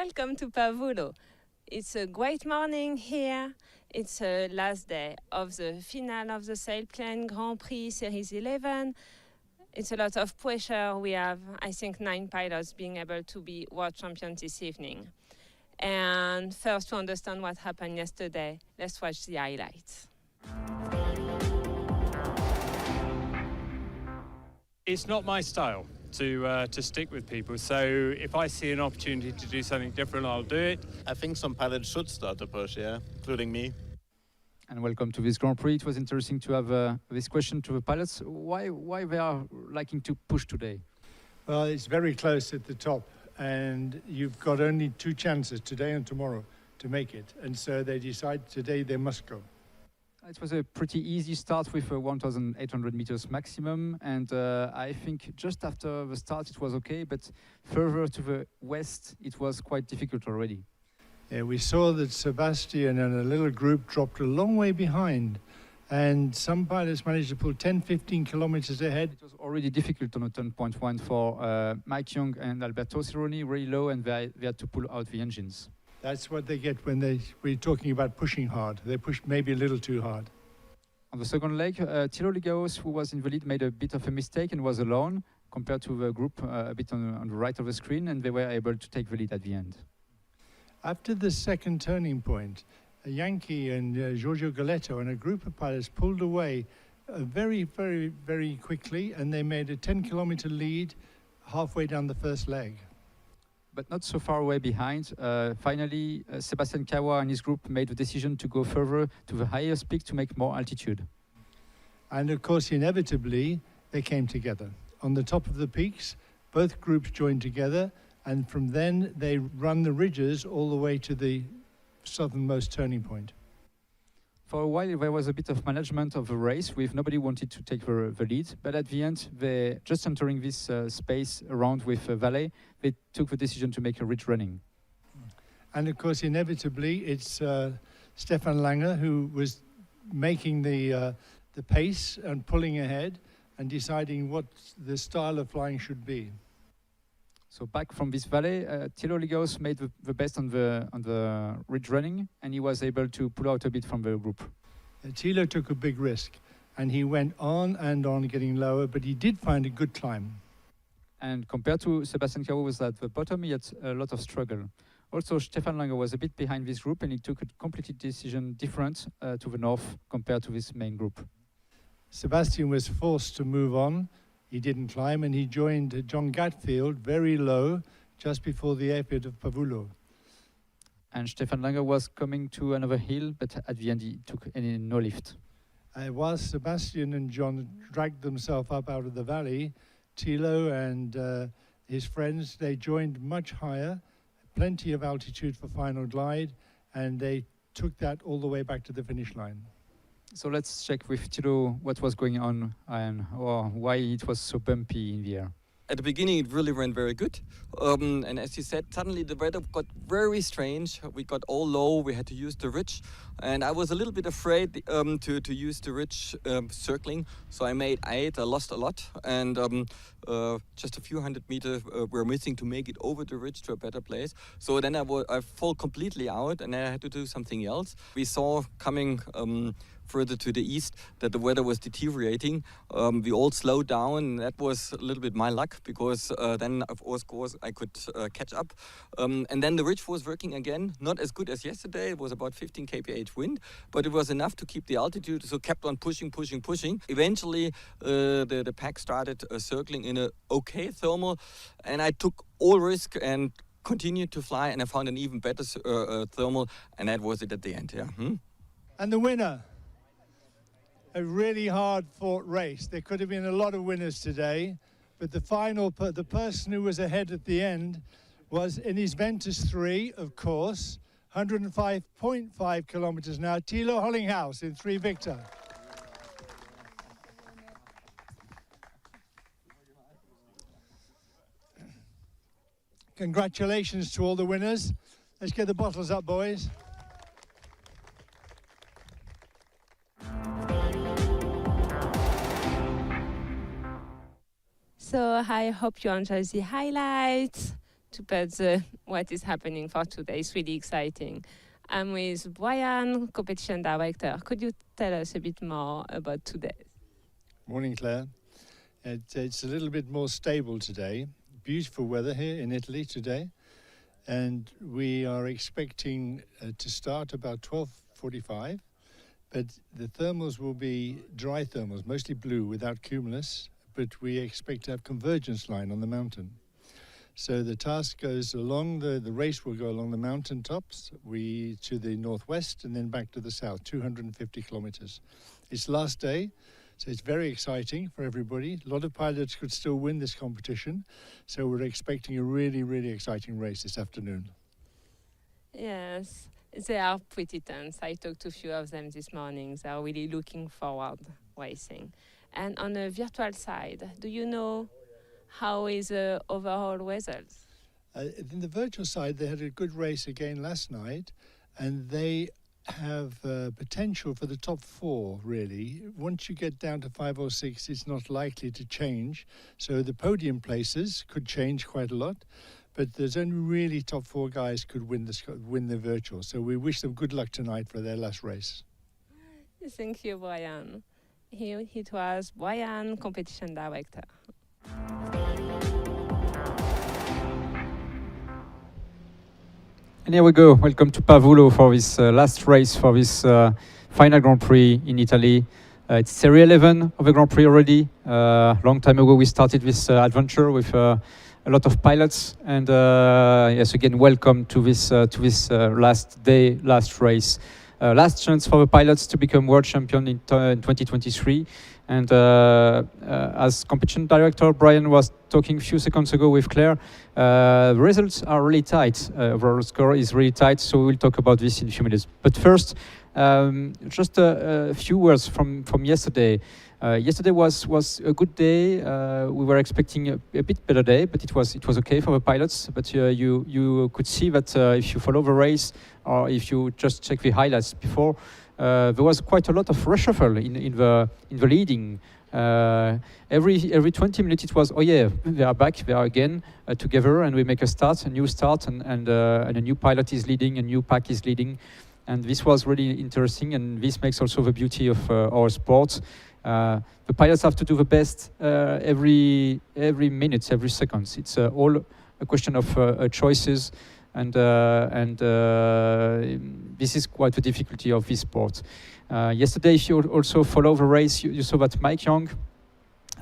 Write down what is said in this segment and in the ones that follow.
welcome to Pavullo. It's a great morning here. It's the last day of the finale of the Sailplane Grand Prix Series 11. It's a lot of pressure. We have, I think, 9 pilots being able to be world champions this evening. And first, to understand what happened yesterday, let's watch the highlights. It's not my style to stick with people, so if I see an opportunity to do something different, I'll do it. I think some pilots should start to push, yeah, including me. And welcome to this Grand Prix. It was interesting to have this question to the pilots. Why they are liking to push today? Well, it's very close at the top, and you've got only 2 chances, today and tomorrow, to make it. And so they decide today they must go. It was a pretty easy start with 1,800 meters maximum, and I think just after the start it was okay, but further to the west it was quite difficult already. Yeah, we saw that Sebastian and a little group dropped a long way behind, and some pilots managed to pull 10-15 kilometers ahead. It was already difficult on a turn point 1 for Mike Young and Alberto Cironi, really low, and they had to pull out the engines. That's what they get when we're talking about pushing hard. They pushed maybe a little too hard. On the second leg, Thilo Ligaus, who was in the lead, made a bit of a mistake and was alone compared to the group a bit on the right of the screen, and they were able to take the lead at the end. After the second turning point, Yankee and Giorgio Galetto and a group of pilots pulled away very, very, very quickly, and they made a 10-kilometer lead halfway down the first leg. But not so far away behind. Finally, Sebastian Kawa and his group made the decision to go further to the highest peak to make more altitude. And of course, inevitably, they came together. On the top of the peaks, both groups joined together, and from then they run the ridges all the way to the southernmost turning point. For a while, there was a bit of management of the race with nobody wanted to take the lead. But at the end, they just entering this space around with Valley, they took the decision to make a ridge running. And of course, inevitably, it's Stefan Langer who was making the pace and pulling ahead and deciding what the style of flying should be. So back from this valley, Thilo Ligaus made the best on the ridge running, and he was able to pull out a bit from the group. Thilo took a big risk, and he went on and on getting lower, but he did find a good climb. And compared to Sebastian Kawa was at the bottom, he had a lot of struggle. Also, Stefan Langer was a bit behind this group, and he took a completely decision different to the north compared to this main group. Sebastian was forced to move on. He didn't climb, and he joined John Gatfield very low, just before the airport of Pavullo. And Stefan Langer was coming to another hill, but at the end he took no lift. While Sebastian and John dragged themselves up out of the valley, Thilo and his friends, they joined much higher, plenty of altitude for final glide, and they took that all the way back to the finish line. So let's check with Thilo what was going on and why it was so bumpy in the air. At the beginning, it really ran very good. And as you said, suddenly the weather got very strange. We got all low, we had to use the ridge. And I was a little bit afraid to use the ridge circling. So I lost a lot. And just a few hundred meters were missing to make it over the ridge to a better place. So then I fall completely out and I had to do something else. We saw coming further to the east that the weather was deteriorating. We all slowed down. That was a little bit my luck because then of course I could catch up. And then the ridge was working again, not as good as yesterday. It was about 15 kph wind, but it was enough to keep the altitude, so kept on pushing. Eventually the pack started circling in a okay thermal, and I took all risk and continued to fly, and I found an even better thermal, and that was it at the end. Yeah. And the winner, a really hard-fought race. There could have been a lot of winners today, but the person who was ahead at the end was in his Ventus 3, of course, 105.5 kilometers now, Thilo Hollinghaus in 3 Victor. Congratulations to all the winners. Let's get the bottles up, boys. So I hope you enjoy the highlights. but what is happening for today is really exciting. I'm with Brian, competition director. Could you tell us a bit more about today? Morning, Claire. It's a little bit more stable today. Beautiful weather here in Italy today. And we are expecting to start about 12:45. But the thermals will be dry thermals, mostly blue without cumulus. But we expect to have convergence line on the mountain. So the task goes along, the race will go along the mountain tops, to the northwest and then back to the south, 250 kilometers. It's last day, so it's very exciting for everybody. A lot of pilots could still win this competition, so we're expecting a really, really exciting race this afternoon. Yes, they are pretty tense. I talked to a few of them this morning. They are really looking forward racing. And on the virtual side, do you know how is the overall results? In the virtual side, they had a good race again last night, and they have potential for the top four, really. Once you get down to 5 or 6, it's not likely to change. So the podium places could change quite a lot, but there's only really top 4 guys could win the virtual. So we wish them good luck tonight for their last race. Thank you, Brian. Here it was Brian, competition director. And here we go. Welcome to Pavullo for this last race for this final Grand Prix in Italy. It's Series 11 of the Grand Prix already. Long time ago we started this adventure with a lot of pilots. And yes, again, welcome to this last day, last race. Last chance for the pilots to become world champion in 2023. And as competition director, Brian was talking a few seconds ago with Claire. The results are really tight. Overall score is really tight, so we'll talk about this in a few minutes. But first, just a few words from yesterday. Yesterday was a good day. We were expecting a bit better day, but it was okay for the pilots. But you could see that if you follow the race or if you just check the highlights before, there was quite a lot of reshuffle in the leading. Every 20 minutes it was, oh yeah, they are back, they are again together, and we make a new start, and a new pilot is leading, a new pack is leading, and this was really interesting, and this makes also the beauty of our sport. The pilots have to do the best every minute, every second. It's all a question of choices. And this is quite the difficulty of this sport. Yesterday, if you also follow the race, you saw that Mike Young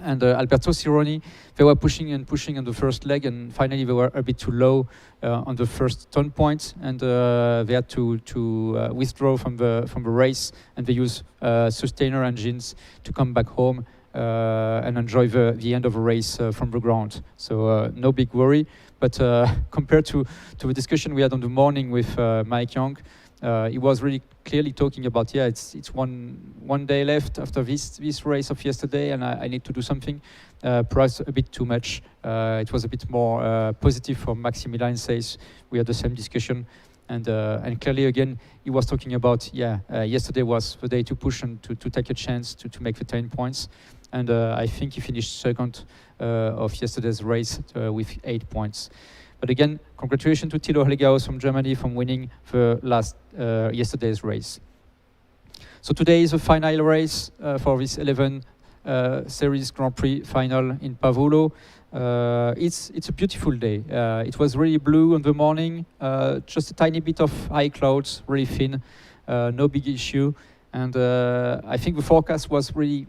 and Alberto Cironi, they were pushing and pushing on the first leg, and finally they were a bit too low on the first turn point, and they had to withdraw from the race, and they use sustainer engines to come back home and enjoy the end of the race from the ground. So no big worry. But compared to the discussion we had on the morning with Mike Young, he was really clearly talking about, yeah, it's one day left after this race of yesterday, and I need to do something. Perhaps a bit too much. It was a bit more positive for Maximilian Says. We had the same discussion, and clearly again he was talking about, yesterday was the day to push and to take a chance to make the 10 points. And I think he finished second of yesterday's race with 8 points. But again, congratulations to Thilo Helgaus from Germany for winning the yesterday's race. So today is the final race for this 11 Series Grand Prix final in Pavullo. It's a beautiful day. It was really blue in the morning, just a tiny bit of high clouds, really thin, no big issue. And I think the forecast was really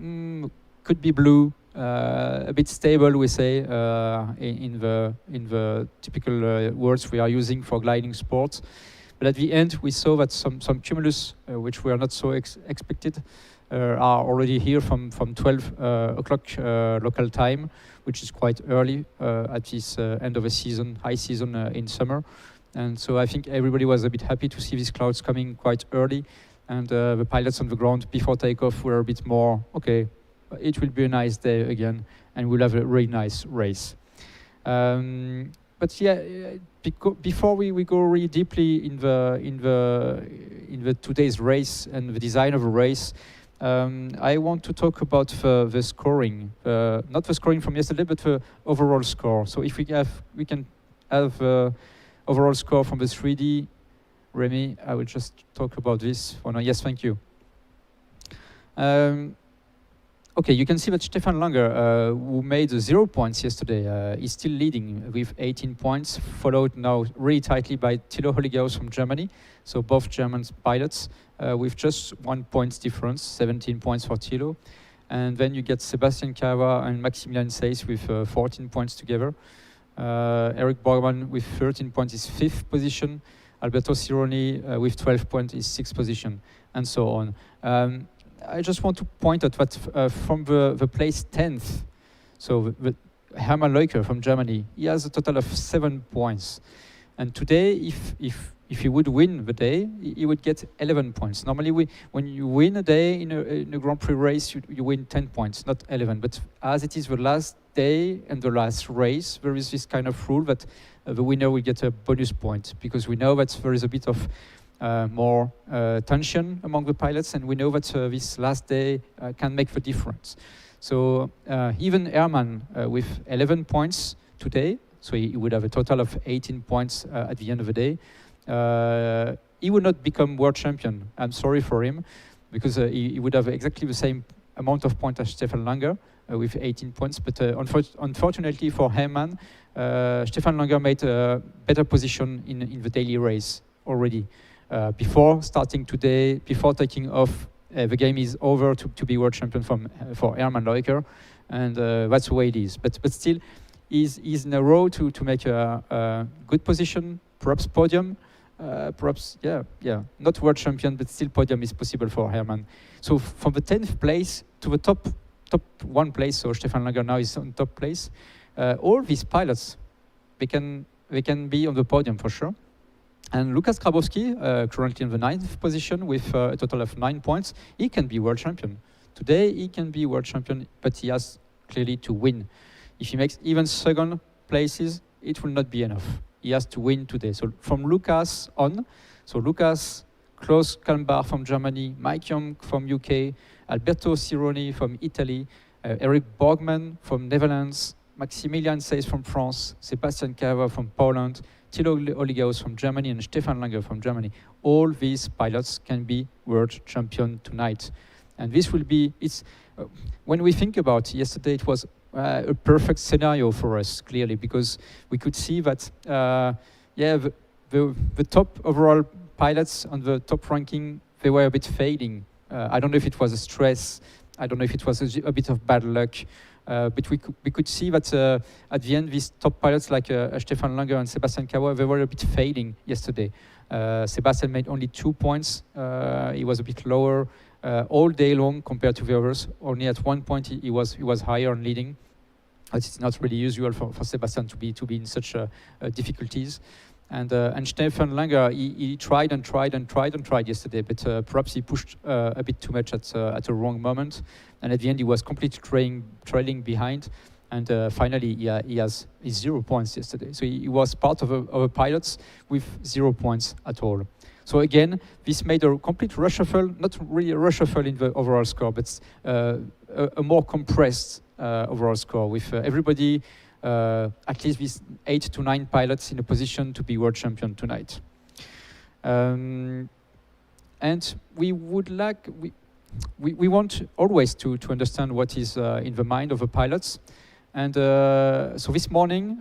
could be blue, a bit stable, we say, in the typical words we are using for gliding sports. But at the end, we saw that some cumulus, which were not so expected, are already here from 12 o'clock local time, which is quite early at this end of a season, high season in summer. And so I think everybody was a bit happy to see these clouds coming quite early. And the pilots on the ground before takeoff were a bit more, okay, it will be a nice day again, and we'll have a really nice race. But yeah, before we go really deeply in the today's race and the design of a race, I want to talk about the scoring, not the scoring from yesterday, but the overall score. So if we can have overall score from the 3D. Remy, I will just talk about this for now. Yes, thank you. Okay, you can see that Stefan Langer, who made 0 points yesterday, is still leading with 18 points, followed now really tightly by Thilo Hollighaus from Germany. So both German pilots with just 1 point difference, 17 points for Thilo. And then you get Sebastian Cava and Maximilian Seys with 14 points together. Eric Borgman with 13 points is 5th position. Alberto Cironi with 12 points is 6th position, and so on. I just want to point out that from the place 10th, so the Hermann Leuker from Germany, he has a total of 7 points. And today, if he would win the day, he would get 11 points. Normally, when you win a day in a Grand Prix race, you win 10 points, not 11. But as it is the last day and the last race, there is this kind of rule that the winner will get a bonus point, because we know that there is a bit of more tension among the pilots, and we know that this last day can make the difference. So even Hermann with 11 points today, so he would have a total of 18 points at the end of the day, he would not become world champion. I'm sorry for him, because he would have exactly the same amount of points as Stefan Langer with 18 points. But unfortunately for Hermann, Stefan Langer made a better position in the daily race already. Before starting today, before taking off, the game is over to be world champion for Hermann Leuker, and that's the way it is. But still, he's in a row to make a good position, perhaps podium, perhaps not world champion, but still podium is possible for Hermann. So from the 10th place to the top 1 place, so Stefan Langer now is on top place. All these pilots, they can be on the podium for sure. And Lukas Grabowski, currently in the 9th position with a total of 9 points, he can be world champion. Today he can be world champion, but he has clearly to win. If he makes even 2nd places, it will not be enough. He has to win today. So from Lukas on, so Lukas, Klaus Kalmbar from Germany, Mike Young from UK, Alberto Cironi from Italy, Eric Borgman from Netherlands, Maximilian Seys from France, Sebastian Cava from Poland, Thilo Hollighaus from Germany, and Stefan Langer from Germany. All these pilots can be world champion tonight. And this will be, when we think about yesterday, it was a perfect scenario for us, clearly, because we could see that, the top overall pilots on the top ranking, they were a bit fading. I don't know if it was a stress, I don't know if it was a bit of bad luck, but we could see that at the end, these top pilots like Stefan Langer and Sebastian Cava, they were a bit fading yesterday. Sebastian made only 2 points. He was a bit lower all day long compared to the others. Only at 1 point he was higher and leading. It's not really usual for Sebastian to be in such difficulties. And Stefan Langer, he tried and tried yesterday, but perhaps he pushed a bit too much at a wrong moment. And at the end, he was completely trailing behind. And finally, he has 0 points yesterday. So he was part of a pilots with 0 points at all. So again, this made a complete reshuffle, not really a reshuffle in the overall score, but a more compressed overall score with everybody, at least with 8 to 9 pilots in a position to be world champion tonight. And we would like, we want always to understand what is in the mind of the pilots. And so this morning,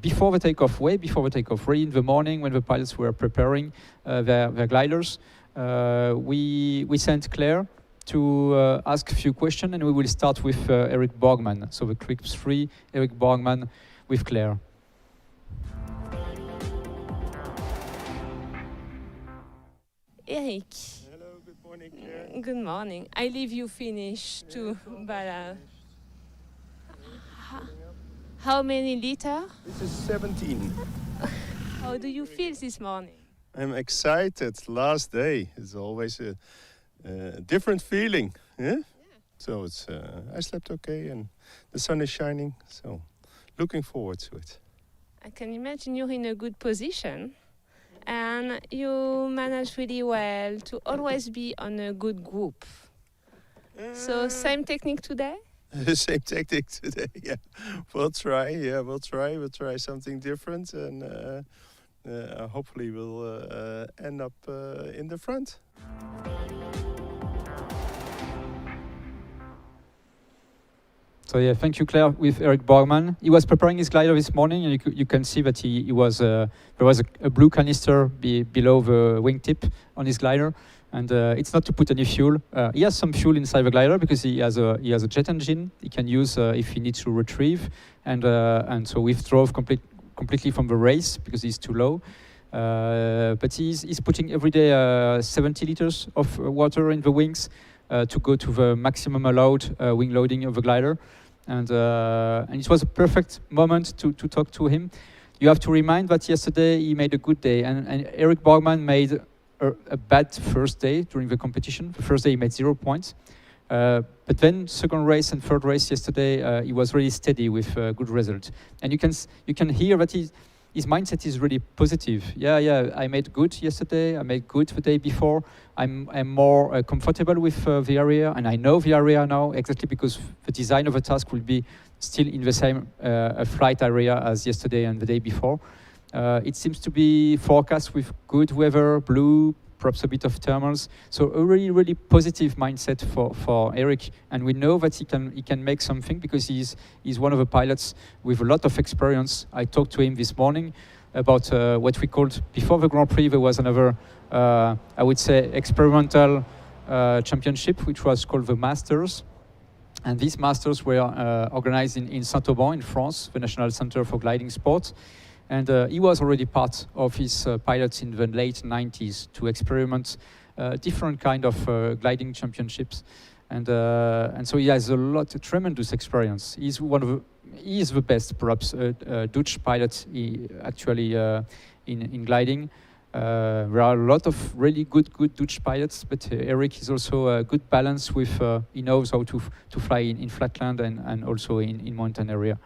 before the takeoff, way before the takeoff, really in the morning when the pilots were preparing their gliders, we sent Claire to ask a few questions, and we will start with Eric Borgman. So the quick 3, Eric Borgman with Claire. Eric. Hello, good morning, Claire. Good morning. I leave you finish too, but how many liters? This is 17. How do you feel this morning? I'm excited. Last day is always a different feeling. Yeah? So it's I slept okay and the sun is shining. So looking forward to it. I can imagine you're in a good position and you manage really well to always be on a good group. So same technique today? same tactic today. Yeah, we'll try. Yeah, we'll try. We'll try something different, and hopefully we'll end up in the front. So yeah, thank you, Claire. With Eric Borgman, he was preparing his glider this morning, and you can see that he was there was a blue canister below the wingtip on his glider, and it's not to put any fuel. He has some fuel inside the glider because he has a jet engine he can use if he needs to retrieve, and so withdraw completely from the race because he's too low. But he's putting every day 70 liters of water in the wings to go to the maximum allowed wing loading of the glider. And it was a perfect moment to talk to him. You have to remind that yesterday he made a good day, and Eric Borgman made a bad first day during the competition. The first day he made 0 points. But then second race and third race yesterday, he was really steady with good result. And you can hear that his mindset is really positive. Yeah, I made good yesterday. I made good the day before. I'm more comfortable with the area, and I know the area now exactly because the design of the task will be still in the same flight area as yesterday and the day before. It seems to be forecast with good weather, blue, perhaps a bit of thermals. So a really, really positive mindset for Eric, and we know that he can make something because he's one of the pilots with a lot of experience. I talked to him this morning about what we called before the Grand Prix. There was another, I would say, experimental championship, which was called the Masters. And these Masters were organized in Saint-Auban in France, the National Center for Gliding Sport. And he was already part of his pilots in the late 90s to experiment different kind of gliding championships. And so he has a tremendous experience. He is the best, perhaps, Dutch pilot actually in gliding. There are a lot of really good Dutch pilots, but Eric is also a good balance with, he knows how to fly in flatland and also in mountain area.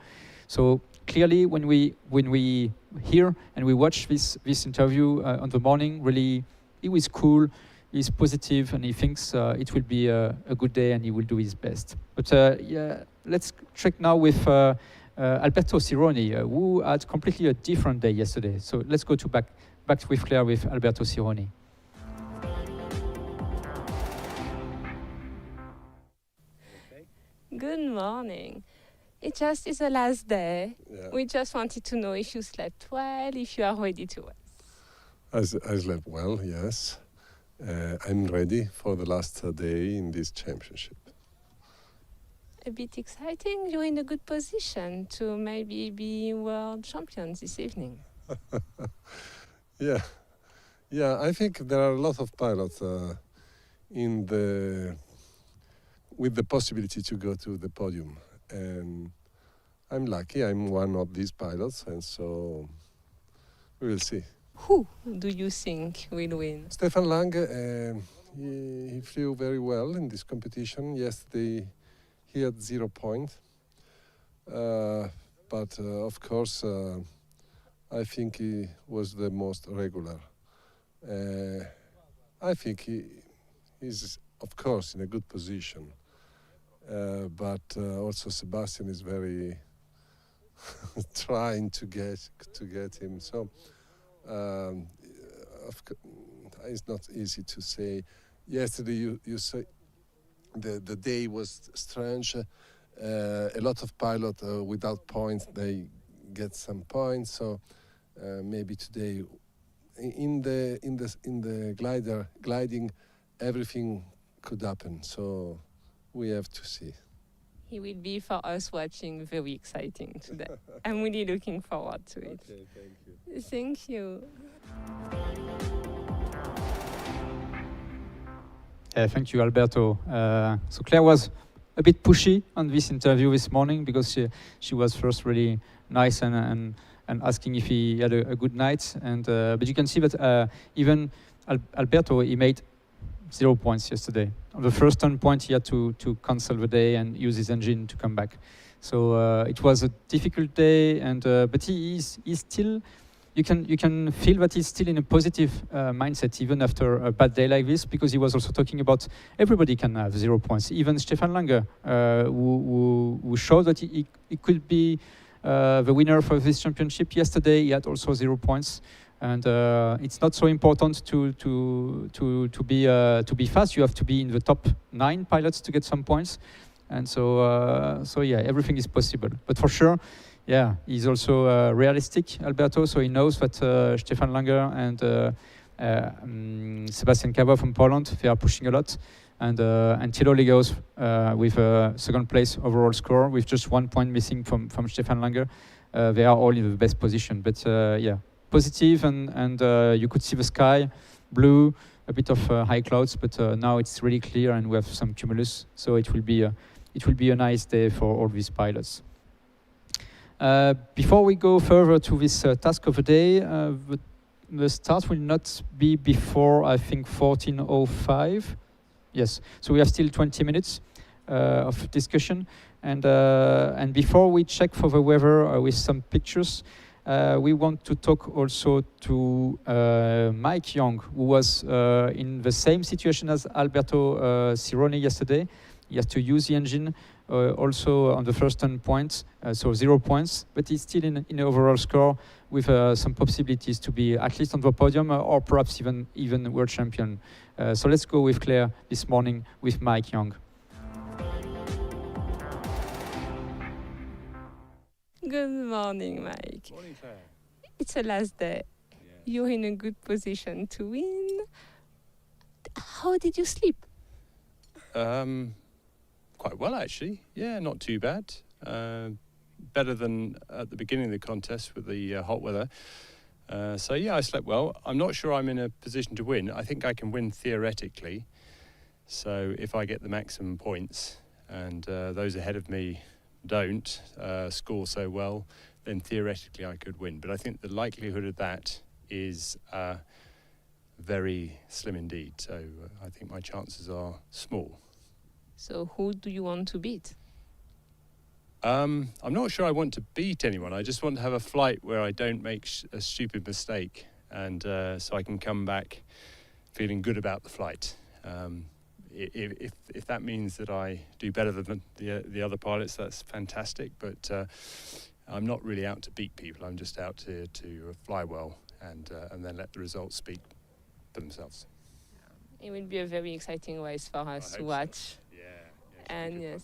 So clearly, when we hear and we watch this interview on the morning, really, he was cool, he's positive, and he thinks it will be a good day and he will do his best. But yeah, let's check now with Alberto Cironi, who had completely a different day yesterday. So let's go back with Claire with Alberto Cironi. Good morning. It just is the last day. Yeah. We just wanted to know if you slept well, if you are ready to rest. I slept well, yes. I'm ready for the last day in this championship. A bit exciting. You're in a good position to maybe be world champion this evening. Yeah. I think there are a lot of pilots with the possibility to go to the podium. And I'm lucky, I'm one of these pilots, and so we will see. Who do you think will win? Stefan Lange, he flew very well in this competition. Yesterday he had 0 points. But of course, I think he was the most regular. I think he is, of course, in a good position. But also Sebastian is very trying to get him. So it's not easy to say. Yesterday you say the day was strange. A lot of pilots without points, they get some points. So maybe today in the gliding, everything could happen. So we have to see. He will be for us watching very exciting today. I'm really looking forward to it. Okay, thank you. Thank you. Thank you, Alberto. So Claire was a bit pushy on this interview this morning because she was first really nice and asking if he had a good night. And but you can see that even Alberto, he made 0 points yesterday. On the first 10 point, he had to cancel the day and use his engine to come back. So it was a difficult day, and but he you can feel that he's still in a positive mindset even after a bad day like this, because he was also talking about everybody can have 0 points. Even Stefan Lange, who showed that he could be the winner for this championship yesterday. He had also 0 points, and it's not so important to be fast. You have to be in the top 9 pilots to get some points, and so yeah, everything is possible. But for sure. Yeah, he's also realistic, Alberto, so he knows that Stefan Lange and Sebastian Kawa from Poland, they are pushing a lot. And Thilo Legaus with a second place overall score, with just 1 point missing from Stefan Lange. They are all in the best position. But yeah, positive, and you could see the sky, blue, a bit of high clouds, but now it's really clear and we have some cumulus. So it will be a nice day for all these pilots. Before we go further to this task of the day, the start will not be before, I think, 14:05. Yes, so we have still 20 minutes of discussion. And before we check for the weather with some pictures, we want to talk also to Mike Young, who was in the same situation as Alberto Cirone yesterday. He has to use the engine also on the first 10 points, so 0 points, but he's still in the overall score with some possibilities to be at least on the podium or perhaps even world champion. So let's go with Claire this morning with Mike Young. Good morning, Mike. Morning, Claire. It's the last day. Yeah. You're in a good position to win. How did you sleep? Quite well, actually. Yeah, not too bad. Better than at the beginning of the contest with the hot weather. So yeah, I slept well. I'm not sure I'm in a position to win. I think I can win theoretically. So if I get the maximum points and those ahead of me don't score so well, then theoretically I could win. But I think the likelihood of that is very slim indeed. So I think my chances are small. So who do you want to beat? I'm not sure I want to beat anyone. I just want to have a flight where I don't make a stupid mistake, and so I can come back feeling good about the flight. If that means that I do better than the other pilots, that's fantastic. But I'm not really out to beat people. I'm just out to fly well and then let the results speak for themselves. It will be a very exciting race for us to watch. So. Yeah. And yes,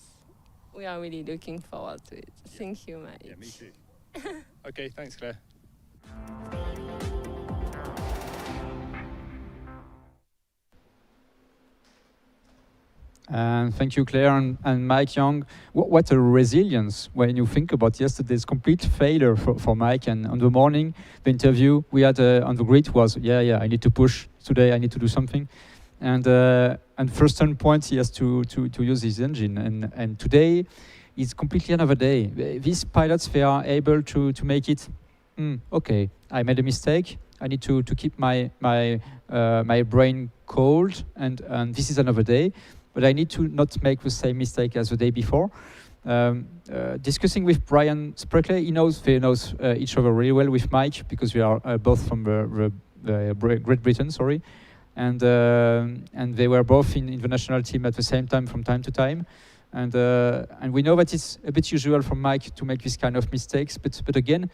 we are really looking forward to it. Yeah. Thank you, Mike. Yeah, me too. Okay, thanks, Claire. And thank you, Claire and Mike Young. What a resilience when you think about yesterday's complete failure for Mike. And on the morning, the interview we had on the grid was, I need to push today, I need to do something. And first 10 points, he has to use his engine. And today is completely another day. These pilots, they are able to make it, okay, I made a mistake. I need to keep my brain cold, and this is another day. But I need to not make the same mistake as the day before. Discussing with Brian Spreckley, they knows each other really well with Mike, because we are both from the Great Britain, sorry. And they were both in the national team at the same time from time to time. And we know that it's a bit usual for Mike to make this kind of mistakes. But again,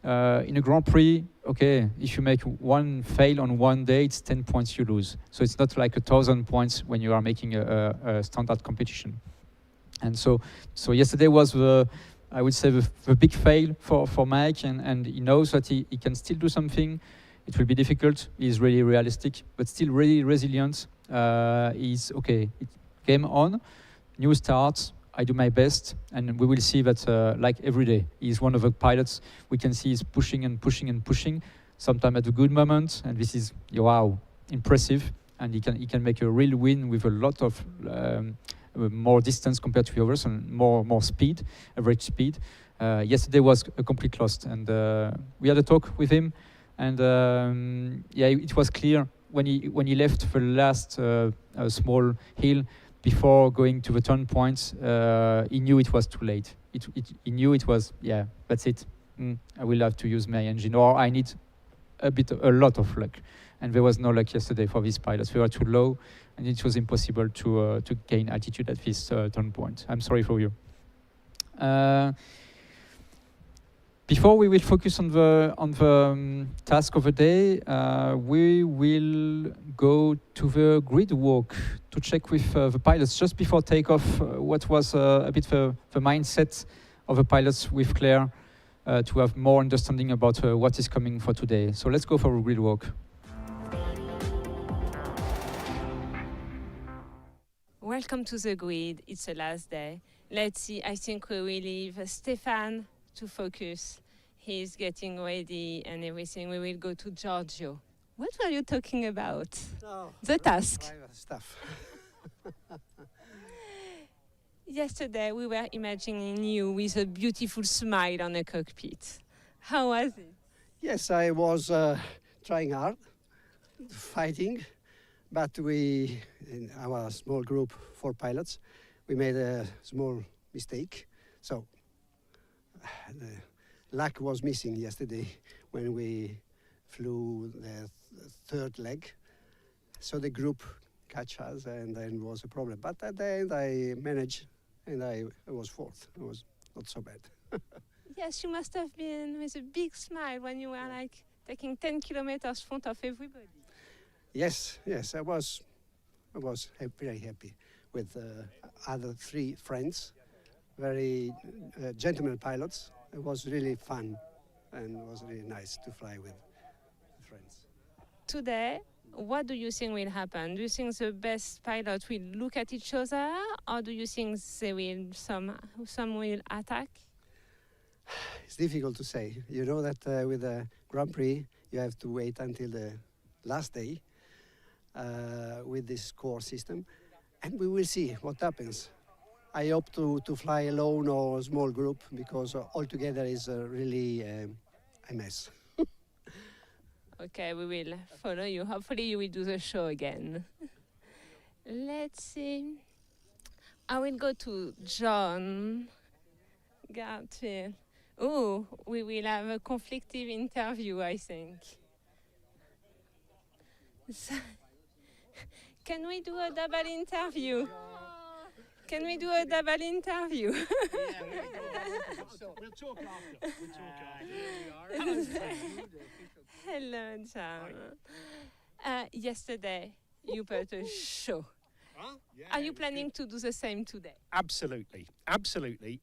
in a Grand Prix, okay, if you make one fail on one day, it's 10 points you lose. So it's not like 1,000 points when you are making a standard competition. And so yesterday was I would say the big fail for Mike, and he knows that he can still do something. It will be difficult. He's really realistic, but still really resilient. He's okay. Game on, new starts. I do my best, and we will see that like every day, he's one of the pilots we can see is pushing and pushing and pushing, sometimes at a good moment, and this is, wow, impressive, and he can make a real win with a lot of more distance compared to the others, and more speed, average speed. Yesterday was a complete loss, and we had a talk with him, and it was clear when he left the last small hill. Before going to the turn points, he knew it was too late. He knew it was, that's it. I will have to use my engine, or I need a lot of luck. And there was no luck yesterday for these pilots. They were too low, and it was impossible to gain altitude at this turn point. I'm sorry for you. Before we will focus on the task of the day, we will go to the grid walk to check with the pilots just before takeoff what was a bit the mindset of the pilots with Claire to have more understanding about what is coming for today. So let's go for a grid walk. Welcome to the grid. It's the last day. Let's see. I think we will leave Stefan to focus. He's getting ready and everything. We will go to Giorgio. What were you talking about? No, The task. private stuff. Yesterday we were imagining you with a beautiful smile on a cockpit. How was it? Yes, I was trying hard, fighting, but we, in our small group, 4 pilots, we made a small mistake. So the luck was missing yesterday when we flew the third leg. So the group catch us, and then it was a problem. But at the end, I managed, and I was 4th. It was not so bad. Yes, you must have been with a big smile when you were like taking 10 kilometers front of everybody. Yes, I was very happy with other 3 friends, very gentleman pilots. It was really fun, and it was really nice to fly with friends. Today, what do you think will happen? Do you think the best pilots will look at each other, or do you think they will some will attack? It's difficult to say. You know that with the Grand Prix, you have to wait until the last day with this score system, and we will see what happens. I hope to fly alone or a small group, because altogether is really a mess. Okay, we will follow you. Hopefully you will do the show again. Let's see. I will go to John Garfield. Oh, we will have a conflictive interview, I think. So, can we do a double interview? Can we do a double interview? We'll talk after. Hello, John. Yesterday, you put a show. Huh? Yeah, Are you planning to do the same today? Absolutely,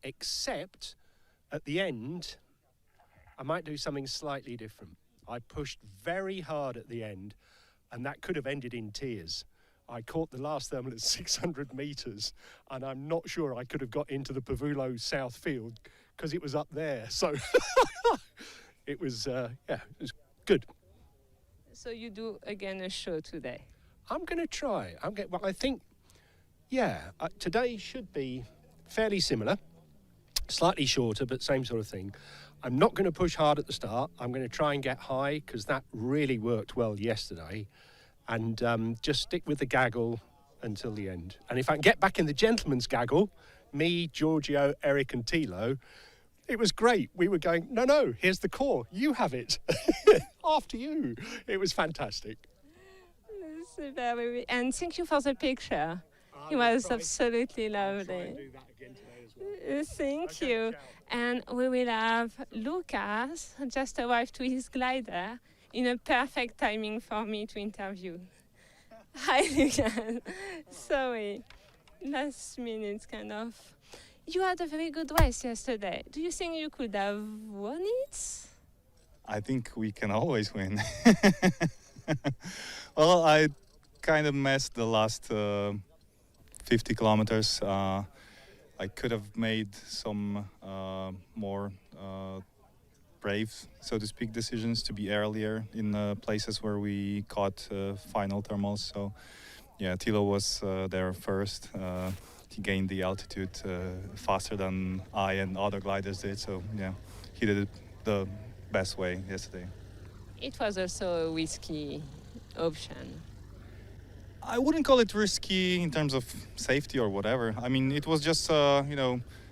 except at the end, I might do something slightly different. I pushed very hard at the end, and that could have ended in tears. I caught the last thermal at 600 meters, and I'm not sure I could have got into the Pavullo South Field because it was up there. So it was good. So you do again a show today? I'm going to try. I think, today should be fairly similar, slightly shorter, but same sort of thing. I'm not going to push hard at the start. I'm going to try and get high, because that really worked well yesterday. And just stick with the gaggle until the end. And if I can get back in the gentleman's gaggle, me, Giorgio, Eric and Thilo, it was great. We were going, no, here's the core. You have it. After you. It was fantastic. Super, and thank you for the picture. It was absolutely lovely. Thank you. And we will have Lucas just arrived to his glider in a perfect timing for me to interview. Hi, Lucas. Sorry, last minute kind of. You had a very good race yesterday. Do you think you could have won it? I think we can always win. Well, I kind of messed the last 50 kilometers. I could have made some more brave, so to speak, decisions to be earlier in places where we caught final thermals. So, yeah, Thilo was there first. He gained the altitude faster than I and other gliders did. So, yeah, he did it the best way yesterday. It was also a risky option. I wouldn't call it risky in terms of safety or whatever. I mean, it was just,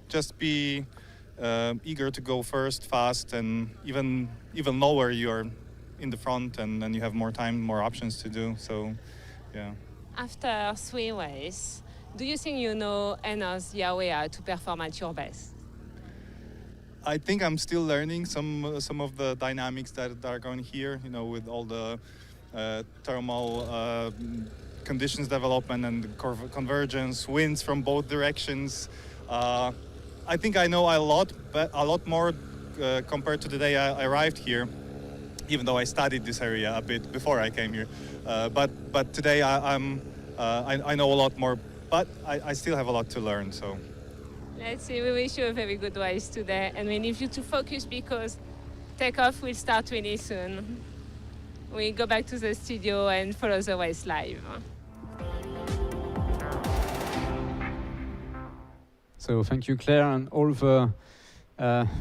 just be eager to go first, fast, and even lower you're in the front, and then you have more time, more options to do. So, yeah. After 3 races, do you think you know enough the area to perform at your best? I think I'm still learning some of the dynamics that are going here. You know, with all the thermal conditions development and convergence, winds from both directions. I think I know a lot more compared to the day I arrived here, even though I studied this area a bit before I came here. But today I know a lot more, but I still have a lot to learn. So Let's see, we wish you a very good race today, and we need you to focus because takeoff will start really soon. We go back to the studio and follow the race live. So thank you, Claire, and all the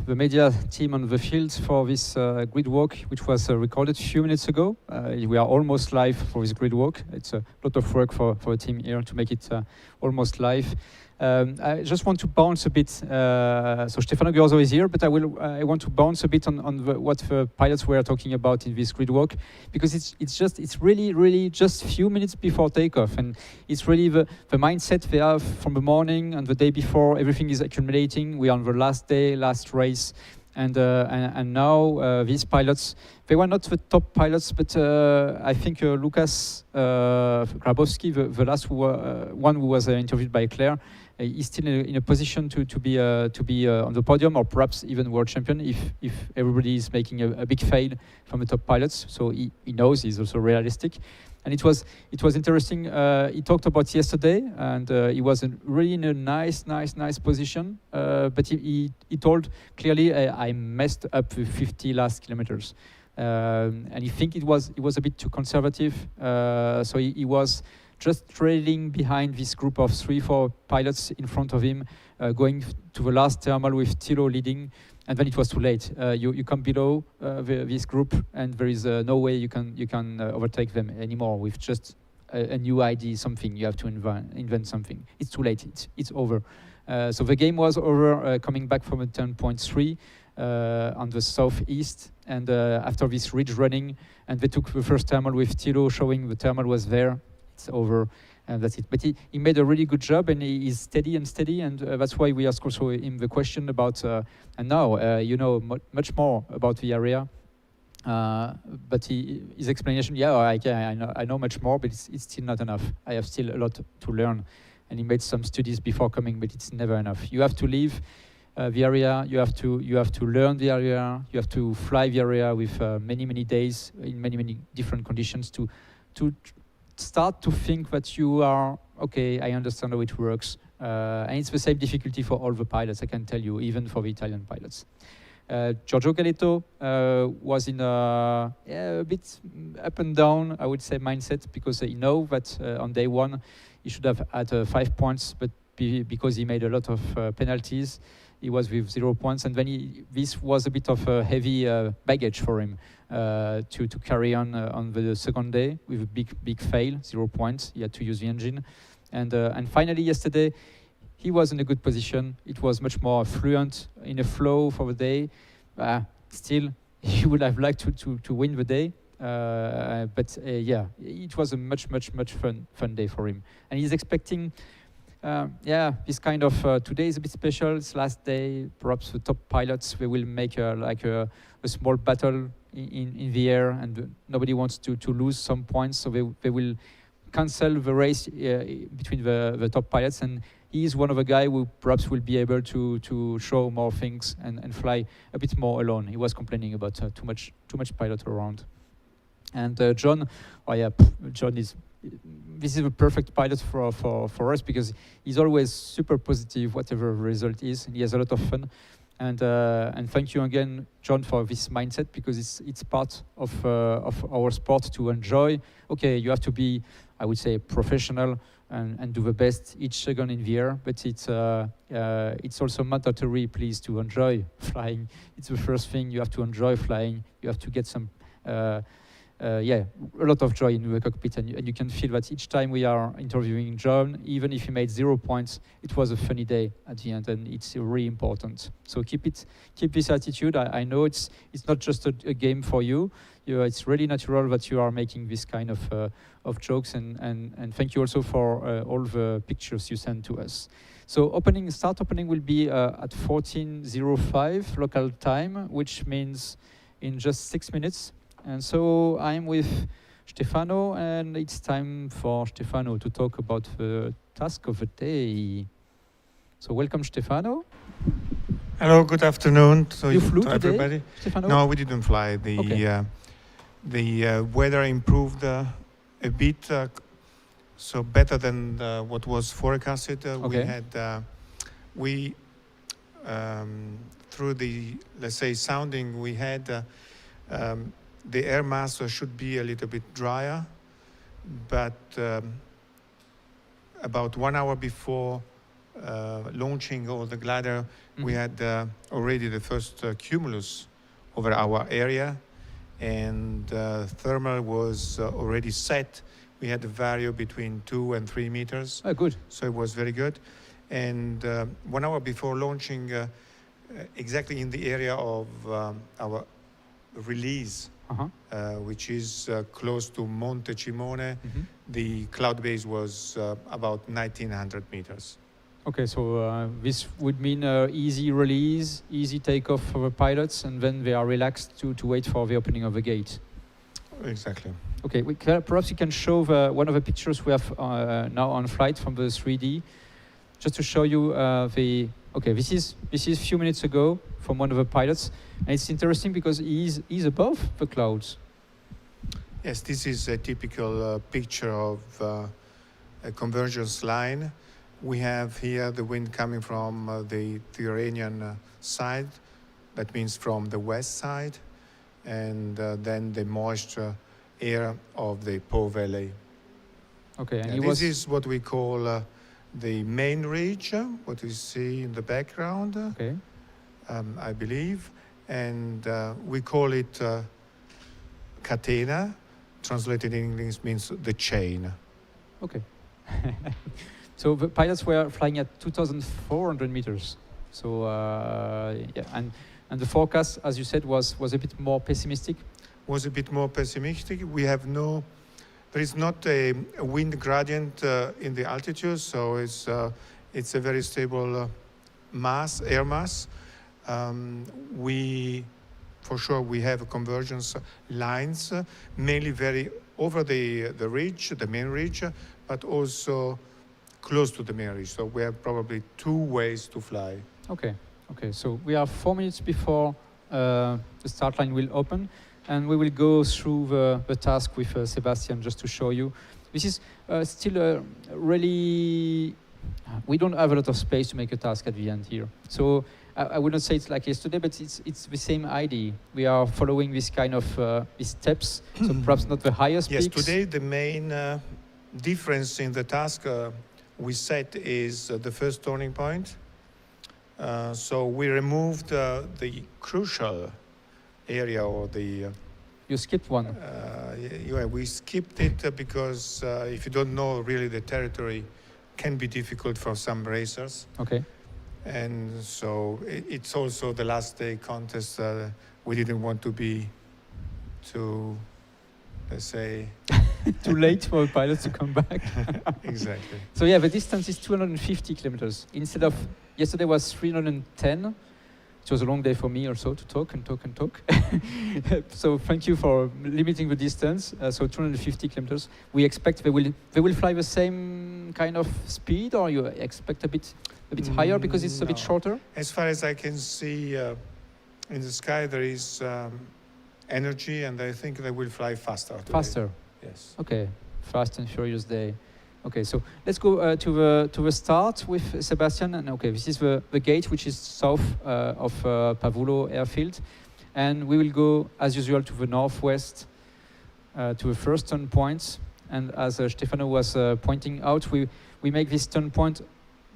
media team on the field for this grid walk, which was recorded a few minutes ago. We are almost live for this grid walk. It's a lot of work for the team here to make it almost live. I just want to bounce a bit. So Stefano Ghiozzo is here, but I want to bounce a bit on what the pilots were talking about in this grid walk, because it's really just a few minutes before takeoff, and it's really the mindset they have from the morning and the day before. Everything is accumulating. We are on the last day, last race. And now these pilots, they were not the top pilots, but I think Lukas Grabowski, the last one who was interviewed by Claire, is still in a position to be on the podium, or perhaps even world champion if everybody is making a big fail from the top pilots. So he knows, he's also realistic. And it was interesting. He talked about yesterday, and he was really in a nice position. But he told clearly, I messed up the 50 last kilometers, and he think it was a bit too conservative. So he was just trailing behind this group of 3-4 pilots in front of him, going to the last thermal with Thilo leading. And then it was too late. You come below this group, and there is no way you can overtake them anymore with just a new ID, something. You have to invent something. It's too late. It's over. So the game was over, coming back from a 10.3 on the southeast, and after this ridge running, and they took the first thermal with Thilo, showing the thermal was there. It's over. And that's it. But he made a really good job, and he is steady, and that's why we asked also him the question about, and now you know much more about the area. But his explanation, I know much more, but it's still not enough. I have still a lot to learn. And he made some studies before coming, but it's never enough. You have to leave the area. You have to learn the area. You have to fly the area with many days in many different conditions to start to think that you are okay. I understand how it works, and it's the same difficulty for all the pilots. I can tell you, even for the Italian pilots. Giorgio Galetto was in a bit up and down, I would say, mindset, because he know that on day one he should have had 5 points, but because he made a lot of penalties, he was with 0 points, and then this was a bit of a heavy baggage for him to carry on the second day with a big fail, 0 points. He had to use the engine, and finally yesterday he was in a good position. It was much more fluent in a flow for the day. Still, he would have liked to win the day, but it was a much fun day for him, and he's expecting. This kind of today is a bit special. It's last day. Perhaps the top pilots, they will make a small battle in the air, and nobody wants to lose some points, so they will cancel the race between the top pilots. And he is one of the guys who perhaps will be able to show more things and fly a bit more alone. He was complaining about too much pilot around. And John, John is. This is a perfect pilot for us, because he's always super positive, whatever the result is, and he has a lot of fun. And thank you again, John, for this mindset, because it's part of our sport to enjoy. Okay, you have to be, I would say, professional and do the best each second in the air, but it's also mandatory, please, to enjoy flying. It's the first thing. You have to enjoy flying. You have to get some yeah, a lot of joy in the cockpit, and you can feel that each time we are interviewing John, even if he made 0 points, it was a funny day at the end, and it's really important. So keep this attitude. I know it's not just a game for you. It's really natural that you are making this kind of jokes, and thank you also for all the pictures you sent to us. So start opening will be at 14:05 local time, which means in just 6 minutes. And so I'm with Stefano, and it's time for Stefano to talk about the task of the day. So welcome, Stefano. Hello, good afternoon to Today, everybody. Stefano? No, we didn't fly. The weather improved a bit, so better than what was forecasted. We had through the, let's say, sounding we had. The air mass should be a little bit drier, but about 1 hour before launching all the glider, we had already the first cumulus over our area, and thermal was already set. We had a value between 2 and 3 meters. Oh, good. So it was very good. And 1 hour before launching, exactly in the area of our release, which is close to Monte Cimone, the cloud base was about 1,900 meters. Okay, so this would mean easy release, easy takeoff for the pilots, and then they are relaxed to wait for the opening of the gate. Exactly. Okay, perhaps you can show one of the pictures we have now on flight from the 3D, just to show you Okay, this is a few minutes ago from one of the pilots, and it's interesting because he's above the clouds. Yes, this is a typical picture of a convergence line. We have here the wind coming from the Tyrrhenian side, that means from the west side, and then the moisture air of the Po Valley. Okay, and this is what we call the main ridge, what you see in the background, okay. I believe, and we call it catena, translated in English means the chain. Okay. So the pilots were flying at 2,400 meters. So yeah, and the forecast, as you said, was a bit more pessimistic. Was a bit more pessimistic. There is not a wind gradient in the altitude, so it's a very stable air mass. For sure, we have convergence lines, mainly very over the ridge, the main ridge, but also close to the main ridge. So we have probably 2 ways to fly. Okay. So we are 4 minutes before the start line will open. And we will go through the task with Sebastian just to show you. This is still really... We don't have a lot of space to make a task at the end here. So I would not say it's like yesterday, but it's the same idea. We are following this kind of these steps, so perhaps not the highest peaks. Yes, today the main difference in the task we set is the first turning point. So we removed the crucial area or the... You skipped one. Yeah, we skipped it because if you don't know really the territory, can be difficult for some racers. Okay. And so it's also the last day contest. We didn't want to be too, let's say... too late for pilots to come back. Exactly. So yeah, the distance is 250 kilometers. Instead of... Yesterday was 310. It was a long day for me also to talk. So thank you for limiting the distance. So 250 kilometers. We expect they will fly the same kind of speed, or you expect a bit higher because it's a bit shorter? As far as I can see in the sky, there is energy, and I think they will fly faster today. Faster? Yes. Okay, fast and furious day. Okay, so let's go to the start with Sebastian. And okay, this is the gate, which is south of Pavullo airfield, and we will go as usual to the northwest to the first turn point. And as Stefano was pointing out, we make this turn point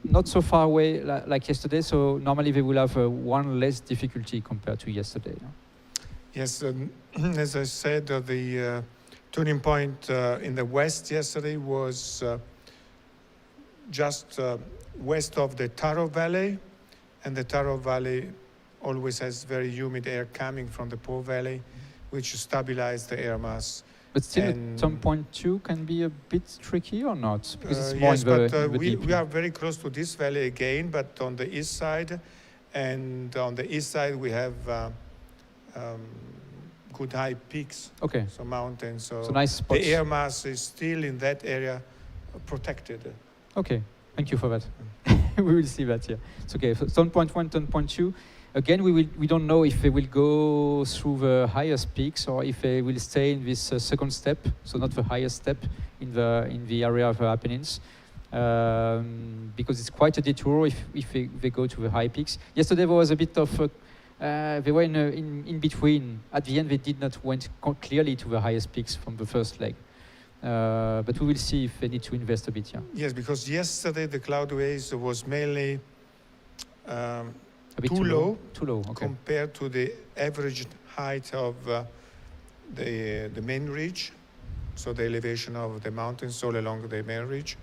not so far away like yesterday. So normally they will have one less difficulty compared to yesterday. Yes, as I said, turning point in the west yesterday was just west of the Taro Valley, and the Taro Valley always has very humid air coming from the Po Valley, which stabilizes the air mass. But still, at some point 2 can be a bit tricky or not? Because it's more yes, in the, but deep. we are very close to this valley again, but on the east side. And on the east side, we have good high peaks. Okay. So mountains. So nice spots. the air mass is still in that area protected. Okay, thank you for that. We will see that, yeah. It's okay. So turn point 1, turn point 2. Again, we don't know if they will go through the highest peaks or if they will stay in this second step, so not the highest step in the area of the Apennines. Because it's quite a detour if they go to the high peaks. Yesterday there was a bit of they were in between. At the end they did not went clearly to the highest peaks from the first leg. But we will see if they need to invest a bit. Yeah. Yes, because yesterday the cloudways was mainly a bit too low. Too low. Okay. Compared to the average height of the main ridge, so the elevation of the mountains all along the main ridge.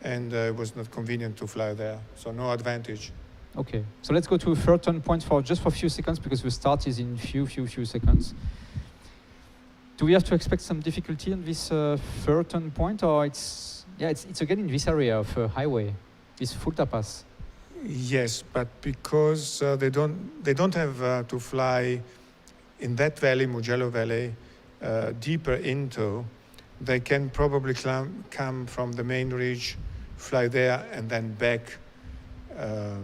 And it was not convenient to fly there, so no advantage. Okay, so let's go to a third turn point for just for a few seconds because the start is in few seconds. Do we have to expect some difficulty on this third turn point, or it's again in this area of highway, this Fulta Pass? Yes, but because they don't have to fly in that valley, Mugello Valley, deeper into, they can probably come from the main ridge, fly there, and then back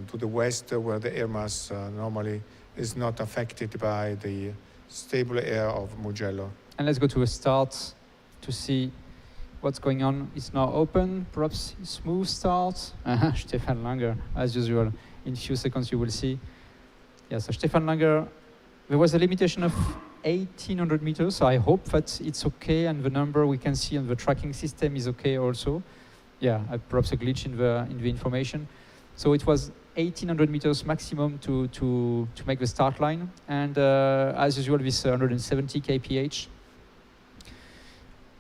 to the west where the air mass normally is not affected by the stable air of Mugello. And let's go to a start to see what's going on. It's now open, perhaps smooth start. Stefan Langer, as usual. In a few seconds you will see. Yeah, so Stefan Langer, there was a limitation of 1,800 meters, so I hope that it's okay and the number we can see on the tracking system is okay also. Yeah, perhaps a glitch in the information. So it was 1,800 meters maximum to make the start line, and as usual with 170 kph.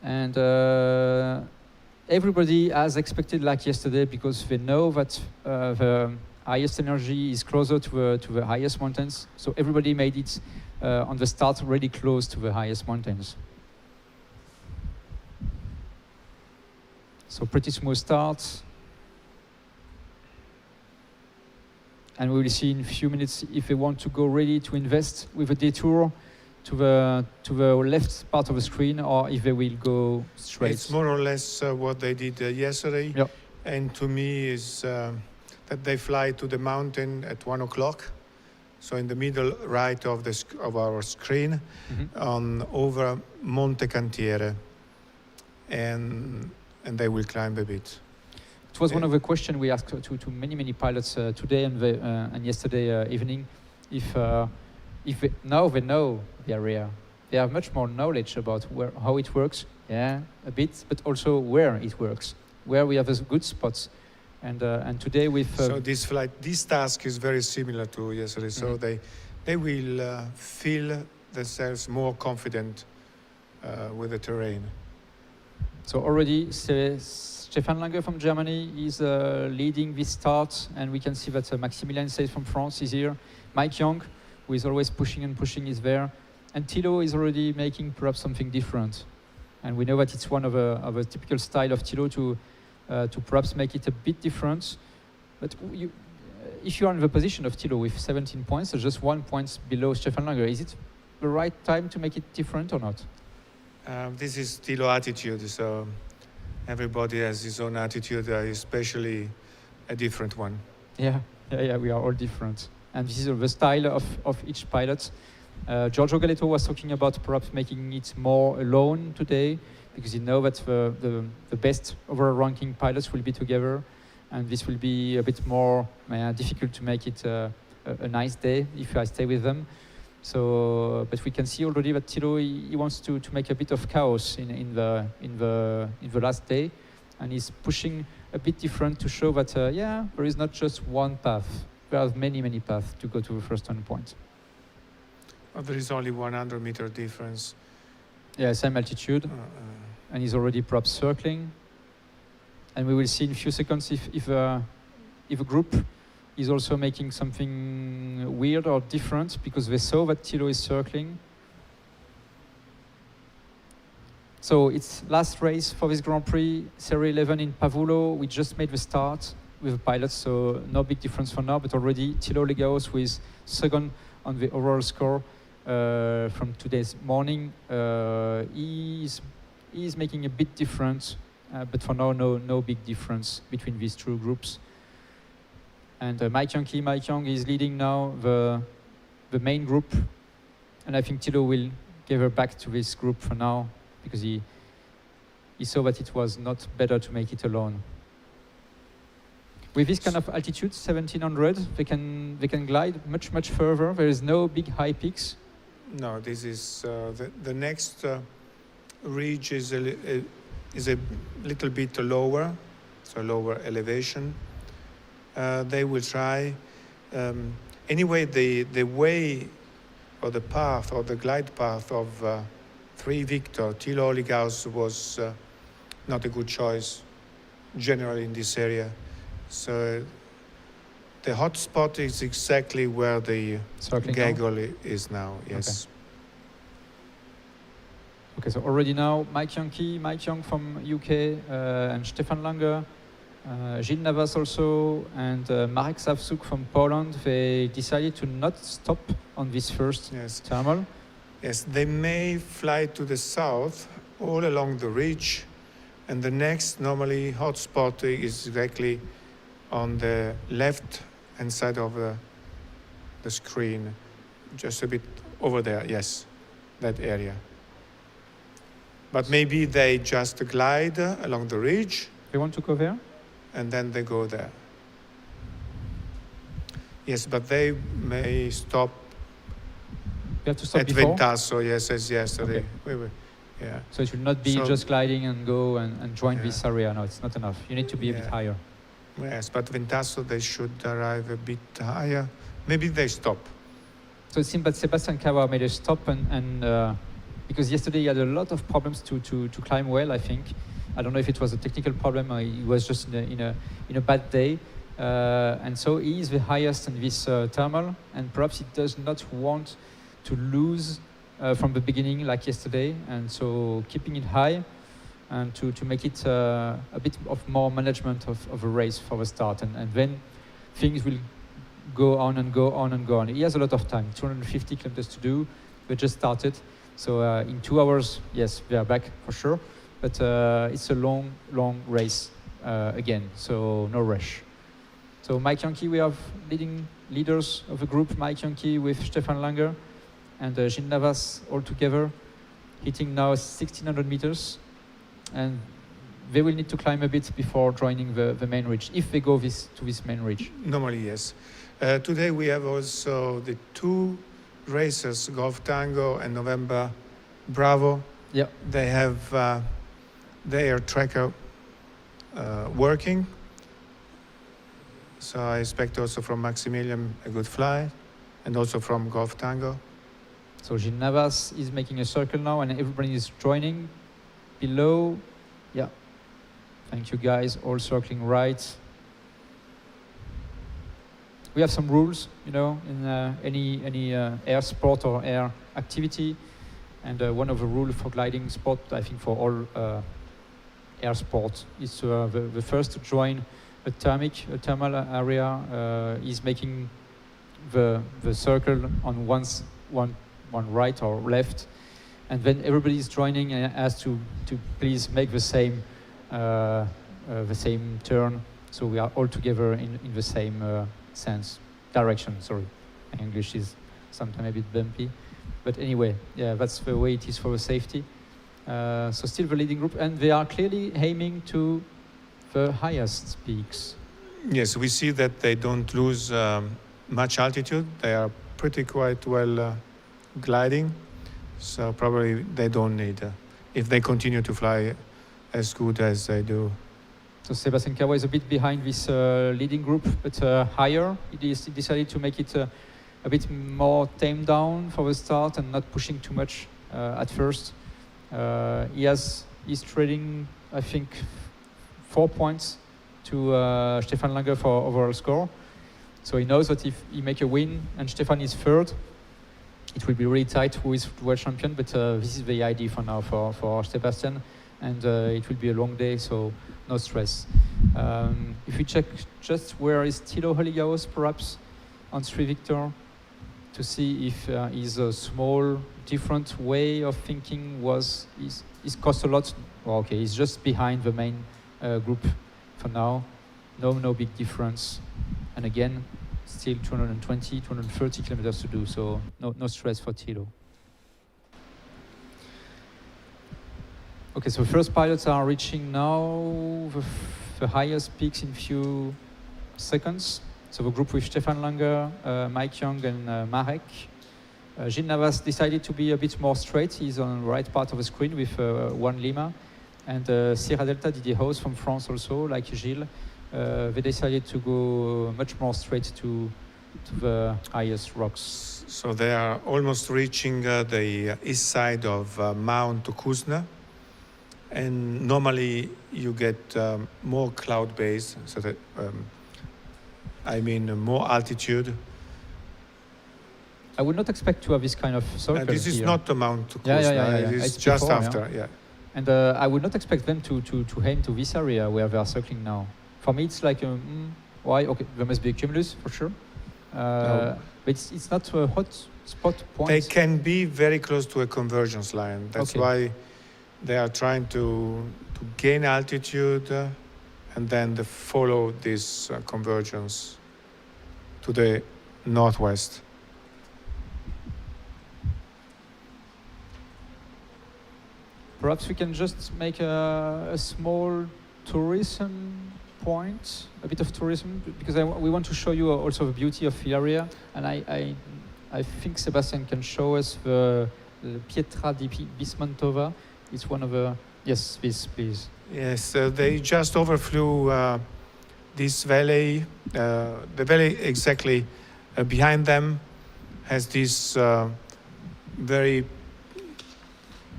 And everybody has expected like yesterday because they know that the highest energy is closer to the highest mountains. So everybody made it on the start really close to the highest mountains. So pretty smooth start. And we will see in a few minutes if they want to go ready to invest with a detour to the left part of the screen, or if they will go straight. It's more or less what they did yesterday. Yep. And to me is that they fly to the mountain at 1 o'clock. So in the middle right of our screen, over Monte Cantiere, and they will climb a bit. It was one of the questions we asked to many pilots today and yesterday evening. If now they know the area, they have much more knowledge about how it works. Yeah, a bit, but also where it works, where we have good spots. And today with so this task is very similar to yesterday. So they will feel themselves more confident with the terrain. So already Stefan Lange from Germany is leading this start, and we can see that Maximilian Seyss from France is here. Mike Young, who is always pushing and pushing, is there. And Thilo is already making perhaps something different. And we know that it's one of a typical style of Thilo to perhaps make it a bit different. But if you are in the position of Thilo with 17 points, so just 1 point below Stefan Langer, is it the right time to make it different or not? This is Thilo attitude, so everybody has his own attitude, especially a different one. Yeah, we are all different. And this is the style of each pilot. Giorgio Galetto was talking about perhaps making it more alone today, because you know that the best overall ranking pilots will be together, and this will be a bit more difficult to make it a nice day if I stay with them. So, but we can see already that Thilo he wants to make a bit of chaos in the last day, and he's pushing a bit different to show that there is not just one path. There are many paths to go to the first turn point. There is only 100-meter difference. Yeah, same altitude. And he's already perhaps circling. And we will see in a few seconds if a group is also making something weird or different, because they saw that Thilo is circling. So it's last race for this Grand Prix, Series 11 in Pavullo. We just made the start with the pilots, so no big difference for now, but already Thilo Legaos with second on the overall score from today's morning. He is making a bit difference, but for now, no big difference between these two groups. And Mike Young is leading now the main group, and I think Thilo will give her back to this group for now, because he saw that it was not better to make it alone. With this kind of altitude, 1700, they can glide much further. There is no big high peaks. No, this is the next ridge is a little bit lower, so lower elevation. They will try. Anyway, the way or the path or the glide path of 3 Victor, Thilo Legaos was not a good choice generally in this area. So the hot spot is exactly where the gaggle is now, yes. Okay, so already now Mike Young from UK and Stefan Langer, Gilles Navas also, and Marek Savsuk from Poland, they decided to not stop on this first thermal. Yes, they may fly to the south all along the ridge, and the next normally hot spot is exactly on the left hand side of the screen, just a bit over there, yes, that area. But maybe they just glide along the ridge. They want to go there? And then they go there. Yes, but they may stop. You have to stop at before? Ventasso, yes, as yesterday. Okay. Yeah. So it will not be just gliding and go and join this area. No, it's not enough. You need to be a bit higher. Yes, but Ventasso, they should arrive a bit higher. Maybe they stop. So it seems that Sebastian Kawa made a stop, and because yesterday he had a lot of problems to climb well, I think. I don't know if it was a technical problem or he was just in a bad day. And so he is the highest in this thermal, and perhaps he does not want to lose from the beginning like yesterday, and so keeping it high and to make it a bit of more management of a race for the start, and then things will go on and go on and go on. He has a lot of time, 250 kilometers to do. We just started, so in 2 hours, yes, we are back for sure, but it's a long race again, so no rush. So Mike Yankee, we have leaders of the group, Mike Yankee with Stefan Langer and Gilles Navas all together, hitting now 1600 meters, and they will need to climb a bit before joining the main ridge, if they go to this main ridge. Normally, yes. Today we have also the 2 racers, Golf Tango and November Bravo. Yeah. They have their tracker working. So I expect also from Maximilian a good fly, and also from Golf Tango. So Gilles Navas is making a circle now, and everybody is joining below. Yeah. Thank you guys, all circling right. We have some rules, you know, in any air sport or air activity, and one of the rules for gliding sport, I think for all air sport, is the first to join a thermal area is making the circle on one right or left, and then everybody is joining and has to please make the same turn, so we are all together in the same direction. Sorry, my English is sometimes a bit bumpy, but anyway, yeah, that's the way it is for the safety. So still the leading group, and they are clearly aiming to the highest peaks. Yes, we see that they don't lose much altitude. They are pretty quite well gliding, so probably they don't need if they continue to fly as good as they do. So Sebastian Kawa is a bit behind this leading group, but higher. He decided to make it a bit more tamed down for the start and not pushing too much at first. He's trading, I think, 4 points to Stefan Langer for overall score. So he knows that if he make a win and Stefan is third, it will be really tight who is world champion. But this is the idea for now for Sebastian, and it will be a long day, so no stress. If we check just where is Thilo Holigaus, perhaps on 3 Victor, to see if his small different way of thinking is cost a lot. Well, okay, he's just behind the main group for now. No big difference. And again, still 220, 230 kilometers to do, so no stress for Thilo. Okay, so first pilots are reaching now the highest peaks in few seconds. So the group with Stefan Langer, Mike Young and Marek. Gilles Navas decided to be a bit more straight. He's on the right part of the screen with 1 Lima. And Sierra Delta, Didier Hose from France also, like Gilles. They decided to go much more straight to the highest rocks. So they are almost reaching the east side of Mount Kuzna. And normally you get more cloud base, so that more altitude. I would not expect to have this kind of circle. This is here. not the Mount Kuzna. Yeah. It's just before, after. Yeah. And I would not expect them to aim to this area where they are circling now. For me, it's like why? Okay, there must be a cumulus for sure. No. But it's not a hot spot point. They can be very close to a convergence line. That's why they are trying to gain altitude and then follow this convergence to the northwest. Perhaps we can just make a small tourism point, a bit of tourism, because we want to show you also the beauty of the area. And I think Sebastian can show us the Pietra di Bismantova. It's one of the... Yes, this, please. Yes, they just overflew this valley. The valley exactly behind them has this very,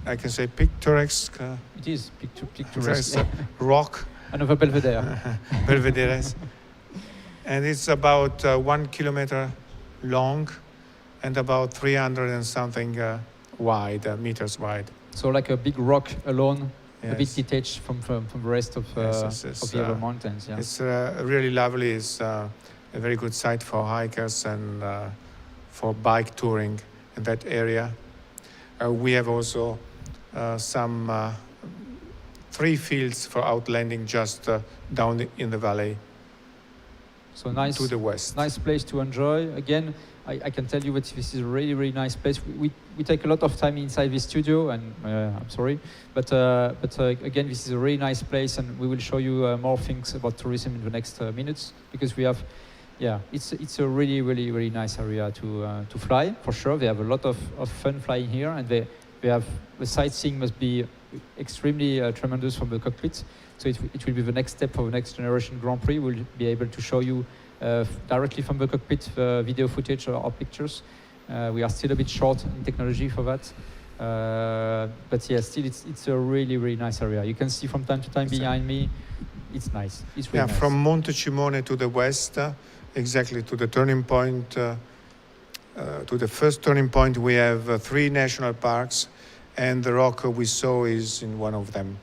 I can say, picturesque. It is picturesque. Rock. Another Belvedere. Belvederes. And it's about 1 kilometer long and about 300 and something meters wide. So like a big rock alone, yes. A bit detached from the rest of the other mountains. Yeah. It's really lovely. It's a very good site for hikers and for bike touring in that area. We have also some 3 fields for outlanding just down in the valley. So nice to the west. Nice place to enjoy. Again, I can tell you that this is a really, really nice place. We take a lot of time inside the studio, and I'm sorry, but again, this is a really nice place, and we will show you more things about tourism in the next minutes, because we have, it's a really, really, really nice area to fly for sure. They have a lot of fun flying here, and they have the sightseeing must be extremely tremendous from the cockpit. So it will be the next step of the next generation Grand Prix. We'll be able to show you directly from the cockpit video footage or pictures. We are still a bit short in technology for that. But yeah, still it's a really, really nice area. You can see from time to time behind me, it's nice. It's really nice. From Monte Cimone to the west, exactly to the turning point, to the first turning point, we have 3 national parks, and the rock we saw is in one of them.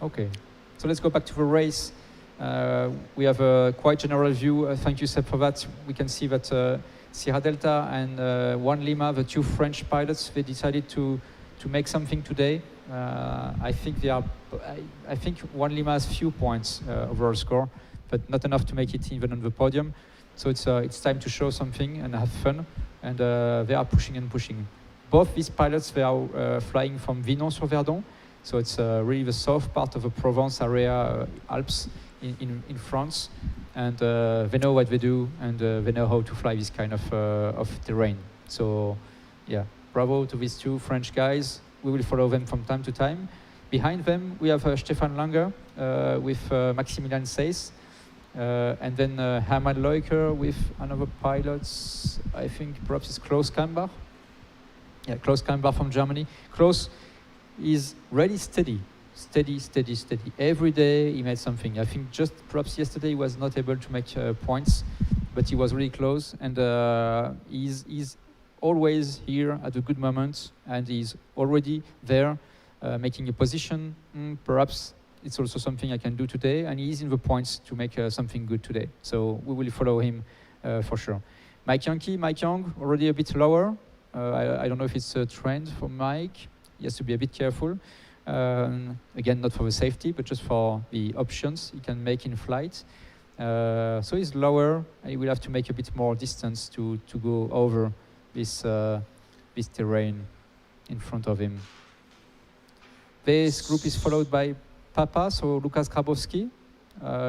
Okay, so let's go back to the race. We have a quite general view. Thank you, Seb, for that. We can see that Sierra Delta and 1 Lima, the 2 French pilots, they decided to make something today. I think I think 1 Lima has few points overall score, but not enough to make it even on the podium. So it's time to show something and have fun. And they are pushing and pushing. Both these pilots, they are flying from Vinon-sur-Verdon. So it's really the south part of the Provence area, Alps in France. And they know what they do, and they know how to fly this kind of terrain. So yeah, bravo to these 2 French guys. We will follow them from time to time. Behind them, we have Stefan Langer with Maximilian Seyss. And then Hermann Leuker with another pilot, I think perhaps it's Klaus Kambach. Yeah, Klaus Kambach from Germany. Klaus, is really steady. Every day he made something. I think just perhaps yesterday he was not able to make points, but he was really close, and he's always here at a good moment, and he's already there making a position. Perhaps it's also something I can do today, and he's in the points to make something good today. So we will follow him for sure. Mike Young, already a bit lower. I don't know if it's a trend for Mike. He has to be a bit careful. Again, not for the safety, but just for the options he can make in flight. So he's lower. He will have to make a bit more distance to go over this terrain in front of him. This group is followed by Papa, so Lukas Grabowski,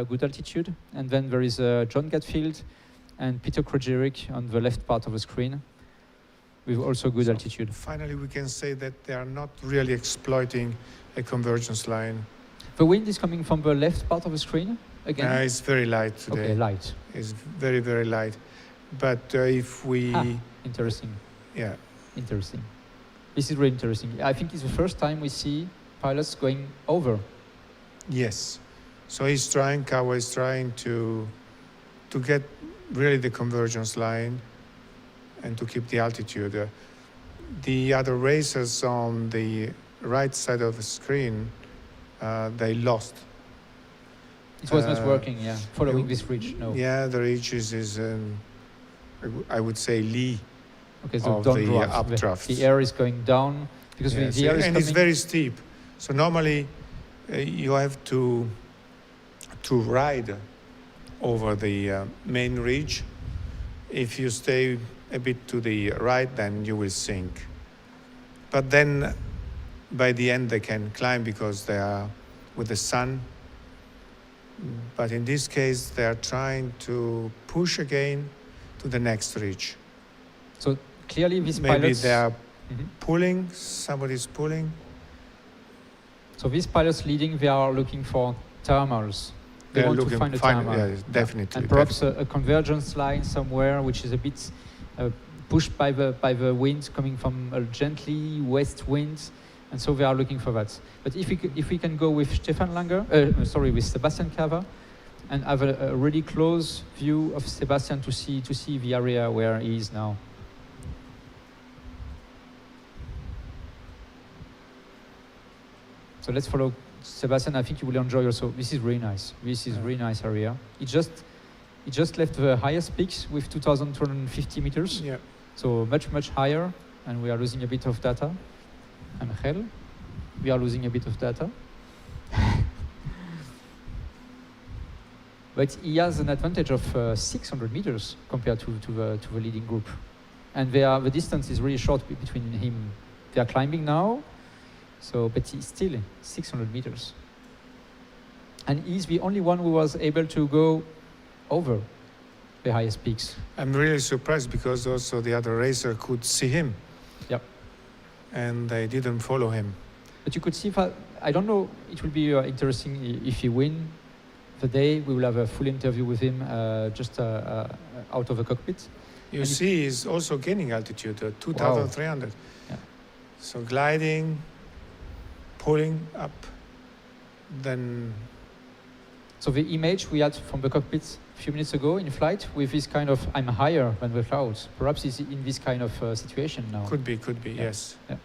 good altitude. And then there is John Gatfield and Peter Krojeric on the left part of the screen, with also good altitude. Finally, we can say that they are not really exploiting a convergence line. The wind is coming from the left part of the screen again? It's very light today. Okay, light. It's very, very light. But if we... Interesting. Yeah. Interesting. This is really interesting. I think it's the first time we see pilots going over. Yes. So Kawa is trying to get really the convergence line and to keep the altitude. The other racers on the right side of the screen, they lost. It was not working, following this ridge, no. Yeah, the ridge is I would say lee okay, so of the updraft. The air is going down because the air is and coming. it's very steep. So normally you have to ride over the main ridge. If you stay a bit to the right, then you will sink. But then by the end they can climb because they are with the sun. But in this case they are trying to push again to the next ridge. So clearly these maybe pilots... they are pulling, somebody's pulling. So these pilots leading, they are looking for thermals. They want to find a thermal. Yeah, definitely. And perhaps a convergence line somewhere which is a bit pushed by the wind coming from a gently west wind, and so they are looking for that. But if we can go with Stefan Langer, with Sebastian Cava, and have a really close view of Sebastian to see the area where he is now. So let's follow Sebastian. I think you will enjoy also. This is really nice. This is really nice area. It just left the highest peaks with 2,250 meters. Yeah. So much higher, and we are losing a bit of data. Angel, we are losing a bit of data. But he has an advantage of 600 meters compared to the leading group. And the distance is really short between him. They are climbing now, but he's still 600 meters. And he's the only one who was able to go over the highest peaks. I'm really surprised because also the other racer could see him. Yep. And they didn't follow him. But you could see, I don't know, it will be interesting if he wins the day. We will have a full interview with him just out of the cockpit. You see he's also gaining altitude, 2,300. Yeah. So gliding, pulling up, then... So the image we had from the cockpit a few minutes ago in flight with this kind of, I'm higher than the clouds. Perhaps he's in this kind of situation now. Could be, yes. Yeah.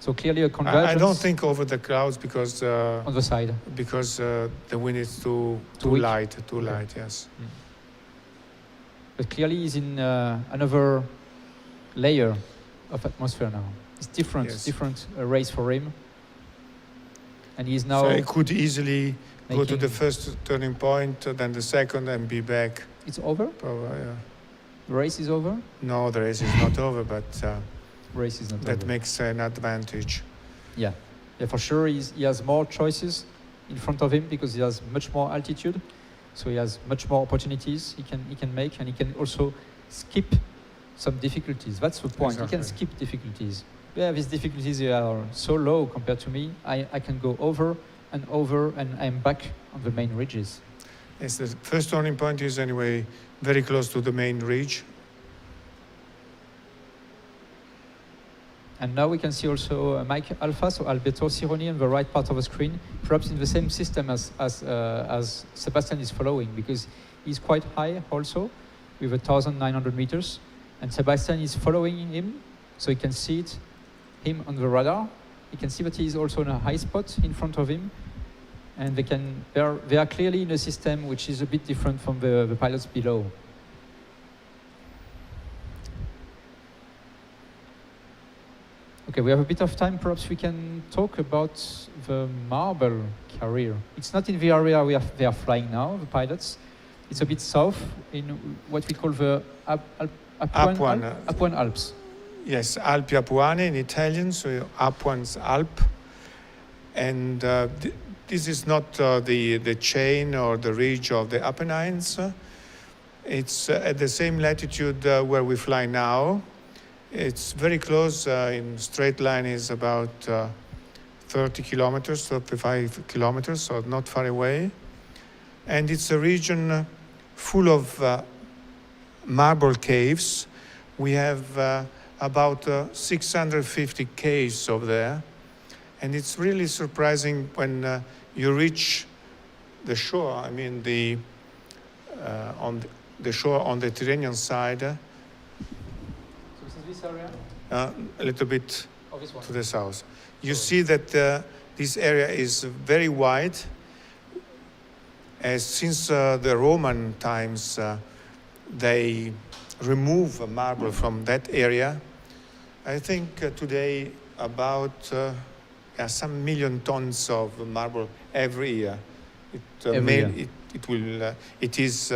So clearly a convergence. I don't think over the clouds because... on the side. Because the wind is too light, yes. Mm. But clearly he's in another layer of atmosphere now. It's different race for him. And he's now... So he could easily go to the first turning point, then the second, and be back. It's over? Probably, yeah. The race is over? No, the race is not over, but race is not that over. makes an advantage. Yeah, for sure he has more choices in front of him because he has much more altitude. So he has much more opportunities he can make, and he can also skip some difficulties. That's the point. Exactly. He can skip difficulties. Yeah, these difficulties are so low compared to me. I can go over, and I'm back on the main ridges. Yes, the first turning point is anyway very close to the main ridge. And now we can see also Mike Alpha, so Alberto Sironi on the right part of the screen, perhaps in the same system as Sebastian is following, because he's quite high also, with 1,900 meters. And Sebastian is following him, so you can see him on the radar. You can see that he is also in a high spot in front of him. And they are clearly in a system which is a bit different from the pilots below. Okay, we have a bit of time. Perhaps we can talk about the marble carrier. It's not in the area they are flying now, the pilots. It's a bit south in what we call the Apuan Alps. Yes, Alpi Apuane in Italian, so Apuan's Alp. And this is not the chain or the ridge of the Apennines. It's at the same latitude where we fly now. It's very close, in straight line is about 30 kilometers, 35 kilometers, so not far away. And it's a region full of marble caves. We have about 650 caves over there. And it's really surprising when you reach the shore, I mean on the shore on the Tyrrhenian side. So is this area? A little bit to the south. You see that this area is very wide. Since the Roman times, they remove marble from that area. I think today about some million tons of marble every year. It is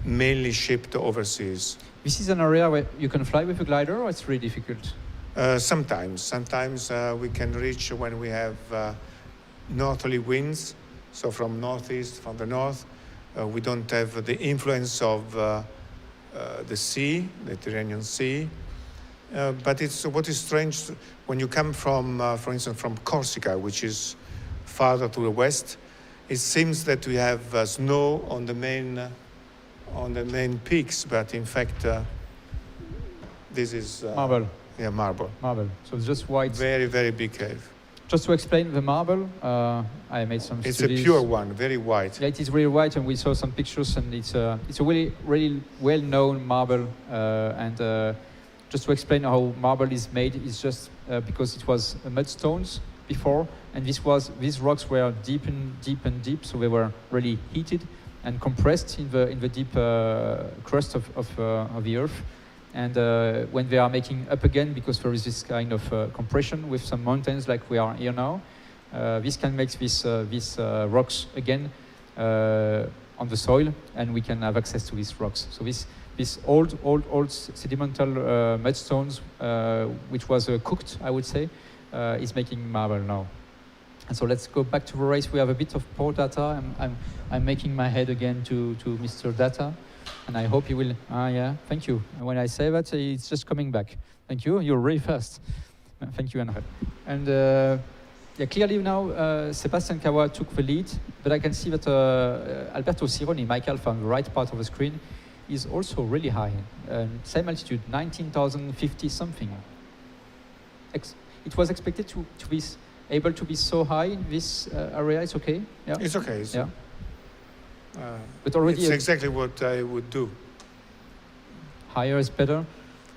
mainly shipped overseas. This is an area where you can fly with a glider, or it's really difficult? Sometimes we can reach when we have northerly winds, so from northeast, from the north. We don't have the influence of the sea, the Tyrrhenian Sea. But what is strange when you come from, for instance, from Corsica, which is farther to the west. It seems that we have snow on the main peaks, but in fact, this is marble. Yeah, marble. Marble. So it's just white. Very, very big cave. Just to explain the marble, I made some studies. It's a pure one, very white. Yeah, it is really white, and we saw some pictures, and it's a really, really well-known marble. Just to explain how marble is made, it's just because it was mudstones before, and these rocks were deep and deep, so they were really heated and compressed in the deep crust of the earth. And when they are making up again, because there is this kind of compression with some mountains like we are here now, this can make these rocks again on the soil, and we can have access to these rocks. So these old sedimental mudstones, which was cooked, I would say, is making marble now. And so let's go back to the race. We have a bit of poor data. I'm making my head again to Mr. Data. And I hope you will, yeah, thank you. And when I say that, it's just coming back. Thank you, you're really fast. Thank you, Angel. And yeah, clearly now, Sebastian Kawa took the lead, but I can see that Alberto Sironi, Mike Alpha, on the right part of the screen, is also really high. Same altitude, 19,050 something. It was expected to be able to be so high in this area. It's okay? Yeah? It's okay. Yeah. But already it's exactly what I would do. Higher is better,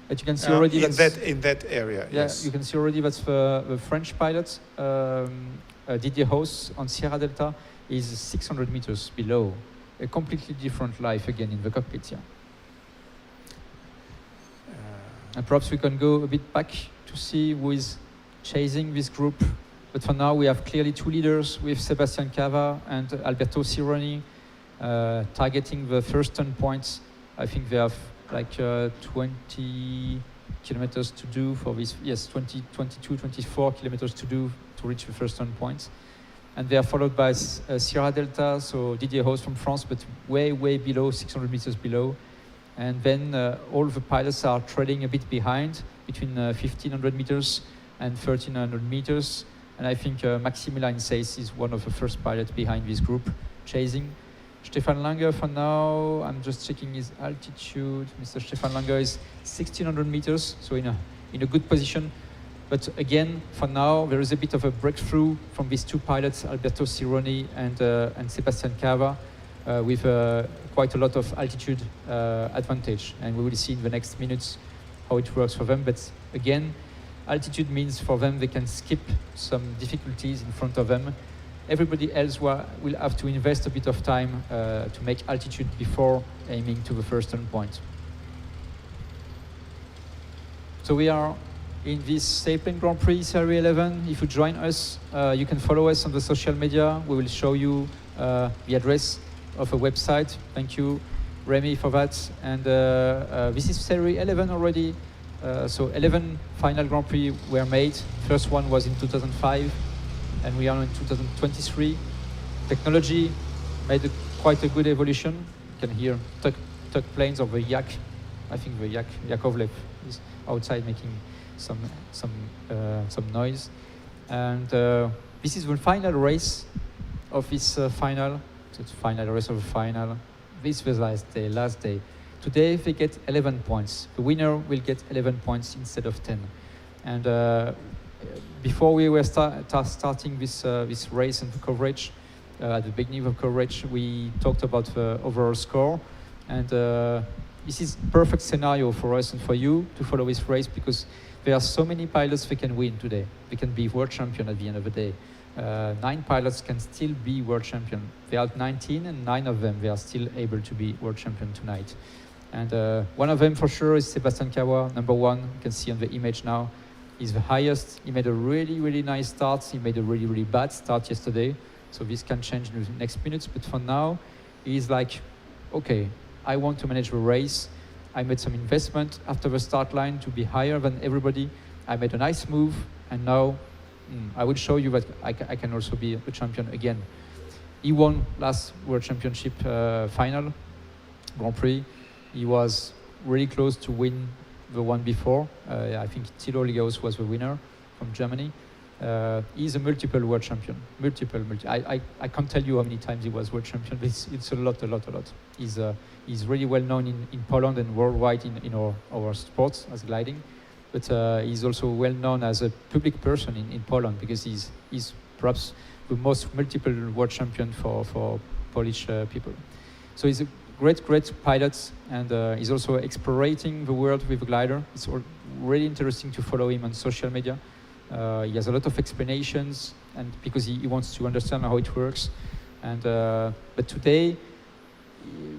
but you can see already in that area. Yeah, yes. You can see already that the French pilot Didier Haus on Sierra Delta is 600 meters below. A completely different life again in the cockpit. Yeah. And perhaps we can go a bit back to see who is chasing this group. But for now, we have clearly two leaders with Sebastian Cava and Alberto Sironi. Targeting the first 10 points. I think they have like 20 kilometers to do for this. Yes, 22, 24 kilometers to do to reach the first 10 points. And they are followed by Sierra Delta, so Didier Haus from France, but way, way below, 600 meters below. And then all the pilots are trailing a bit behind, between 1,500 meters and 1,300 meters. And I think Maximilian Seyss is one of the first pilots behind this group, chasing. Stefan Langer for now, I'm just checking his altitude. Mr. Stefan Langer is 1600 meters, so in a good position. But again, for now, there is a bit of a breakthrough from these two pilots, Alberto Cironi and Sebastian Cava, with quite a lot of altitude advantage. And we will see in the next minutes how it works for them. But again, altitude means for them they can skip some difficulties in front of them. Everybody else will have to invest a bit of time to make altitude before aiming to the first turn point. So we are in this Sailplane Grand Prix Series 11. If you join us, you can follow us on the social media. We will show you the address of a website. Thank you, Remy, for that. And this is Series 11 already. So 11 final Grand Prix were made. First one was in 2005, and we are in 2023. Technology made quite a good evolution. You can hear tuck planes of the Yak. I think the Yakovlev is outside making some noise. And this is the final race of this final. So it's final race of the final. This was last day. Today they get 11 points. The winner will get 11 points instead of 10. And before we were starting this race and the coverage, at the beginning of coverage, we talked about the overall score. And this is perfect scenario for us and for you to follow this race, because there are so many pilots that can win today. They can be world champion at the end of the day. 9 pilots can still be world champion. They are 19, and 9 of them, they are still able to be world champion tonight. And one of them for sure is Sebastian Kawa, number 1. You can see on the image now. He's the highest. He made a really nice start. He made a really bad start yesterday. So this can change in the next minutes. But for now, he's like, okay, I want to manage the race. I made some investment after the start line to be higher than everybody. I made a nice move, and now I will show you that I can also be a champion again. He won last World Championship final, Grand Prix. He was really close to win the one before. I think Thilo Ligaus was the winner from Germany. He's a multiple world champion. I can't tell you how many times he was world champion, but it's a lot. He's really well known in Poland and worldwide in our sports as gliding. But he's also well known as a public person in Poland, because he's perhaps the most multiple world champion for Polish people. So he's a great pilot, and he's also exploring the world with a glider. It's really interesting to follow him on social media. He has a lot of explanations, and because he wants to understand how it works. And but today,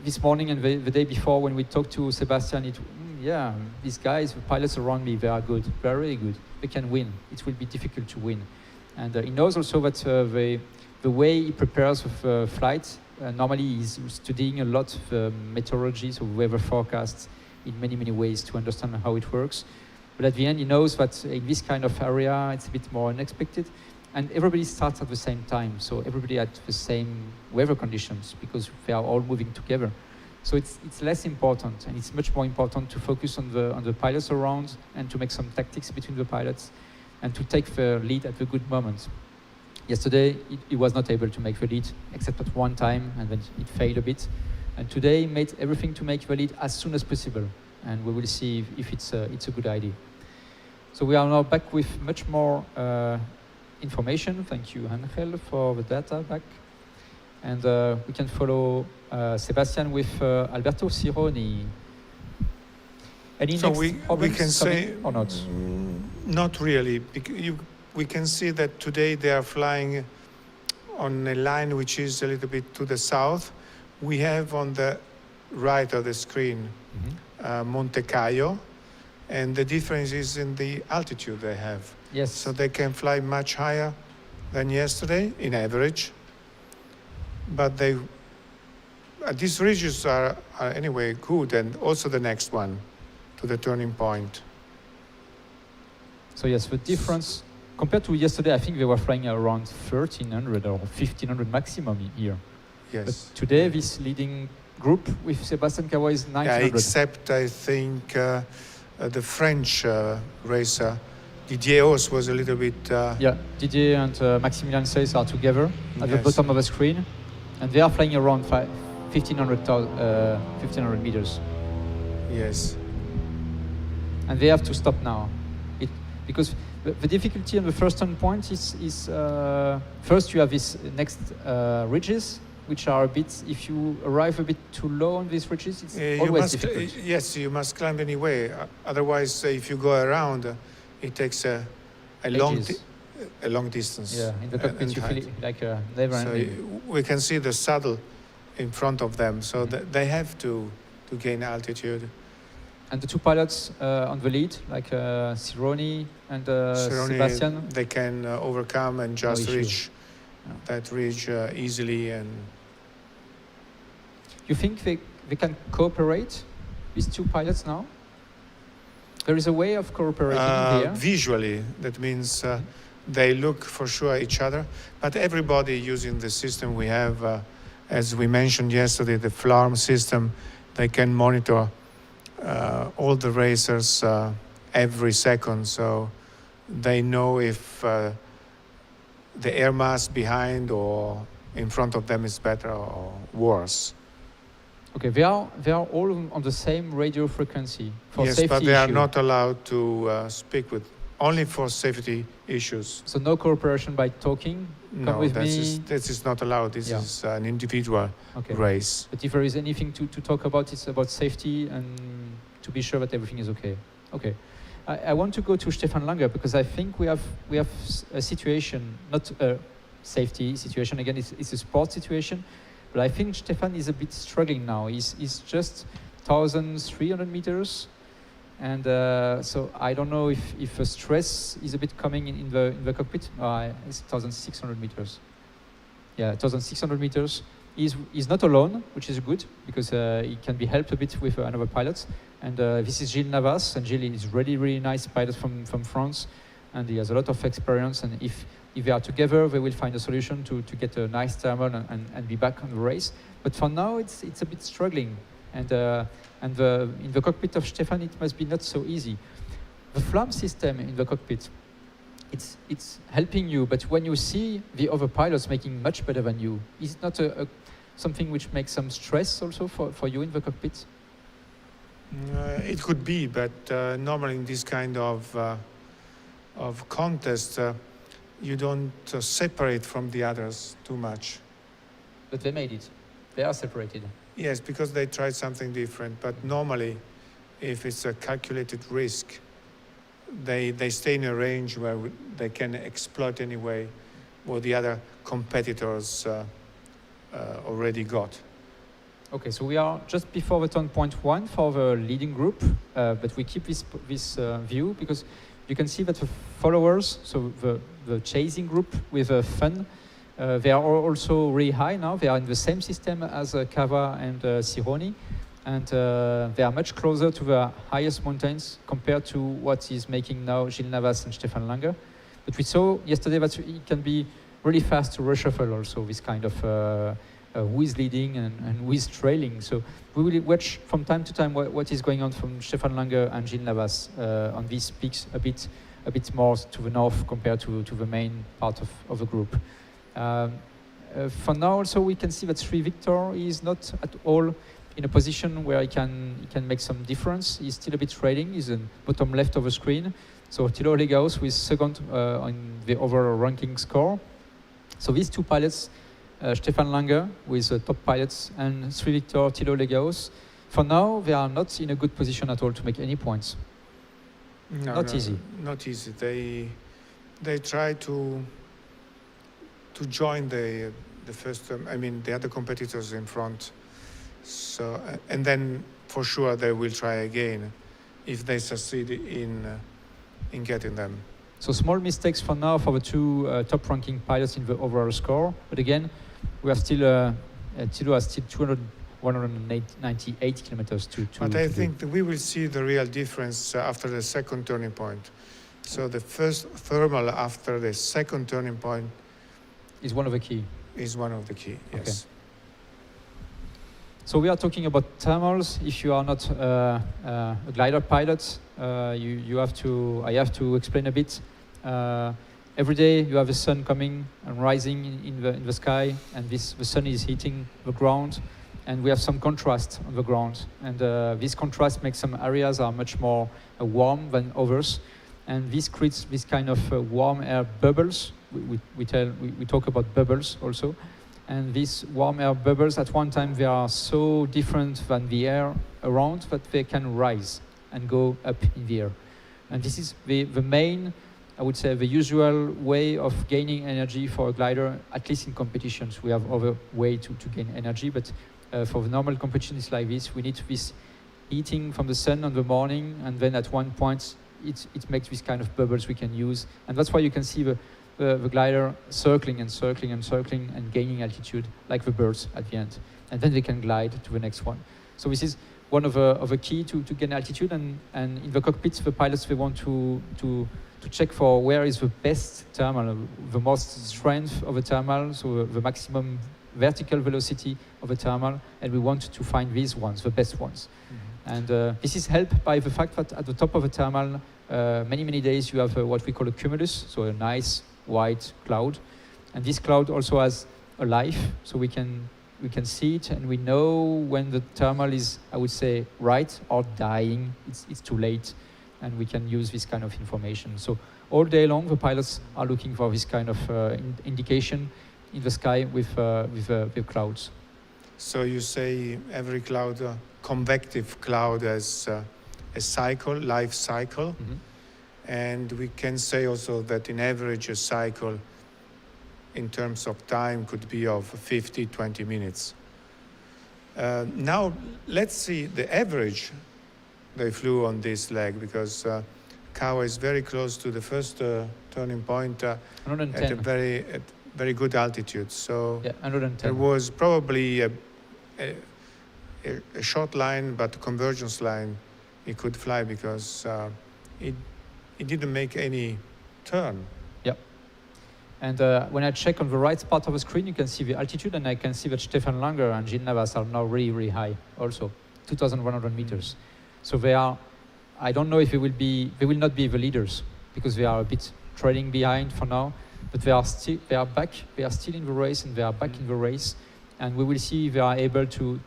this morning and the day before, when we talked to Sebastian, these guys, the pilots around me, they are good, very good. They can win. It will be difficult to win. And he knows also that the way he prepares with flight, normally he's studying a lot of meteorology, so weather forecasts in many ways to understand how it works. But at the end, he knows that in this kind of area, it's a bit more unexpected. And everybody starts at the same time, so everybody at the same weather conditions, because they are all moving together. So it's less important, and it's much more important to focus on the pilots around, and to make some tactics between the pilots, and to take the lead at the good moment. Yesterday, he was not able to make the lead, except at one time, and then it failed a bit. And today, he made everything to make the lead as soon as possible, and we will see if it's a good idea. So we are now back with much more information. Thank you, Angel, for the data back. And we can follow Sebastian with Alberto Cironi. Any so next we can say or not? Not really. We can see that today they are flying on a line which is a little bit to the south. We have on the right of the screen Monte Caio, and the difference is in the altitude they have. Yes. So they can fly much higher than yesterday in average. But these regions are anyway good, and also the next one to the turning point. So yes, the difference compared to yesterday, I think they were flying around 1300 or 1500 maximum here. Yes. But today, this leading group with Sebastian Kawa is 900. Yeah, except I think the French racer Didier Haus was a little bit. Didier and Maximilian Seyss are together at the bottom of the screen, and they are flying around 1500 meters. Yes. And they have to stop now. Because the difficulty on the first turn point is first you have these next ridges, which are a bit, if you arrive a bit too low on these ridges, it's always difficult. Yes, you must climb anyway. Otherwise, if you go around, it takes a long distance. Yeah, in the cockpit you feel it like never ending. So we can see the saddle in front of them, so they have to gain altitude. And the two pilots on the lead, like Cironi and Sebastian, they can overcome and just reach that ridge easily. And you think they can cooperate, these two pilots now? There is a way of cooperating here? Visually, that means they look for sure each other, but everybody using the system we have, as we mentioned yesterday, the FLARM system, they can monitor all the racers every second, so they know if the air mass behind or in front of them is better or worse. Okay, they are all on the same radio frequency for yes, safety but they are issue. not allowed to speak with, only for safety issues. So no cooperation by talking? No, Come with this is not allowed. This is an individual race. But if there is anything to talk about, it's about safety and to be sure that everything is okay. Okay. I want to go to Stefan Langer because I think we have a situation, not a safety situation. Again, it's a sport situation. But I think Stefan is a bit struggling now. He's just 1,300 meters. And so I don't know if a stress is a bit coming in the cockpit. It's 1,600 meters. Yeah, 1,600 meters. He's not alone, which is good because he can be helped a bit with another pilot. And this is Gilles Navas, and Gilles is really nice pilot from France, and he has a lot of experience. And if they are together, they will find a solution to get a nice thermal and be back on the race. But for now, it's a bit struggling. And in the cockpit of Stefan, it must be not so easy. The FLAM system in the cockpit, it's helping you, but when you see the other pilots making much better than you, is it not something which makes some stress also for you in the cockpit? It could be, but normally in this kind of contest, you don't separate from the others too much. But they made it. They are separated. Yes, because they tried something different. But normally, if it's a calculated risk, they stay in a range where they can exploit anyway what the other competitors already got. Okay, so we are just before the turn point 1 for the leading group, but we keep this view because you can see that the followers, so the chasing group with Fun, they are also really high now. They are in the same system as Cava and Cironi, and they are much closer to the highest mountains compared to what is making now Gilles Navas and Stefan Langer. But we saw yesterday that it can be really fast to reshuffle also this kind of who is leading and who is trailing. So we will watch from time to time what is going on from Stefan Langer and Gilles Navas on these peaks a bit more to the north compared to the main part of the group. For now also we can see that Sri Victor is not at all in a position where he can make some difference. He's still a bit trailing. He's in bottom left of the screen. So Thilo Legaus with second on the overall ranking score. So these two pilots, Stefan Langer with top pilots and Sri Victor, Thilo Legaus, for now they are not in a good position at all to make any points. Not easy. Not easy. They try to join the first. The other competitors in front. So and then for sure they will try again if they succeed in getting them. So small mistakes for now for the two top-ranking pilots in the overall score. But again, we have still Thilo has still 198 kilometers to But I think that we will see the real difference after the second turning point. So the first thermal after the second turning point is one of the key. Is one of the key. Yes. Okay. So we are talking about thermals. If you are not a glider pilot, I have to explain a bit. Every day you have the sun coming and rising in the sky, and the sun is hitting the ground, and we have some contrast on the ground. And this contrast makes some areas are much more warm than others. And this creates this kind of warm air bubbles. We talk about bubbles also. And these warm air bubbles, at one time, they are so different than the air around that they can rise and go up in the air. And this is the main, I would say, the usual way of gaining energy for a glider, at least in competitions. We have other way to gain energy, but for the normal competitions like this, we need this heating from the sun in the morning, and then at one point, it makes this kind of bubbles we can use. And that's why you can see the glider circling and circling and circling and gaining altitude like the birds at the end. And then they can glide to the next one. So this is one of a key to gain altitude. And in the cockpit, the pilots, they want to check for where is the best thermal, the most strength of a thermal, so the maximum vertical velocity of a thermal. And we want to find these ones, the best ones. And this is helped by the fact that at the top of a thermal, many days you have what we call a cumulus, so a nice white cloud. And this cloud also has a life, so we can see it, and we know when the thermal is, I would say, right or dying. It's too late, and we can use this kind of information. So all day long, the pilots are looking for this kind of indication in the sky with clouds. So you say every cloud, convective cloud, has a cycle, life cycle. And we can say also that in average a cycle in terms of time could be of 20 minutes. Now let's see the average they flew on this leg, because Kawa is very close to the first turning point at a very good altitude. So yeah, 110. There was probably a short line, but a convergence line it could fly, because it didn't make any turn. Yep. And when I check on the right part of the screen, you can see the altitude, and I can see that Stefan Langer and Gilles Navas are now really high also, 2,100 meters. So they are, I don't know if they will not be the leaders, because they are a bit trailing behind for now, but they are still in the race, and they are back in the race. And we will see if they are able to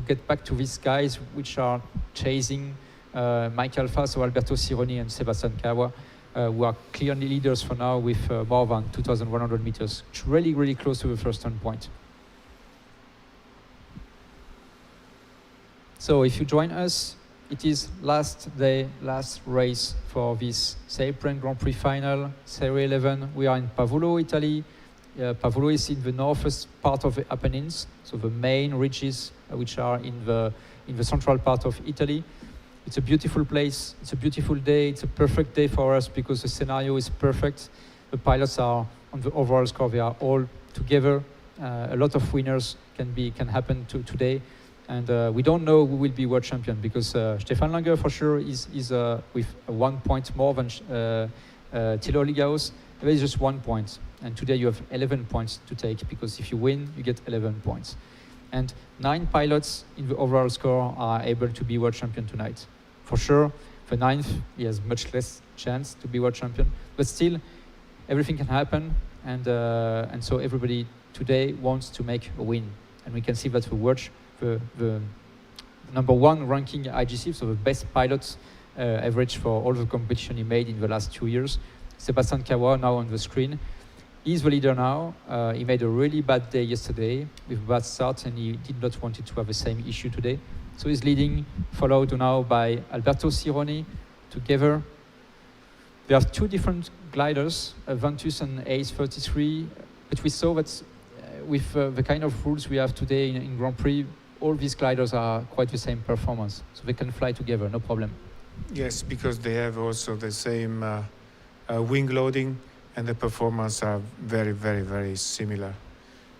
get back to these guys which are chasing Mike Alpha, so Alberto Sironi and Sebastian Kawa, who are clearly leaders for now with more than 2,100 meters. It's really close to the first turn point. So if you join us, it is last day, last race for this Sailplane Grand Prix final, Serie 11. We are in Pavullo, Italy. Pavullo is in the northwest part of the Apennines, so the main ridges which are in the central part of Italy. It's a beautiful place, it's a beautiful day, it's a perfect day for us because the scenario is perfect. The pilots are on the overall score, they are all together. A lot of winners can happen today. And we don't know who will be world champion, because Stefan Langer for sure is with 1 point more than Thilo Ligaus. There is just 1 point. And today you have 11 points to take, because if you win, you get 11 points. And 9 pilots in the overall score are able to be world champion tonight. For sure, the 9th, he has much less chance to be world champion. But still, everything can happen. And so everybody today wants to make a win. And we can see that the number 1 ranking IGC, so the best pilot average for all the competition he made in the last 2 years, Sebastian Kawa, now on the screen. He's the leader now. He made a really bad day yesterday with a bad start, and he did not want it to have the same issue today. So he's leading, followed now by Alberto Sironi. Together, there are 2 different gliders, Ventus and Ace 33. But we saw that with the kind of rules we have today in Grand Prix, all these gliders are quite the same performance, so they can fly together, no problem. Yes, because they have also the same wing loading, and the performance are very similar.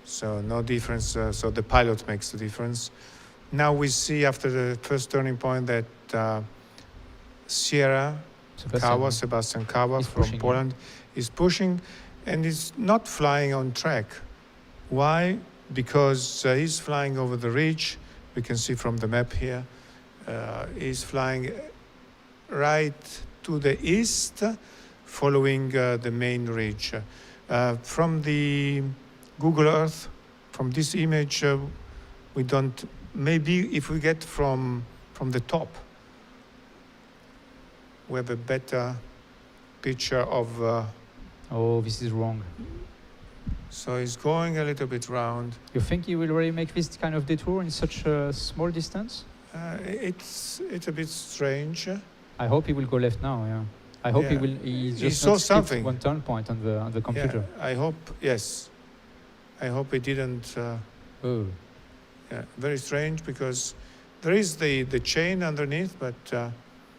So no difference, so the pilot makes the difference. Now we see after the first turning point that Sebastian Kawa from Poland is pushing, and is not flying on track. Why? Because he's flying over the ridge. We can see from the map here. He's flying right to the east, following the main ridge. From the Google Earth, from this image, we don't maybe if we get from the top, we have a better picture of. Oh, this is wrong. So he's going a little bit round. You think he will really make this kind of detour in such a small distance? It's a bit strange. I hope he will go left now. Yeah. I hope he Yeah. will. He just saw not skipped something. one turn point on the computer. Yeah, I hope. Yes, I hope he didn't. Oh. Yeah, very strange because there is the chain underneath, but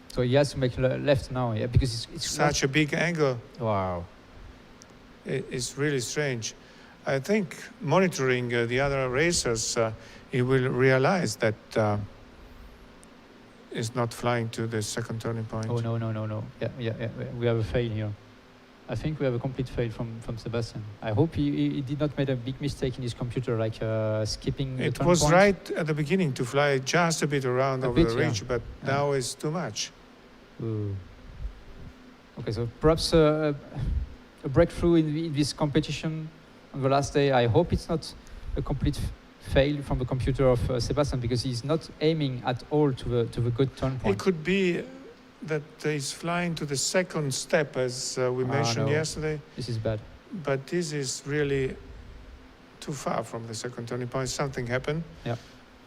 So he has to make left now. Yeah, because it's such a big angle. Wow. It's really strange. I think monitoring the other racers, he will realize that it's not flying to the second turning point. Oh no. Yeah. We have a fail here. I think we have a complete fail from Sebastian. I hope he did not make a big mistake in his computer, like skipping the It turn was point. right at the beginning to fly just a bit around A over bit, the yeah. ridge, but Yeah. now it's too much. Ooh. Okay, so perhaps a breakthrough in this competition on the last day. I hope it's not a complete fail from the computer of Sebastian, because he's not aiming at all to the good turn point. It could be that he's flying to the second step, as we mentioned no. yesterday. This is bad. But this is really too far from the second turning point. Something happened. Yeah.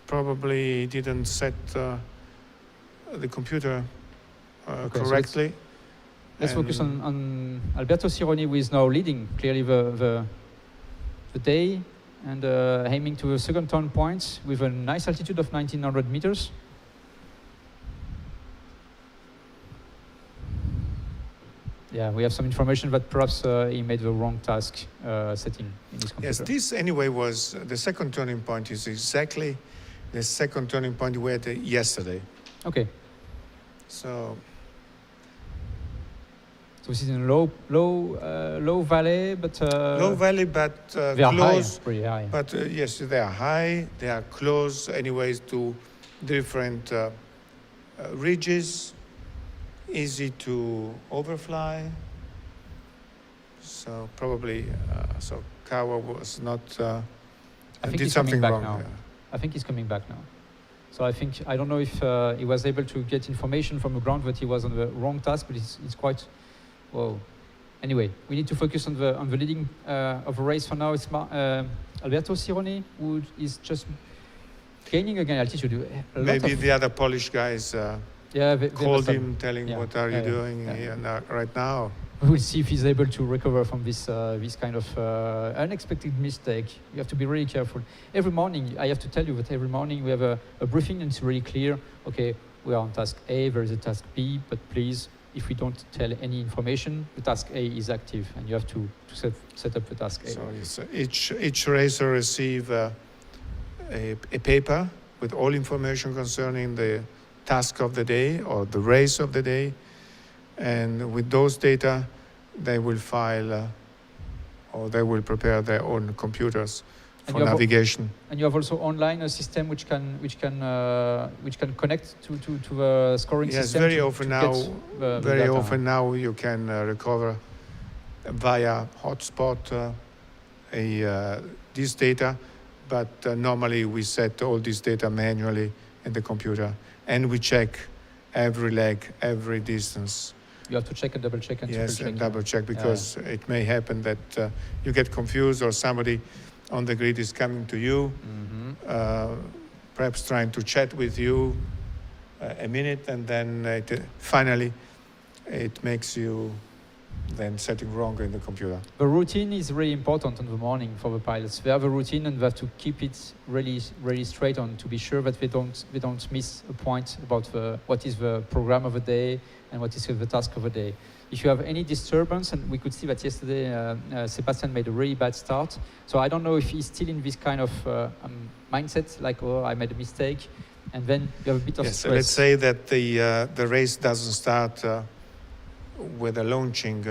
Probably he didn't set the computer Okay, so correctly. Let's And focus on Alberto Sironi, who is now leading clearly the day and aiming to a second turn point with a nice altitude of 1900 meters. Yeah, we have some information that perhaps he made the wrong task setting in his computer. Yes, this anyway was the second turning point. Is exactly the second turning point we had yesterday. Okay. So this is in low valley, but low valley, but they are close. high, pretty high. But yes, they are high. They are close, anyways, to different ridges. Easy to overfly. So probably, so Kawa was not. I think did he's something coming back wrong. now. Yeah. I think he's coming back now. So I don't know if he was able to get information from the ground that he was on the wrong task, but it's quite. Whoa. Anyway, we need to focus on the leading of the race for now. It's Alberto Sironi, who is just gaining again altitude. Maybe the other Polish guys they called must him, telling, "What are you doing here right now?" We will see if he's able to recover from this kind of unexpected mistake. You have to be really careful. Every morning, I have to tell you that every morning we have a briefing, and it's really clear. Okay, we are on task A, there is a task B, but please, if we don't tell any information, the task A is active, and you have to set up the task A. So each racer receive a paper with all information concerning the task of the day or the race of the day, and with those data, they will file or they will prepare their own computers for navigation. And you have also online a system which can connect to the scoring yes, system. Very often now you can recover via hotspot this data, but normally we set all this data manually in the computer, and we check every leg, every distance. You have to check and double check and yes, triple check. and double check, because it may happen that you get confused, or somebody on the grid is coming to you, perhaps trying to chat with you a minute, and then finally it makes you then setting wrong in the computer. The routine is really important in the morning for the pilots. They have a routine, and they have to keep it really straight on to be sure that they don't miss a point about what is the program of the day and what is the task of the day. If you have any disturbance, and we could see that yesterday Sebastian made a really bad start, so I don't know if he's still in this kind of mindset, like, oh, I made a mistake, and then you have a bit of stress. So let's say that the race doesn't start with the launching.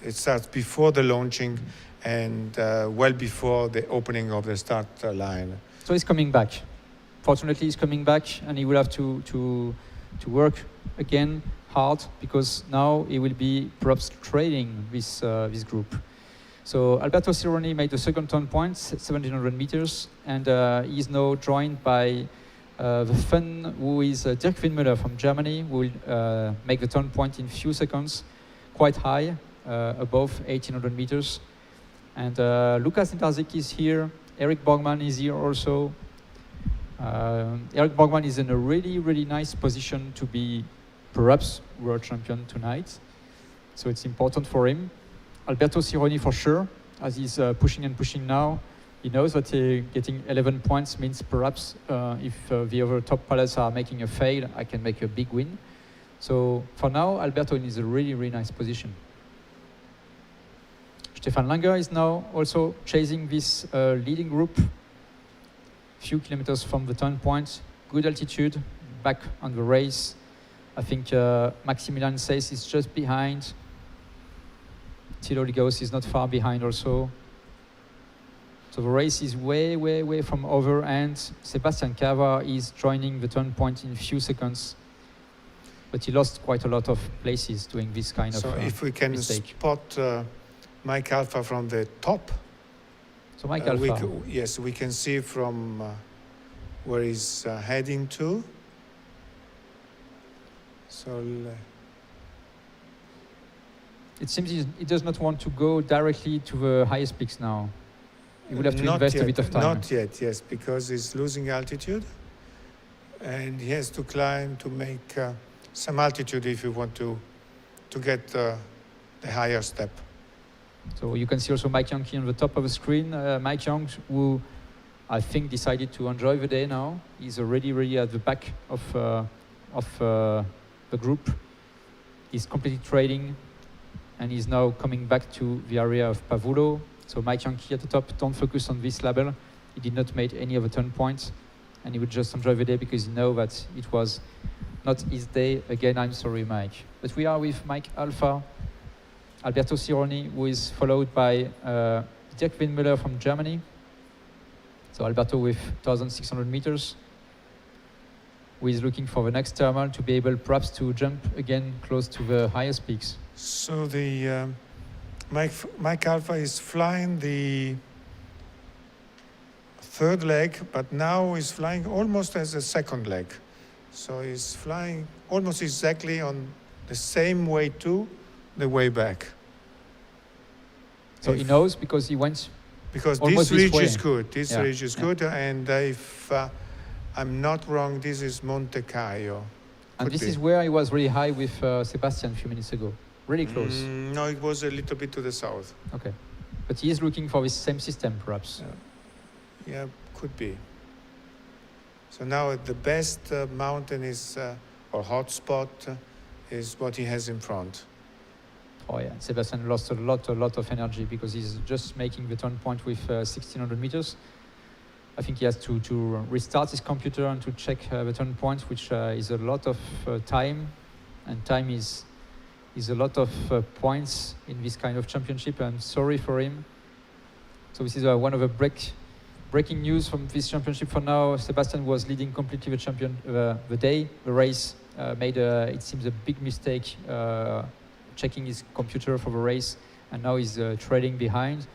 It starts before the launching and well before the opening of the start line. So he's coming back. Fortunately, he's coming back, and he will have to work again hard, because now he will be perhaps trailing this group. So Alberto Sironi made the second turn point, 1700 meters, and he is now joined by The Fun, who is Dirk Windmüller from Germany, will make the turn point in few seconds, quite high, above 1800 meters. And Lukas Nitarzik is here. Eric Borgman is here also. Eric Borgman is in a really, really nice position to be perhaps world champion tonight. So it's important for him. Alberto Sironi for sure, as he's pushing and pushing now. He knows that getting 11 points means perhaps if the other top pilots are making a fail, I can make a big win. So for now, Alberto is a really, really nice position. Stefan Langer is now also chasing this leading group. Few kilometers from the turn point, good altitude, back on the race. I think Maximilian Seys is just behind. Thilo Ligos is not far behind also. So the race is way, way, way from over, and Sebastian Cava is joining the turn point in a few seconds. But he lost quite a lot of places doing this kind of mistake. So if we can spot Mike Alpha from the top. So Mike Alpha. Yes, we can see from where he's heading to. So it seems he does not want to go directly to the highest peaks now. He would have to invest yet, a bit of time. Not yet, yes, because he's losing altitude. And he has to climb to make some altitude if you want to get the higher step. So you can see also Mike Yankee on the top of the screen. Mike Young, who I think decided to enjoy the day now. He's already really at the back of the group. He's completely trading, and he's now coming back to the area of Pavullo. So Mike Yankee at the top, don't focus on this label. He did not make any of the turn points, and he would just enjoy the day because he knows that it was not his day. Again, I'm sorry, Mike. But we are with Mike Alpha, Alberto Sironi, who is followed by Dirk Windmüller from Germany. So Alberto with 1,600 meters, who is looking for the next thermal to be able perhaps to jump again close to the highest peaks. So the Mike Alpha is flying the third leg, but now he's flying almost as a second leg. So he's flying almost exactly on the same way to the way back. So he knows because he went. Because this ridge way. is good. This Yeah. ridge is good, and if I'm not wrong, this is Monte Caio. And this is where he was really high with Sebastian a few minutes ago. Really close. No, it was a little bit to the south. Okay. But he is looking for this same system, perhaps. Yeah, could be. So now the best mountain is, or hotspot, is what he has in front. Oh yeah, Sebastian lost a lot of energy because he's just making the turn point with 1,600 meters. I think he has to restart his computer and to check the turn point, which is a lot of time, and time is a lot of points in this kind of championship. I'm sorry for him. So this is one of the breaking news from this championship for now. Sebastian was leading completely the race, made it seems a big mistake checking his computer for the race, and now he's trailing behind.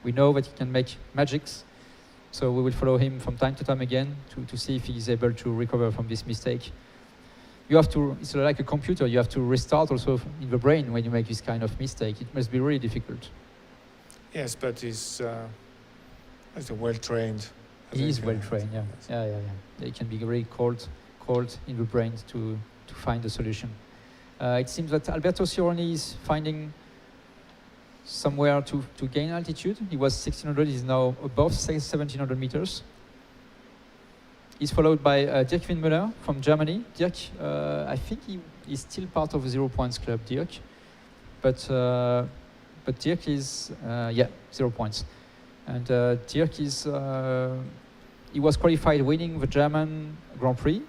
We know that he can make magics, so we will follow him from time to time again to see if he's able to recover from this mistake. You have to, it's like a computer, you have to restart also in the brain when you make this kind of mistake. It must be really difficult. Yes, but he's well trained. He is well trained, yeah. Yeah. It can be very cold in the brain to find a solution. It seems that Alberto Sironi is finding somewhere to gain altitude. He was 1,600, he's now above 1,700 meters. He's followed by Dirk Windmüller from Germany. Dirk, I think he is still part of the 0 points club, Dirk. But Dirk is, 0 points. And Dirk is, he was qualified winning the German Grand Prix,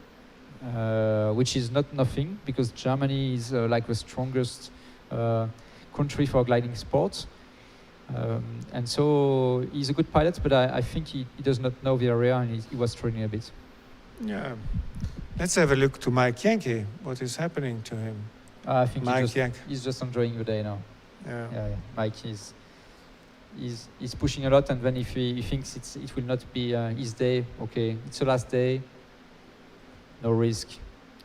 which is not nothing because Germany is like the strongest country for gliding sports. And so he's a good pilot, but I think he does not know the area, and he was training a bit. Yeah. Let's have a look to Mike Yankee. What is happening to him? I think Mike he's just enjoying the day now. Yeah. Mike is pushing a lot, and then if he thinks it will not be his day, okay, it's the last day. no risk.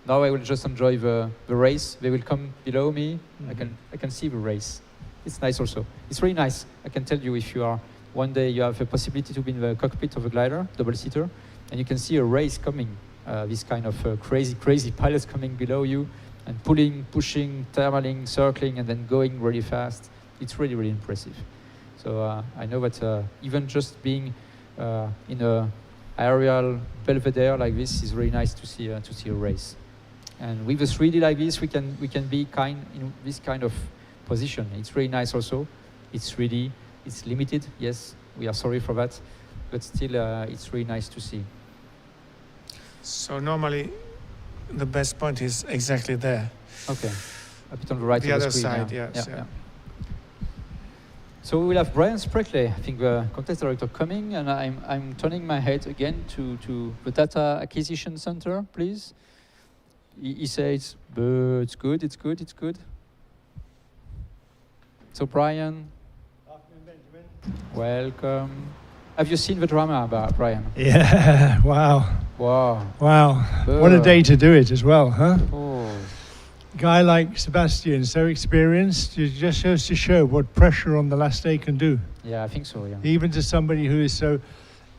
Now I will just enjoy the race. They will come below me. I can see the race. It's nice also. It's really nice. I can tell you, if you are one day you have a possibility to be in the cockpit of a glider, double-seater, and you can see a race coming. This kind of crazy pilots coming below you and pulling, pushing, thermaling, circling, and then going really fast. It's really, really impressive. So I know that even just being in a aerial belvedere like this is really nice to see a race. And with a 3D like this, we can be in this kind of position. It's really nice also. It's 3D. It's limited. Yes, we are sorry for that, but still, it's really nice to see. So normally, the best point is exactly there. Okay, a bit on the right the of the other screen. side, Yeah. yes. Yeah. So we will have Brian Spreckley, I think the contest director, coming, and I'm turning my head again to the data acquisition center, please. He says, but it's good, it's good, it's good. So Brian, welcome. Have you seen the drama about Brian? Yeah, wow. Wow. Wow. What a day to do it as well, huh? Oh. Guy like Sebastian, so experienced, it just goes to show what pressure on the last day can do. Yeah, I think so, yeah. Even to somebody who is so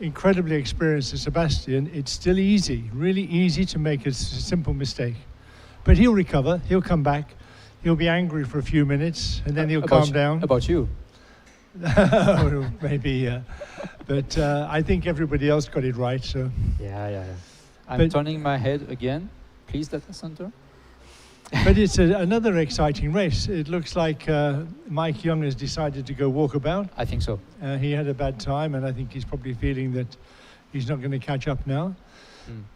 incredibly experienced as Sebastian, it's still easy, really easy to make a simple mistake. But he'll recover, he'll come back, he'll be angry for a few minutes, and then he'll calm down. About you? Maybe, but I think everybody else got it right, so. Yeah. I'm turning my head again. Please, data center. But it's another exciting race. It looks like Mike Young has decided to go walkabout. I think so. He had a bad time, and I think he's probably feeling that he's not going to catch up now.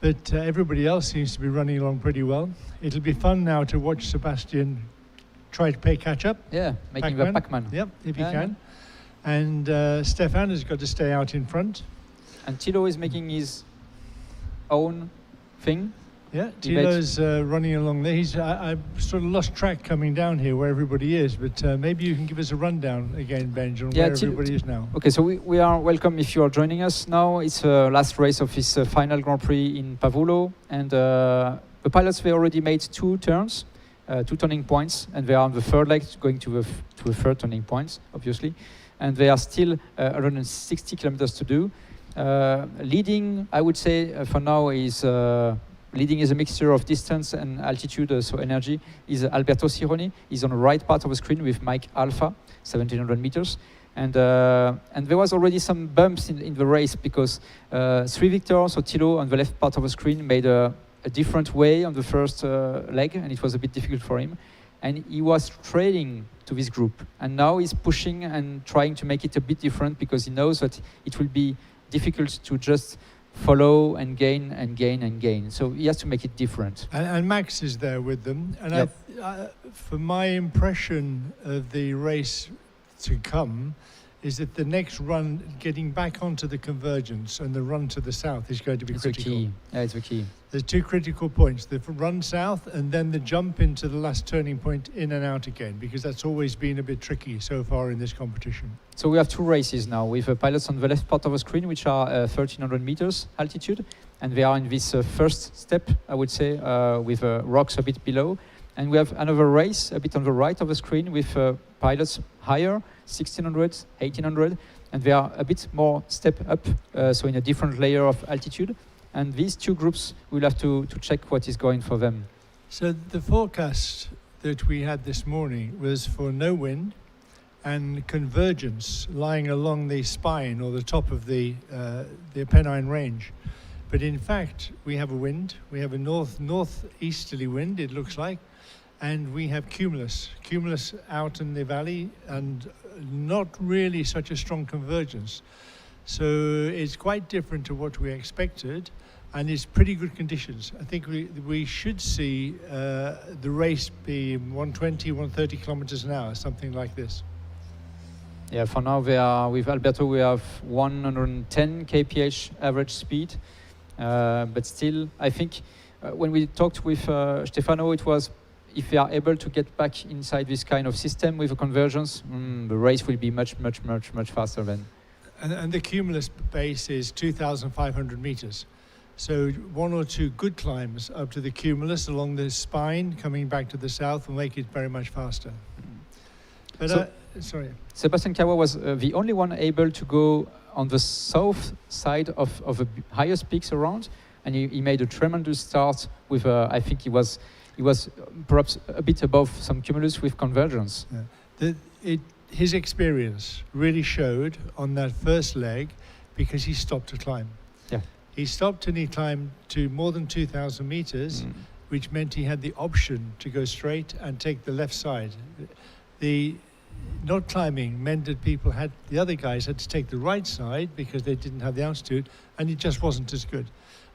But everybody else seems to be running along pretty well. It'll be fun now to watch Sebastian try to play catch up. Yeah, making the Pac-Man. Yep, if he can. And Stefan has got to stay out in front. And Thilo is making his own thing. Yeah, Thilo's running along there. I sort of lost track coming down here where everybody is, but maybe you can give us a rundown again, Benj, on where everybody is now. Okay, so we are welcome if you are joining us now. It's the last race of this final Grand Prix in Pavullo, and the pilots, they already made 2 turns, 2 turning points, and they are on the third leg, going to a third turning points, obviously, and they are still 160 kilometers to do. Leading, I would say, for now is. Leading is a mixture of distance and altitude, so energy, is Alberto Cironi. He's on the right part of the screen with Mike Alpha, 1700 meters. And there was already some bumps in the race because 3 Victor, so Thilo on the left part of the screen, made a different way on the first leg, and it was a bit difficult for him. And he was trailing to this group. And now he's pushing and trying to make it a bit different because he knows that it will be difficult to just follow and gain and gain and gain. So he has to make it different. And Max is there with them. And yep. For my impression of the race to come, is that the next run, getting back onto the convergence and the run to the south is going to be critical. The key. Yeah, it's the key. There's 2 critical points, the run south and then the jump into the last turning point in and out again, because that's always been a bit tricky so far in this competition. So we have 2 races now with pilots on the left part of the screen, which are 1300 meters altitude, and they are in this first step, I would say, with rocks a bit below. And we have another race a bit on the right of the screen with pilots higher, 1600, 1800, and they are a bit more step up, so in a different layer of altitude. And these 2 groups, we'll have to check what is going for them. So the forecast that we had this morning was for no wind and convergence lying along the spine or the top of the Apennine range. But in fact, we have a wind. We have a northeasterly wind, it looks like, and we have cumulus out in the valley, and not really such a strong convergence. So it's quite different to what we expected, and it's pretty good conditions. I think we should see the race be 120, 130 kilometers an hour, something like this. Yeah, for now we are with Alberto. We have 110 kph average speed, but still, I think when we talked with Stefano, it was if we are able to get back inside this kind of system with a convergence, the race will be much faster then. And the cumulus base is 2,500 meters. So 1 or 2 good climbs up to the cumulus along the spine, coming back to the south, will make it very much faster. But So- sorry. Sebastian Kawa was the only one able to go on the south side of the highest peaks around, and he made a tremendous start with, I think he was perhaps a bit above some cumulus with convergence. His experience really showed on that first leg because he stopped to climb. Yeah. He stopped and he climbed to more than 2,000 meters, which meant he had the option to go straight and take the left side. The not climbing meant that the other guys had to take the right side because they didn't have the altitude, and it just wasn't as good.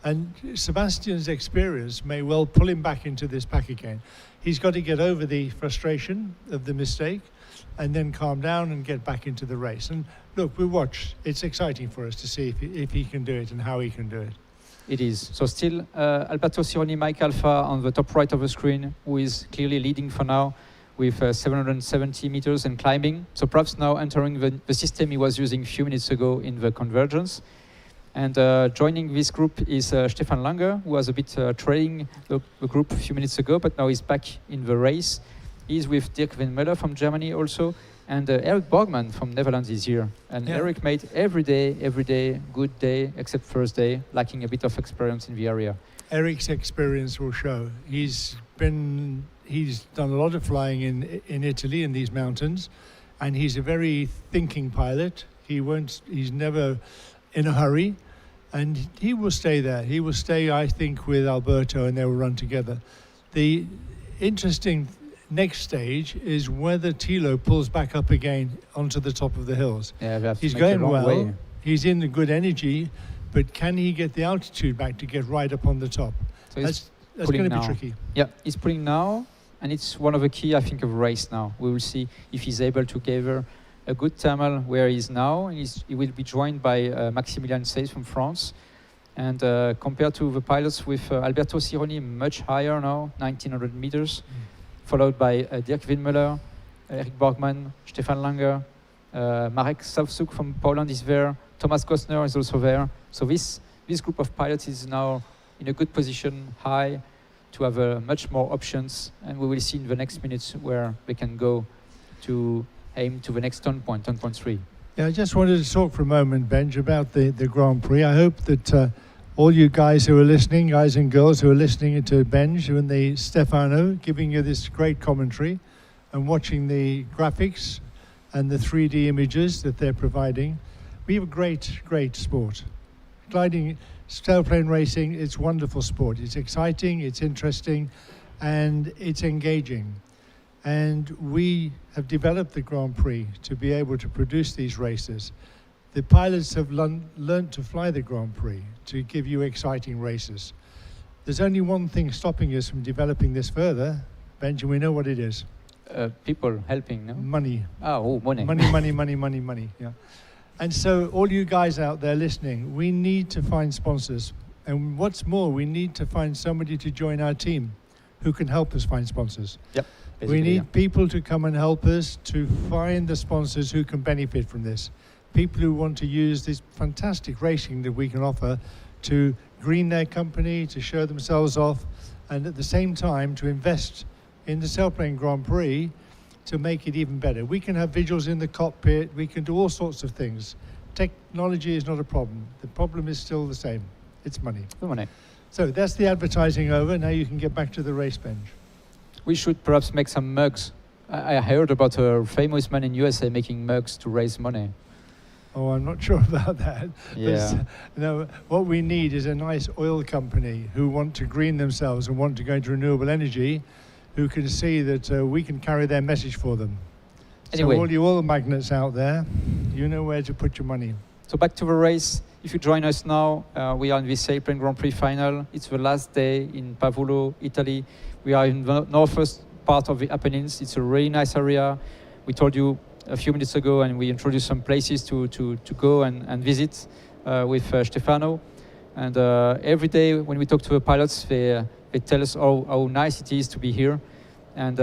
And Sebastian's experience may well pull him back into this pack again. He's got to get over the frustration of the mistake and then calm down and get back into the race. And look, we watch. It's exciting for us to see if he can do it and how he can do it. It is. So still Alberto Sironi, Mike Alpha on the top right of the screen, who is clearly leading for now with 770 meters and climbing. So perhaps now entering the system he was using a few minutes ago in the convergence. And joining this group is Stefan Langer, who was a bit trailing the group a few minutes ago, but now he's back in the race. He's with Dirk Windmüller from Germany also, and Eric Borgman from Netherlands is here. And Eric made every day, good day, except first day, lacking a bit of experience in the area. Eric's experience will show. He's done a lot of flying in Italy in these mountains, and he's a very thinking pilot. He's never in a hurry, and he will stay there. He will stay, I think, with Alberto, and they will run together. The interesting next stage is whether Thilo pulls back up again onto the top of the hills. Yeah, he's going well. He's in the good energy, but can he get the altitude back to get right up on the top? So that's going to be tricky. Yeah, he's pulling now, and it's one of the key, I think, of race now. We will see if he's able to gather a good thermal where he is now. He will be joined by Maximilian Seyss from France. And compared to the pilots with Alberto Sironi, much higher now, 1900 meters, followed by Dirk Windmüller, Eric Borgman, Stefan Langer, Marek Savsuk from Poland is there, Thomas Gosner is also there. So this group of pilots is now in a good position, high, to have much more options, and we will see in the next minutes where they can go to aim to the next turn point, turn point 3. Yeah, I just wanted to talk for a moment, Benj, about the Grand Prix. I hope that all you guys who are listening, guys and girls who are listening to Benj and the Stefano, giving you this great commentary and watching the graphics and the 3D images that they're providing. We have a great, great sport. Gliding, sailplane racing, it's wonderful sport. It's exciting, it's interesting, and it's engaging. And we have developed the Grand Prix to be able to produce these races. The pilots have learned to fly the Grand Prix to give you exciting races. There's only one thing stopping us from developing this further. Benjamin, we know what it is. People helping, no? Money. Money. Money, yeah. And so all you guys out there listening, we need to find sponsors. And what's more, we need to find somebody to join our team who can help us find sponsors. Yep. We need people to come and help us to find the sponsors who can benefit from this. People who want to use this fantastic racing that we can offer to green their company, to show themselves off, and at the same time to invest in the Sailplane Grand Prix to make it even better. We can have visuals in the cockpit, we can do all sorts of things. Technology is not a problem. The problem is still the same. It's money. Money. So that's the advertising over. Now you can get back to the race, Benj. We should perhaps make some mugs. I heard about a famous man in USA making mugs to raise money. Oh, I'm not sure about that. Yeah. No, what we need is a nice oil company who want to green themselves and want to go into renewable energy, who can see that we can carry their message for them. Anyway. So all you oil magnets out there, you know where to put your money. So back to the race. If you join us now, we are in the Sailplane Grand Prix final. It's the last day in Pavullo, Italy. We are in the northwest part of the Apennines. It's a really nice area. We told you a few minutes ago, and we introduced some places to go and visit with Stefano. And every day when we talk to the pilots, they tell us how nice it is to be here. And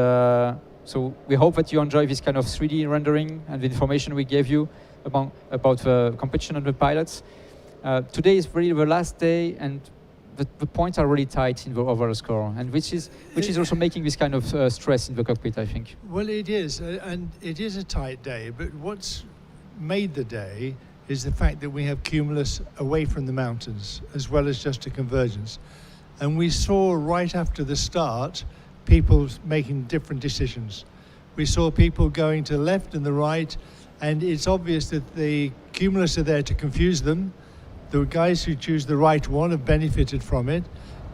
so we hope that you enjoy this kind of 3D rendering and the information we gave you about the competition of the pilots. Today is really the last day, and the points are really tight in the overall score, and which is also making this kind of stress in the cockpit, I think. Well, it is, and it is a tight day, but what's made the day is the fact that we have cumulus away from the mountains, as well as just a convergence. And we saw right after the start, people making different decisions. We saw people going to the left and the right, and it's obvious that the cumulus are there to confuse them. The guys who choose the right one have benefited from it,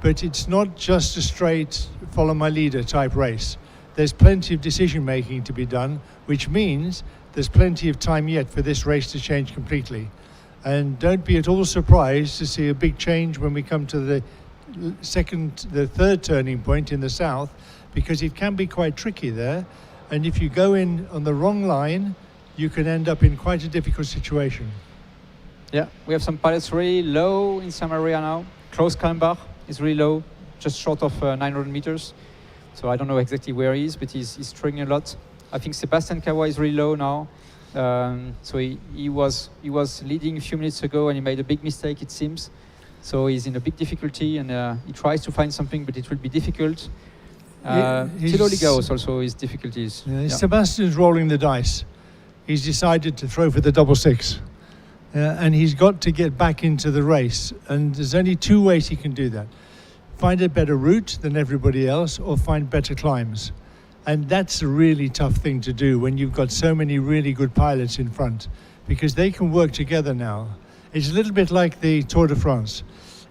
but it's not just a straight follow my leader type race. There's plenty of decision making to be done, which means there's plenty of time yet for this race to change completely. And don't be at all surprised to see a big change when we come to the third turning point in the south, because it can be quite tricky there. And if you go in on the wrong line, you can end up in quite a difficult situation. Yeah, we have some pilots really low in some area now. Klaus Kalmbach is really low, just short of 900 meters. So I don't know exactly where he is, but he's struggling a lot. I think Sebastian Kawa is really low now. So he was leading a few minutes ago, and he made a big mistake, it seems. So he's in a big difficulty, and he tries to find something, but it will be difficult. Thilo Ligaus also his difficulties. Yeah, Sebastian's rolling the dice. He's decided to throw for the 66. And he's got to get back into the race. And there's only two ways he can do that. Find a better route than everybody else, or find better climbs. And that's a really tough thing to do when you've got so many really good pilots in front, because they can work together now. It's a little bit like the Tour de France.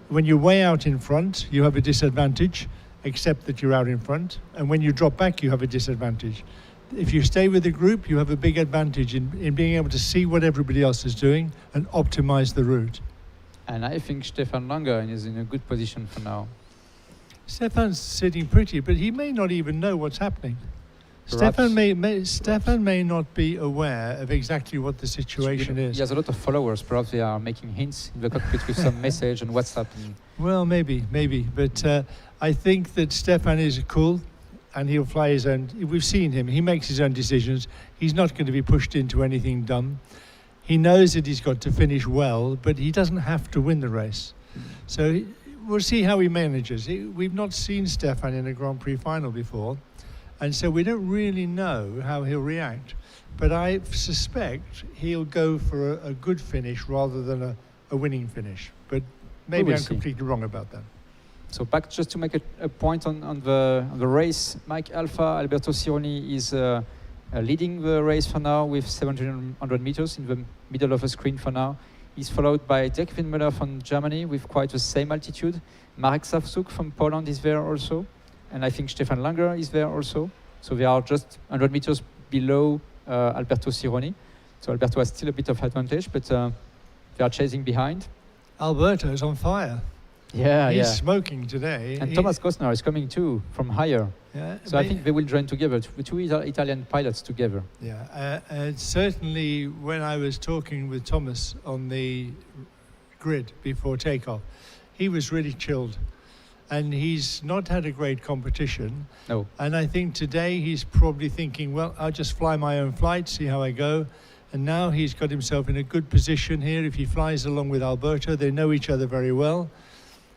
When you're way out in front, you have a disadvantage, except that you're out in front. And when you drop back, you have a disadvantage. If you stay with the group, you have a big advantage in being able to see what everybody else is doing and optimize the route. And I think Stefan Langer is in a good position for now. Stefan's sitting pretty, but he may not even know what's happening. Stefan may not be aware of exactly what the situation is. He has a lot of followers. Perhaps they are making hints in the cockpit with some message on WhatsApp. Well, maybe. But I think that Stefan is cool, and he'll fly his own. We've seen him. He makes his own decisions. He's not going to be pushed into anything dumb. He knows that he's got to finish well, but he doesn't have to win the race. So we'll see how he manages. We've not seen Stefan in a Grand Prix final before, and so we don't really know how he'll react. But I suspect he'll go for a good finish rather than a winning finish. But maybe I'm completely wrong about that. So back just to make a point on the race, Mike Alpha, Alberto Sironi is leading the race for now with 700 meters in the middle of the screen for now. He's followed by Dirk Windmüller from Germany with quite the same altitude. Marek Savsuk from Poland is there also. And I think Stefan Langer is there also. So they are just 100 meters below Alberto Sironi. So Alberto has still a bit of advantage, but they are chasing behind. Alberto's on fire. He's smoking today. And Thomas Gosner is coming too from higher. Yeah, so I think they will join together, the two Italian pilots together. Yeah, certainly when I was talking with Thomas on the grid before takeoff, he was really chilled. And he's not had a great competition. No. And I think today he's probably thinking, well, I'll just fly my own flight, see how I go. And now he's got himself in a good position here. If he flies along with Alberto, they know each other very well.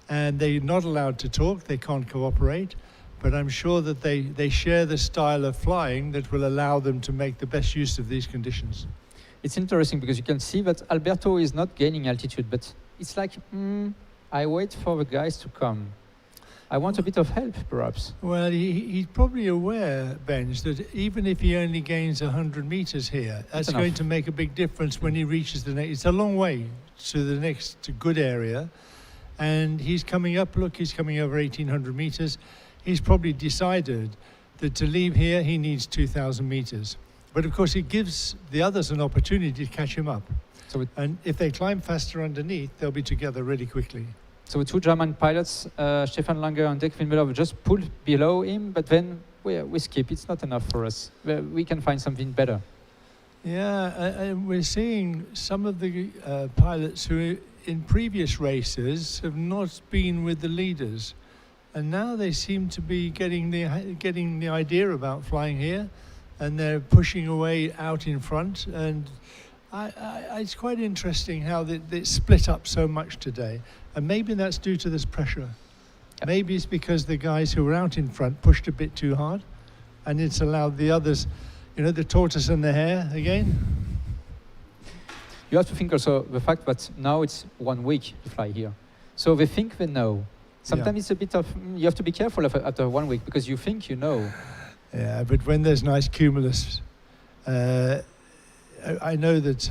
And they're not allowed to talk, they can't cooperate, but I'm sure that they share the style of flying that will allow them to make the best use of these conditions. It's interesting because you can see that Alberto is not gaining altitude, but it's like, I wait for the guys to come. I want a bit of help, perhaps. Well, he's probably aware, Benj, that even if he only gains 100 meters here, that's going to make a big difference when he reaches the next. It's a long way to the next good area. And he's coming up, look, he's coming over 1,800 meters. He's probably decided that to leave here, he needs 2,000 meters. But of course, it gives the others an opportunity to catch him up. And if they climb faster underneath, they'll be together really quickly. So the two German pilots, Stefan Langer and Dirk Windmüller, just pulled below him, but then we skip. It's not enough for us. We can find something better. Yeah, and we're seeing some of the pilots who in previous races have not been with the leaders, and now they seem to be getting the idea about flying here, and they're pushing away out in front. And It's quite interesting how they split up so much today, and maybe that's due to this pressure. Yep. Maybe it's because the guys who were out in front pushed a bit too hard, and it's allowed the others, the tortoise and the hare again. You have to think also the fact that now it's 1 week to fly here. So they think they know. Sometimes it's a bit of, you have to be careful after 1 week because you think you know. Yeah, but when there's nice cumulus, I know that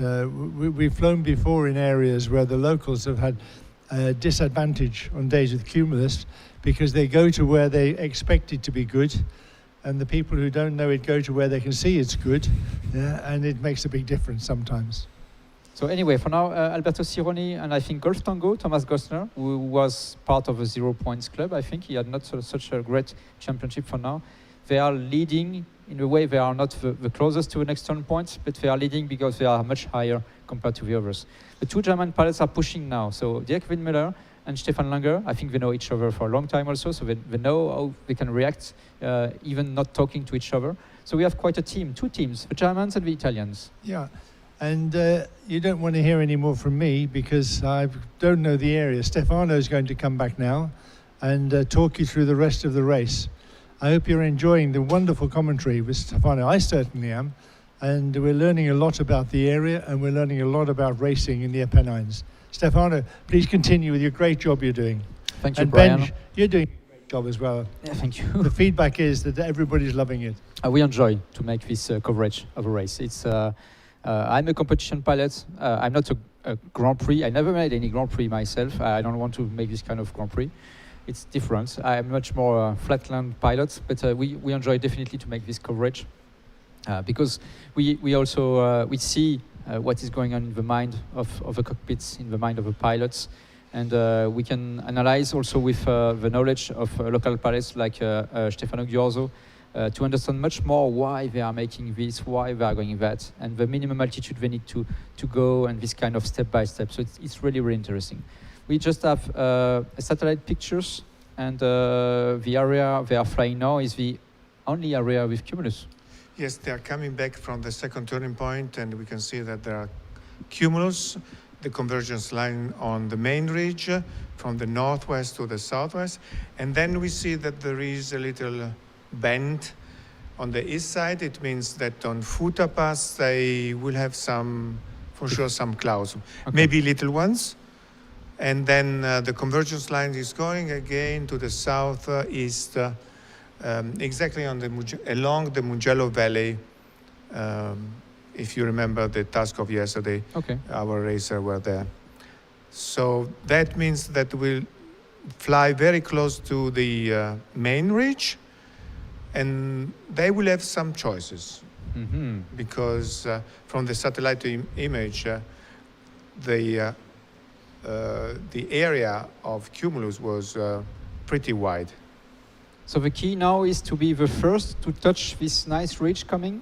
we've flown before in areas where the locals have had a disadvantage on days with cumulus because they go to where they expect it to be good, and the people who don't know it go to where they can see it's good, and it makes a big difference sometimes. So anyway, for now, Alberto Sironi and I think Golf Tango, Thomas Gostner, who was part of a 0 points club, I think he had not such a great championship for now. They are leading in a way. They are not the closest to the next turn points, but they are leading because they are much higher compared to the others. The two German pilots are pushing now. So Dirk Windmüller and Stefan Langer, I think they know each other for a long time also, so they know how they can react, even not talking to each other. So we have quite a team, two teams, the Germans and the Italians. Yeah, and you don't want to hear any more from me because I don't know the area. Stefano's going to come back now and talk you through the rest of the race. I hope you're enjoying the wonderful commentary with Stefano. I certainly am. And we're learning a lot about the area and we're learning a lot about racing in the Apennines. Stefano, please continue with your great job you're doing. Thank you, and Brian. Ben, you're doing a great job as well. Yeah, thank you. The feedback is that everybody's loving it. We enjoy to make this coverage of a race. It's I'm a competition pilot. I'm not a Grand Prix. I never made any Grand Prix myself. I don't want to make this kind of Grand Prix. It's different. I'm much more a flatland pilot, but we enjoy definitely to make this coverage because we also we see what is going on in the mind of the cockpits, in the mind of the pilots, and we can analyze also with the knowledge of local pilots like Stefano Ghiorzo to understand much more why they are making this, why they are going that, and the minimum altitude they need to go, and this kind of step by step. So it's really, really interesting. We just have satellite pictures, and the area they are flying now is the only area with cumulus. Yes, they are coming back from the second turning point, and we can see that there are cumulus, the convergence line on the main ridge, from the northwest to the southwest. And then we see that there is a little bend on the east side. It means that on Futa Pass, they will have some, for sure, some clouds, okay. Maybe little ones. And then the convergence line is going again to the southeast, exactly on along the Mugello Valley. If you remember the task of yesterday, okay. Our racer were there. So that means that we'll fly very close to the main ridge, and they will have some choices. Mm-hmm. Because from the satellite image, the area of cumulus was pretty wide. So the key now is to be the first to touch this nice ridge coming?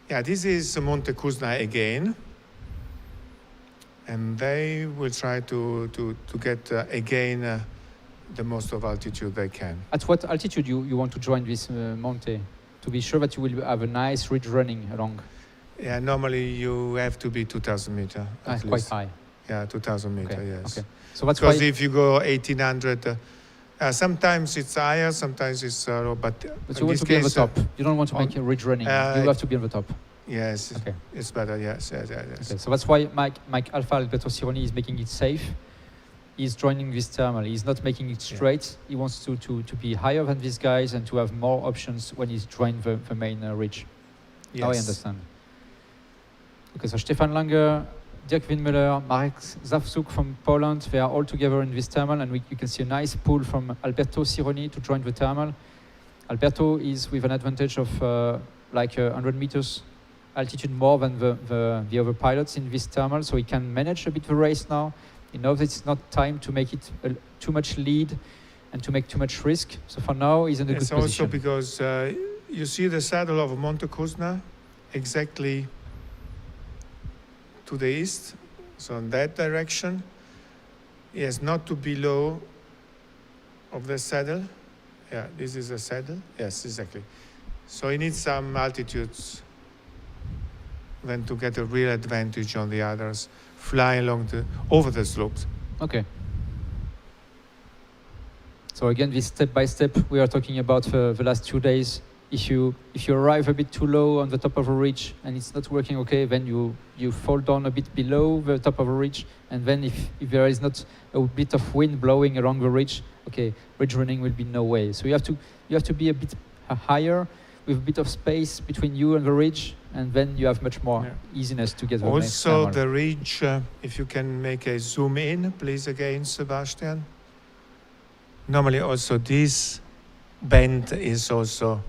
Yeah, this is Monte Cusna again. And they will try to get again the most of altitude they can. At what altitude you want to join this Monte? To be sure that you will have a nice ridge running along? Yeah, normally you have to be 2,000 meters. Quite high. Yeah, 2,000 meters, okay. Yes. Okay. So that's because if you go 1,800, sometimes it's higher, sometimes it's low, but you want to be on the top. You don't want to make a ridge running. You have to be on the top. Yes, okay. It's better, yes. Okay, so that's why Mike Alfa Alberto Sironi is making it safe. He's joining this thermal. He's not making it straight. Yeah. He wants to be higher than these guys and to have more options when he's joining the main ridge. Yes. Now I understand. Okay, so Stefan Langer, Dirk Windmüller, Marek Zawczuk from Poland, they are all together in this thermal, and you can see a nice pull from Alberto Sironi to join the thermal. Alberto is with an advantage of like 100 meters altitude more than the other pilots in this thermal, so he can manage a bit the race now. He knows it's not time to make it too much lead and to make too much risk. So for now, he's in a good position. It's also because you see the saddle of Monte Cusna exactly to the east, so in that direction. He has not to be below of the saddle. Yeah, this is a saddle. Yes, exactly. So he needs some altitudes. than to get a real advantage on the others, fly over the slopes. Okay. So again, this step by step, we are talking about the last 2 days. If you arrive a bit too low on the top of a ridge and it's not working okay, then you fall down a bit below the top of a ridge, and then if there is not a bit of wind blowing along the ridge, okay, ridge running will be no way. So you have to be a bit higher with a bit of space between you and the ridge, and then you have much more easiness to get the next Also, camera. the ridge, if you can make a zoom in, please, again, Sebastian. Normally, also this bend is also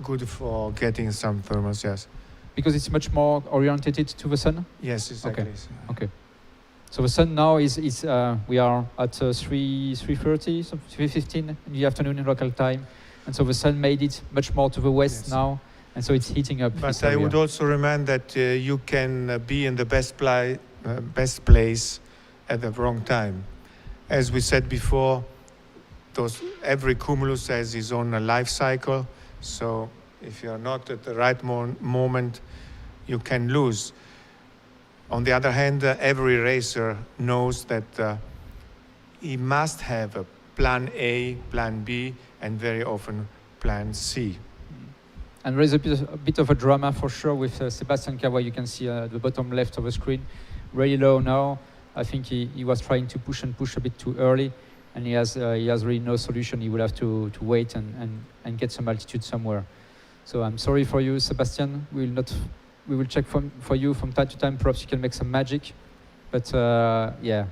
good for getting some thermals, yes. Because it's much more oriented to the sun? Yes, exactly. Okay. Okay. So the sun now is we are at 3:30, 3:15 in the afternoon in local time, and so the sun made it much more to the west now, and so it's heating up. But I would also remind that you can be in the best place at the wrong time. As we said before, every cumulus has its own life cycle, so if you're not at the right moment, you can lose. On the other hand, every racer knows that he must have a plan A, plan B, and very often plan C. And there is a bit of a drama for sure with Sebastian Kawa. You can see at the bottom left of the screen, really low now. I think he was trying to push a bit too early, and he has really no solution. He will have to wait and get some altitude somewhere. So I'm sorry for you, Sebastian. We will check for you from time to time. Perhaps you can make some magic, but yeah,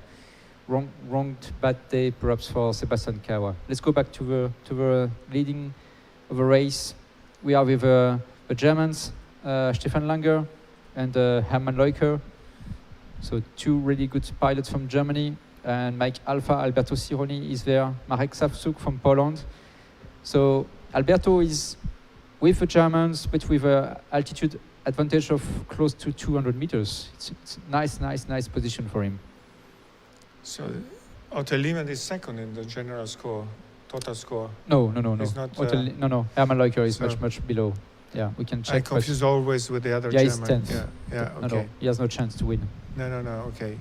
wrong bad day perhaps for Sebastian Kawa. Let's go back to the leading of the race. We are with the Germans, Stefan Langer and Hermann Leuker. So 2 really good pilots from Germany, and Mike Alpha, Alberto Sironi is there, Marek Savsuk from Poland. So Alberto is with the Germans, but with an altitude advantage of close to 200 meters. It's nice position for him. So Otto Lehmann is second in the general score, total score. No. He's not, no. Hermann Leuker is much below. Yeah, we can check. I confuse always with the other German. He's 10th. Yeah, okay. No, he has no chance to win. No, okay.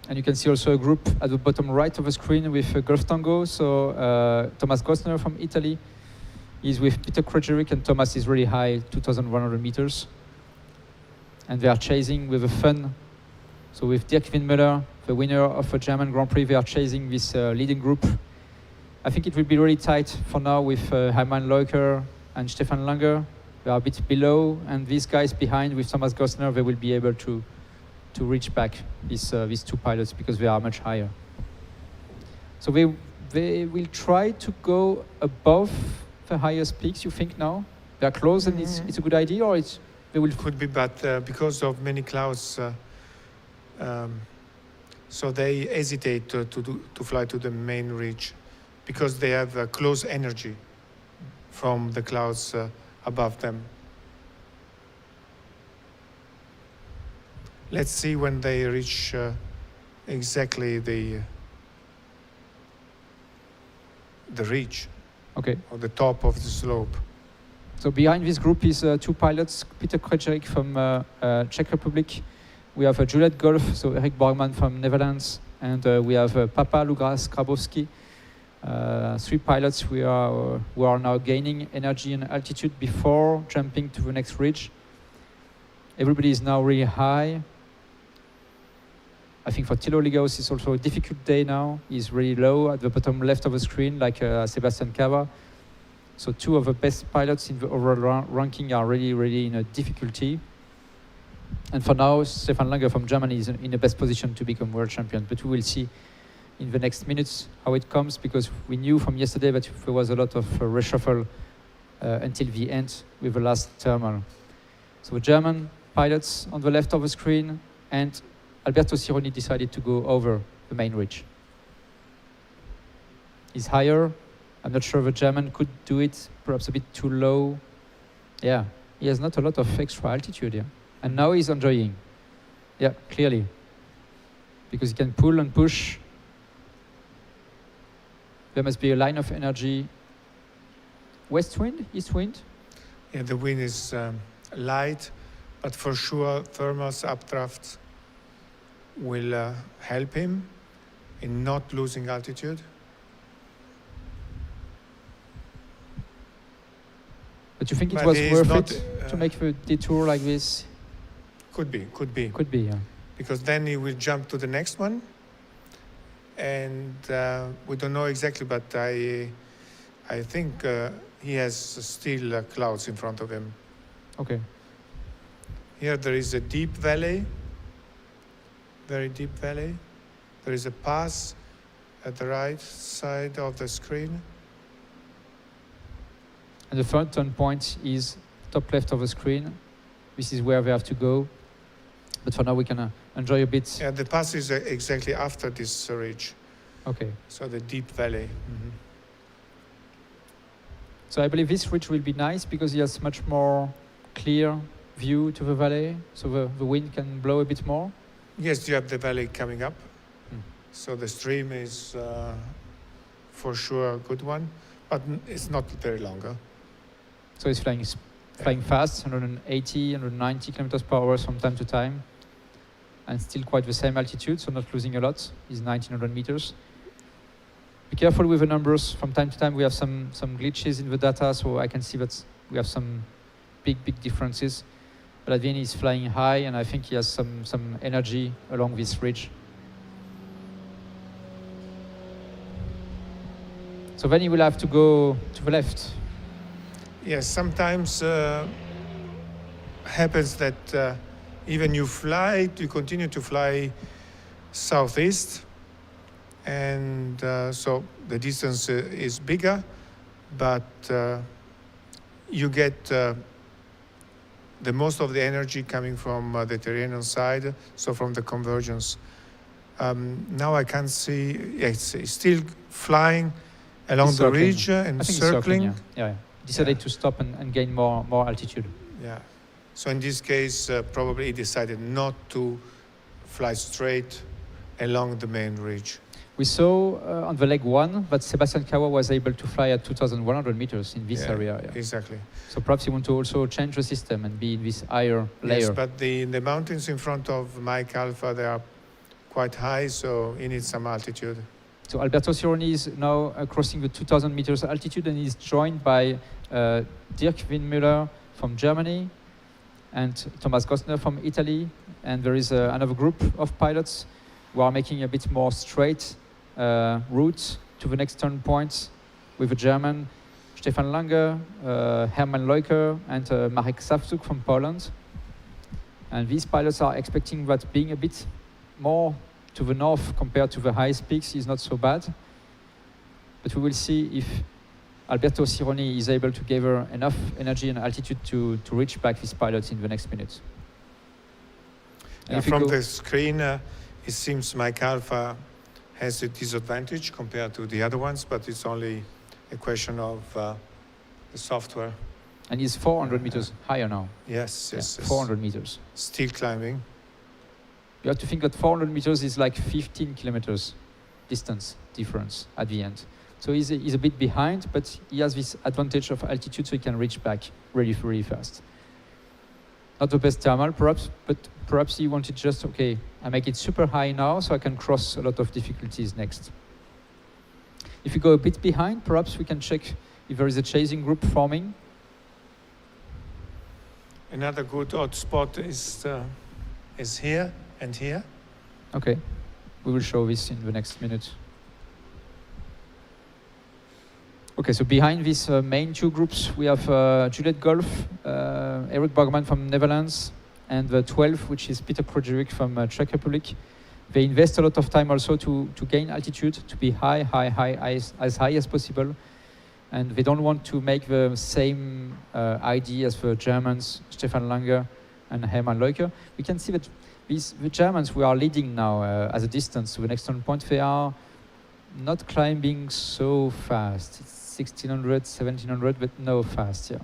And you can see also a group at the bottom right of the screen with Golf Tango. So Thomas Gosner from Italy is with Peter Krejcik, and Thomas is really high, 2,100 meters. And they are chasing with a fun. So with Dirk Windmüller, the winner of a German Grand Prix, they are chasing this leading group. I think it will be really tight for now with Hermann Leuker and Stefan Langer. They are a bit below, and these guys behind with Thomas Gosner, they will be able to reach back these 2 pilots because they are much higher. So they will try to go above the highest peaks, you think now? They are close and it's a good idea, or they will... Could be, but because of many clouds, so they hesitate to fly to the main ridge because they have close energy from the clouds above them. Let's see when they reach exactly the ridge. Okay. Or the top of the slope. So behind this group is 2 pilots, Peter Krejcik from Czech Republic. We have Juliet Golf, so Eric Borgman from Netherlands, and we have Papa Lugras Grabowski. 3 pilots who are now gaining energy and altitude before jumping to the next ridge. Everybody is now really high. I think for Thilo Lighaus it's also a difficult day now. He's really low at the bottom left of the screen, like Sebastian Kawa. So 2 of the best pilots in the overall ranking are really in a difficulty. And for now, Stefan Langer from Germany is in the best position to become world champion. But we will see in the next minutes how it comes, because we knew from yesterday that there was a lot of reshuffle until the end with the last thermal. So German pilots on the left of the screen, and Alberto Sironi decided to go over the main ridge. He's higher. I'm not sure the German could do it, perhaps a bit too low. Yeah, he has not a lot of extra altitude here. And now he's enjoying. Yeah, clearly. Because he can pull and push. There must be a line of energy. west wind, east wind? Yeah, the wind is light, but for sure thermal updrafts will help him in not losing altitude. But you think it But was he is worth not, it to make the detour like this? Could be. Could be, yeah. Because then he will jump to the next one, and we don't know exactly, but I think he has still clouds in front of him. Okay. Here there is a deep valley, very deep valley. There is a pass at the right side of the screen. And the front turn point is top left of the screen. This is where we have to go. But for now we can enjoy a bit. Yeah, the pass is exactly after this ridge. Okay. So the deep valley. So I believe this ridge will be nice because it has much more clear view to the valley, so the wind can blow a bit more. Yes, you have the valley coming up. So the stream is for sure a good one, but it's not very long. Huh? So it's flying fast, 180, 190 kilometers per hour from time to time, and still quite the same altitude, so not losing a lot. It's 1900 meters. Be careful with the numbers. From time to time we have some glitches in the data, so I can see that we have some big differences. But at the end he's flying high, and I think he has some energy along this ridge. So then he will have to go to the left. Yes, sometimes happens that even you continue to fly southeast, and so the distance is bigger, but you get the most of the energy coming from the Tyrrhenian side, so from the convergence. Now I can see it's still flying along the ridge and circling. Yeah. Decided to stop and gain more altitude. Yeah. So in this case, probably he decided not to fly straight along the main ridge. We saw on the leg 1 that Sebastian Kawa was able to fly at 2,100 meters in this area. Yeah. Exactly. So perhaps he want to also change the system and be in this higher layer. Yes, but the mountains in front of Mike Alpha, they are quite high, so he needs some altitude. So Alberto Sironi is now crossing the 2,000 meters altitude, and is joined by Dirk Windmüller from Germany and Thomas Gosner from Italy. And there is another group of pilots who are making a bit more straight route to the next turn point with a German, Stefan Lange, Hermann Leuker, and Marek Sawczuk from Poland. And these pilots are expecting that being a bit more to the north compared to the highest peaks is not so bad. But we will see if Alberto Sironi is able to gather enough energy and altitude to reach back these pilots in the next minute. And from the screen, it seems Mike Alpha has a disadvantage compared to the other ones, but it's only a question of the software. And he's 400 meters higher now. Yes, yes. 400 meters. Still climbing. You have to think that 400 meters is like 15 kilometers distance difference at the end. So he's a bit behind, but he has this advantage of altitude, so he can reach back really fast. Not the best thermal, perhaps, but perhaps he wanted just, okay, I make it super high now, so I can cross a lot of difficulties next. If you go a bit behind, perhaps we can check if there is a chasing group forming. Another good odd spot is here and here. Okay, we will show this in the next minute. Okay, so behind these main two groups, we have Juliet Golf, Eric Bergman from Netherlands, and the 12, which is Peter Krojewik from Czech Republic. They invest a lot of time also to gain altitude, to be as high as possible. And they don't want to make the same ID as the Germans, Stefan Lange and Hermann Leuker. We can see that the Germans who are leading now as a distance to the next turn point, they are not climbing so fast. It's 1600, 1700, but no fast, yeah.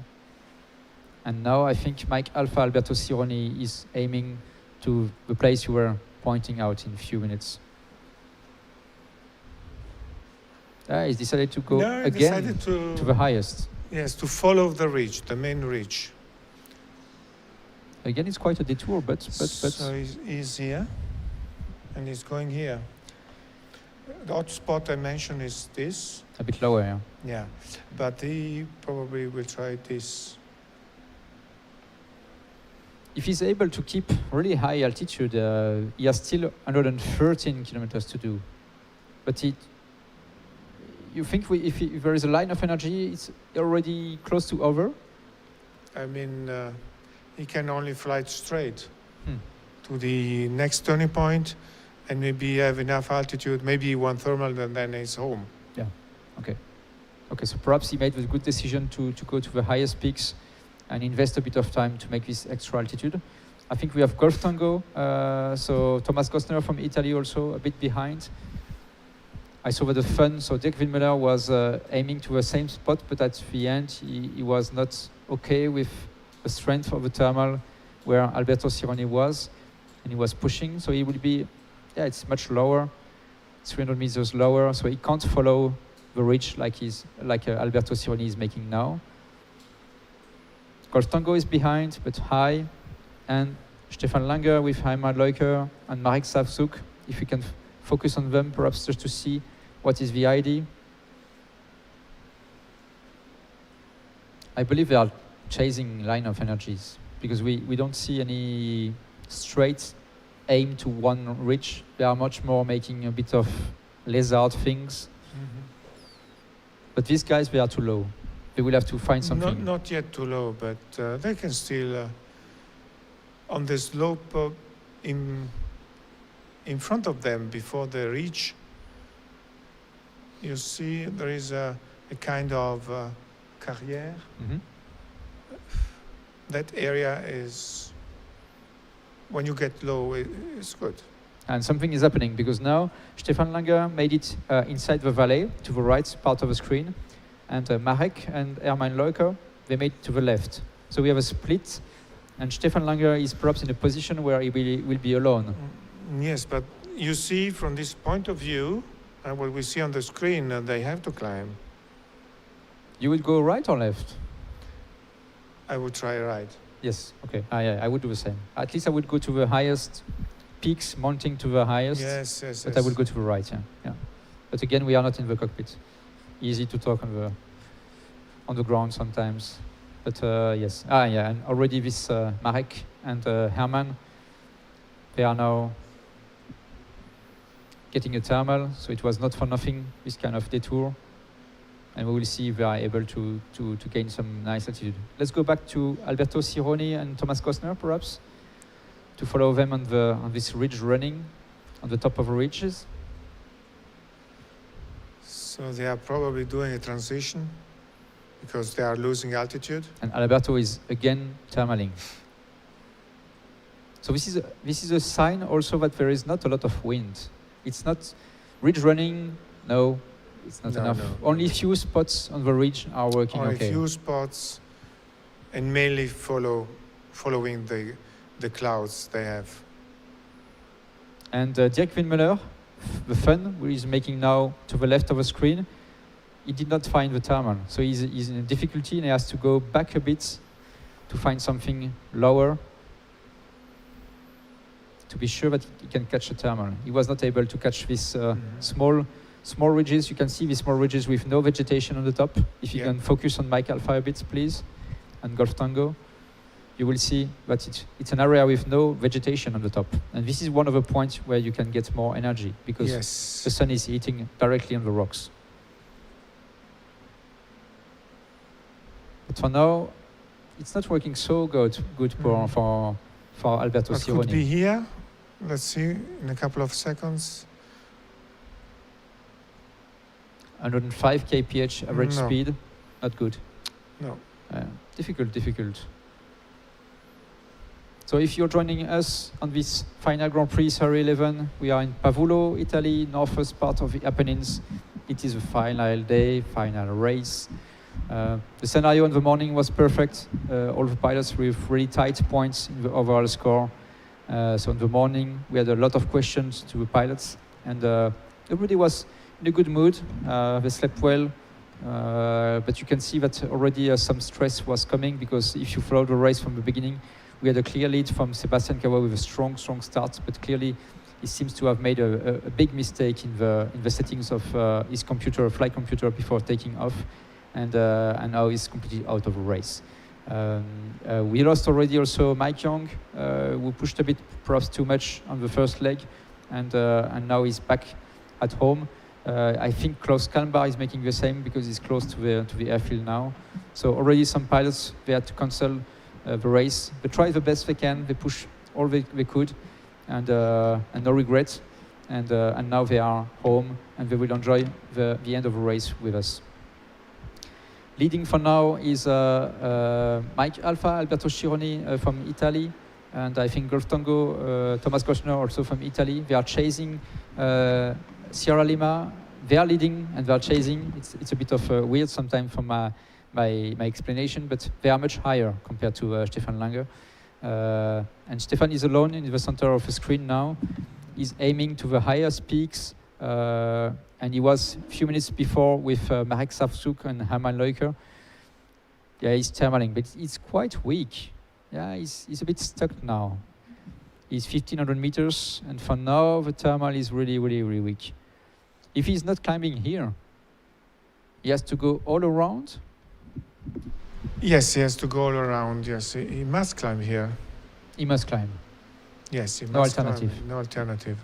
And now I think Mike Alpha Alberto Sironi is aiming to the place you were pointing out in a few minutes. He's decided to go again to the highest. Yes, to follow the ridge, the main ridge. Again, it's quite a detour, but So he's here, and he's going here. The hot spot I mentioned is this. a bit lower. Yeah. Yeah, but he probably will try this. If he's able to keep really high altitude, he has still 113 kilometers to do. But you think if there is a line of energy, it's already close to over? I mean, he can only fly straight to the next turning point, and maybe have enough altitude, maybe one thermal, and then he's home. Yeah. Okay. Okay. So perhaps he made the good decision to go to the highest peaks and invest a bit of time to make this extra altitude. I think we have Golf Tango. So Thomas Gostner from Italy also a bit behind. I saw that the fun. So Dirk Windmuller was aiming to the same spot, but at the end he was not okay with the strength of the thermal where Alberto Sironi was, and he was pushing. So he will be, yeah, it's much lower, 300 meters lower. So he can't follow the ridge like Alberto Sironi is making now. Golf Tango is behind, but high, and Stefan Langer with Heimann Leuker and Marek Savsuk. If we can focus on them, perhaps just to see what is the ID. I believe they are chasing line of energies because we don't see any straight aim to one ridge. They are much more making a bit of lizard things. But these guys, they are too low. They will have to find something. Not yet too low, but they can still, on the slope in front of them before they reach, you see there is a kind of carrière. That area is, when you get low, it's good. And something is happening because now Stefan Langer made it inside the valley to the right part of the screen, and Marek and Hermann Leuker, they made it to the left. So we have a split, and Stefan Langer is perhaps in a position where he will be alone. Yes, but you see from this point of view, and what we see on the screen, they have to climb. You would go right or left? I would try right. Yes, okay. Yeah, I would do the same. At least I would go to the highest peaks, mounting to the highest. Yes, yes, but yes. I would go to the right, yeah. But again, we are not in the cockpit. Easy to talk on the ground sometimes. But yes. Yeah, and already this Marek and Hermann, they are now getting a thermal, so it was not for nothing, this kind of detour. And we will see if they are able to gain some nice altitude. Let's go back to Alberto Sironi and Thomas Kostner, perhaps, to follow them on this ridge running, on the top of the ridges. So they are probably doing a transition because they are losing altitude. And Alberto is again thermaling. So this is a sign also that there is not a lot of wind. It's not ridge running, no. It's not enough. No. Only few spots on the ridge are working okay. Only few spots, and mainly following the clouds they have. And Dirk Windmuller, the fun, who is making now to the left of the screen, he did not find the thermal. So he's in a difficulty and he has to go back a bit to find something lower to be sure that he can catch the thermal. He was not able to catch this small ridges. You can see these small ridges with no vegetation on the top. If you can focus on Mike Alpha a bit, please, and Golf Tango, you will see that it's an area with no vegetation on the top. And this is one of the points where you can get more energy because the sun is hitting directly on the rocks. But for now, it's not working so good for Alberto Sironi. Could be here. Let's see in a couple of seconds. 105 kph average speed, not good. No. Difficult. So if you're joining us on this final Grand Prix Series 11, we are in Pavullo, Italy, northwest part of the Apennines. It is the final day, final race. The scenario in the morning was perfect. All the pilots with really tight points in the overall score. So in the morning, we had a lot of questions to the pilots, and everybody was in a good mood. They slept well. but you can see that already some stress was coming, because if you follow the race from the beginning, we had a clear lead from Sebastian Cabois with a strong start, but clearly he seems to have made a big mistake in the settings of his flight computer before taking off, and now he's completely out of the race. We lost already also Mike Young, who pushed a bit, perhaps too much on the first leg, and now he's back at home. I think Klaus Kalmbar is making the same, because he's close to the airfield now. So already some pilots, they had to cancel the race. They tried the best they can. They pushed all they could, and no regrets. And now they are home, and they will enjoy the end of the race with us. Leading for now is Mike Alfa, Alberto Scironi from Italy, and I think Golf Tango, Thomas Goschner also from Italy. They are chasing Sierra Lima. They are leading and they are chasing. It's a bit of weird sometimes from my explanation, but they are much higher compared to Stefan Lange. And Stefan is alone in the center of the screen now. He's aiming to the highest peaks, and he was a few minutes before with Marek Savsuk and Hermann Leuker. Yeah, he's thermaling, but he's quite weak. Yeah, he's a bit stuck now. He's 1,500 meters, and for now the thermal is really weak. If he's not climbing here, he has to go all around. Yes, he has to go all around. Yes, he must climb here. He must climb. Yes, he no must alternative. Climb. No alternative.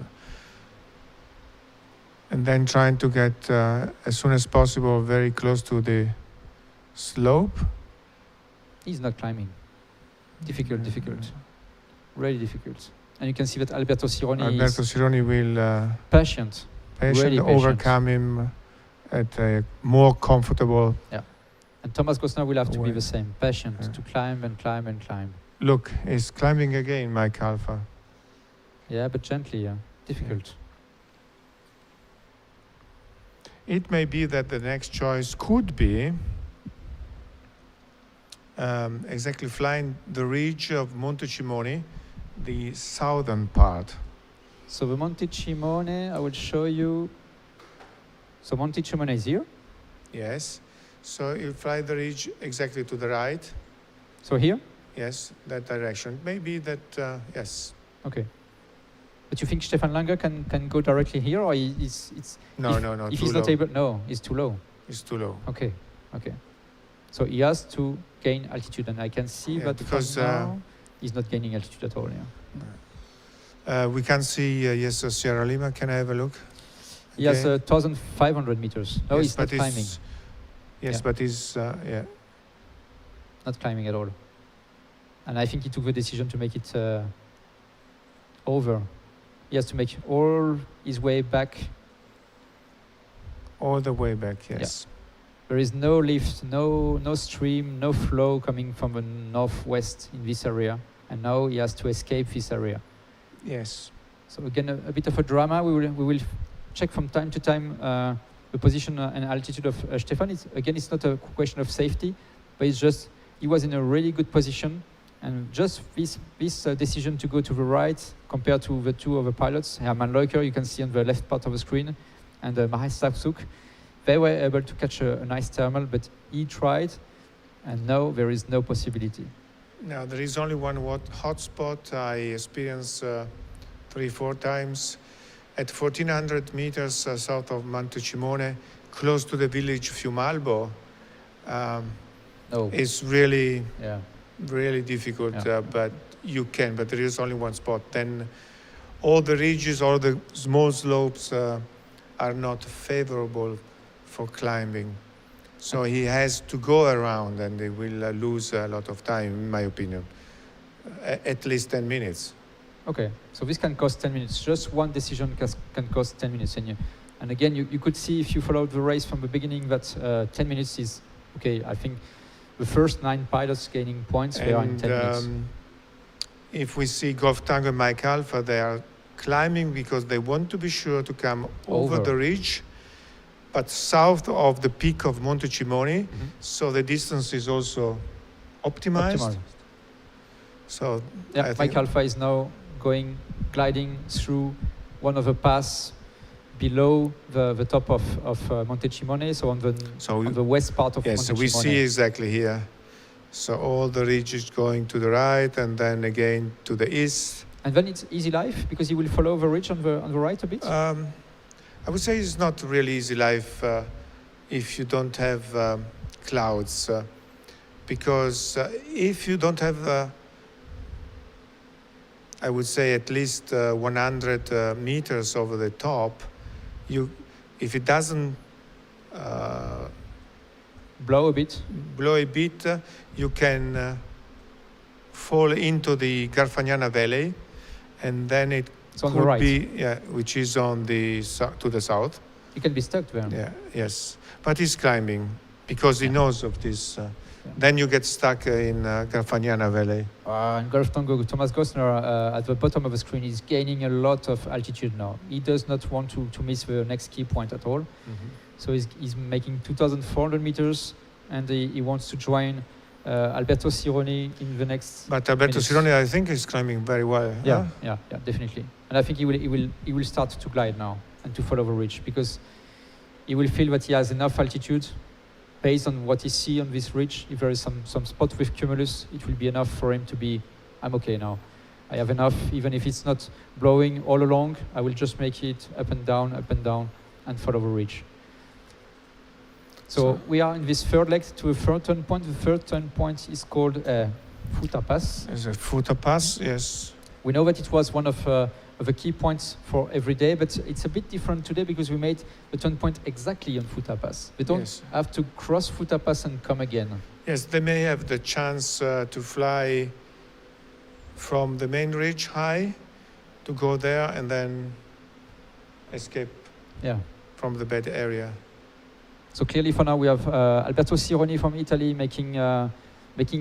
And then trying to get as soon as possible very close to the slope. He's not climbing. Difficult. Really difficult. And you can see that Alberto Scironi will patient, really overcome him at a more comfortable. Yeah. And Thomas Gossner will have to be the same, patient, to climb and climb and climb. Look, he's climbing again, Mike Alfa. Yeah, but gently, yeah. Difficult. It may be that the next choice could be exactly flying the ridge of Monte Cimone, the southern part. So the Monte Cimone, I will show you. So Monte Cimone is here? Yes. So you fly the ridge exactly to the right. So here? Yes, that direction. Maybe that, yes. Okay. But you think Stefan Lange can go directly here, or it's no, if he's not able? No, it's too low. It's too low. Okay. So he has to gain altitude, and I can see that because now he's not gaining altitude at all. Yeah. We can see yes, Sierra Lima. Can I have a look? He has 1,500 meters. No, yes, he's not climbing. Yes, but he's not climbing at all. And I think he took the decision to make it over. He has to make all his way back. All the way back, yes. Yeah. There is no lift, no stream, no flow coming from the northwest in this area. And now he has to escape this area. Yes. So again, a bit of a drama. We will check from time to time the position and altitude of Stefan. It's not a question of safety, but it's just he was in a really good position. And just this decision to go to the right compared to the two other pilots, Hermann Leuker, you can see on the left part of the screen, and Marek Savsuk, they were able to catch a nice thermal, but he tried, and now there is no possibility. Now, there is only one hot spot I experienced 3-4 times at 1,400 meters south of Monte Cimone, close to the village Fiumalbo. It's really... Yeah. Really difficult, but you can. But there is only one spot. Then all the ridges, all the small slopes are not favorable for climbing. So he has to go around, and they will lose a lot of time, in my opinion. At least 10 minutes. Okay, so this can cost 10 minutes. Just one decision can cost 10 minutes. And again, you could see if you followed the race from the beginning that 10 minutes is okay. I think the first 9 pilots gaining points, they are in 10 minutes. If we see Golf Tango and Mike Alfa, they are climbing because they want to be sure to come over the ridge, but south of the peak of Monte Cimone, so the distance is also optimized. So yeah, Mike Alfa is now gliding through one of the paths below the top of Monte Cimone, so on the west part of Monte Cimone. So we see exactly here. So all the ridges going to the right and then again to the east. And then it's easy life because you will follow the ridge on the right a bit? I would say it's not really easy life if you don't have clouds. Because if you don't have, I would say at least 100 meters over the top, if it doesn't blow a bit, you can fall into the Garfagnana Valley, and then it could the right. be, which is on the to the south. You can be stuck there. Yeah, yes, but he's climbing because he knows of this. Then you get stuck in Garfagnana Valley. And Golf Tango, Thomas Gosner at the bottom of the screen is gaining a lot of altitude now. He does not want to miss the next key point at all. So he's making 2,400 meters, and he wants to join Alberto Sironi in the next. But Alberto Sironi, I think, is climbing very well. Yeah, definitely. And I think he will start to glide now and to follow the ridge because he will feel that he has enough altitude. Based on what he sees on this ridge, if there is some spot with cumulus, it will be enough for him to be, I'm okay now. I have enough, even if it's not blowing all along, I will just make it up and down, and follow the ridge. So we are in this third leg to a third turn point. The third turn point is called Futa Pass. It's a Futa Pass, yes. We know that it was one of the key points for every day, but it's a bit different today because we made the turn point exactly on Futa Pass. We don't have to cross Futa Pass and come again. Yes, they may have the chance to fly from the main ridge high to go there and then escape from the bad area. So clearly for now we have Alberto Sironi from Italy making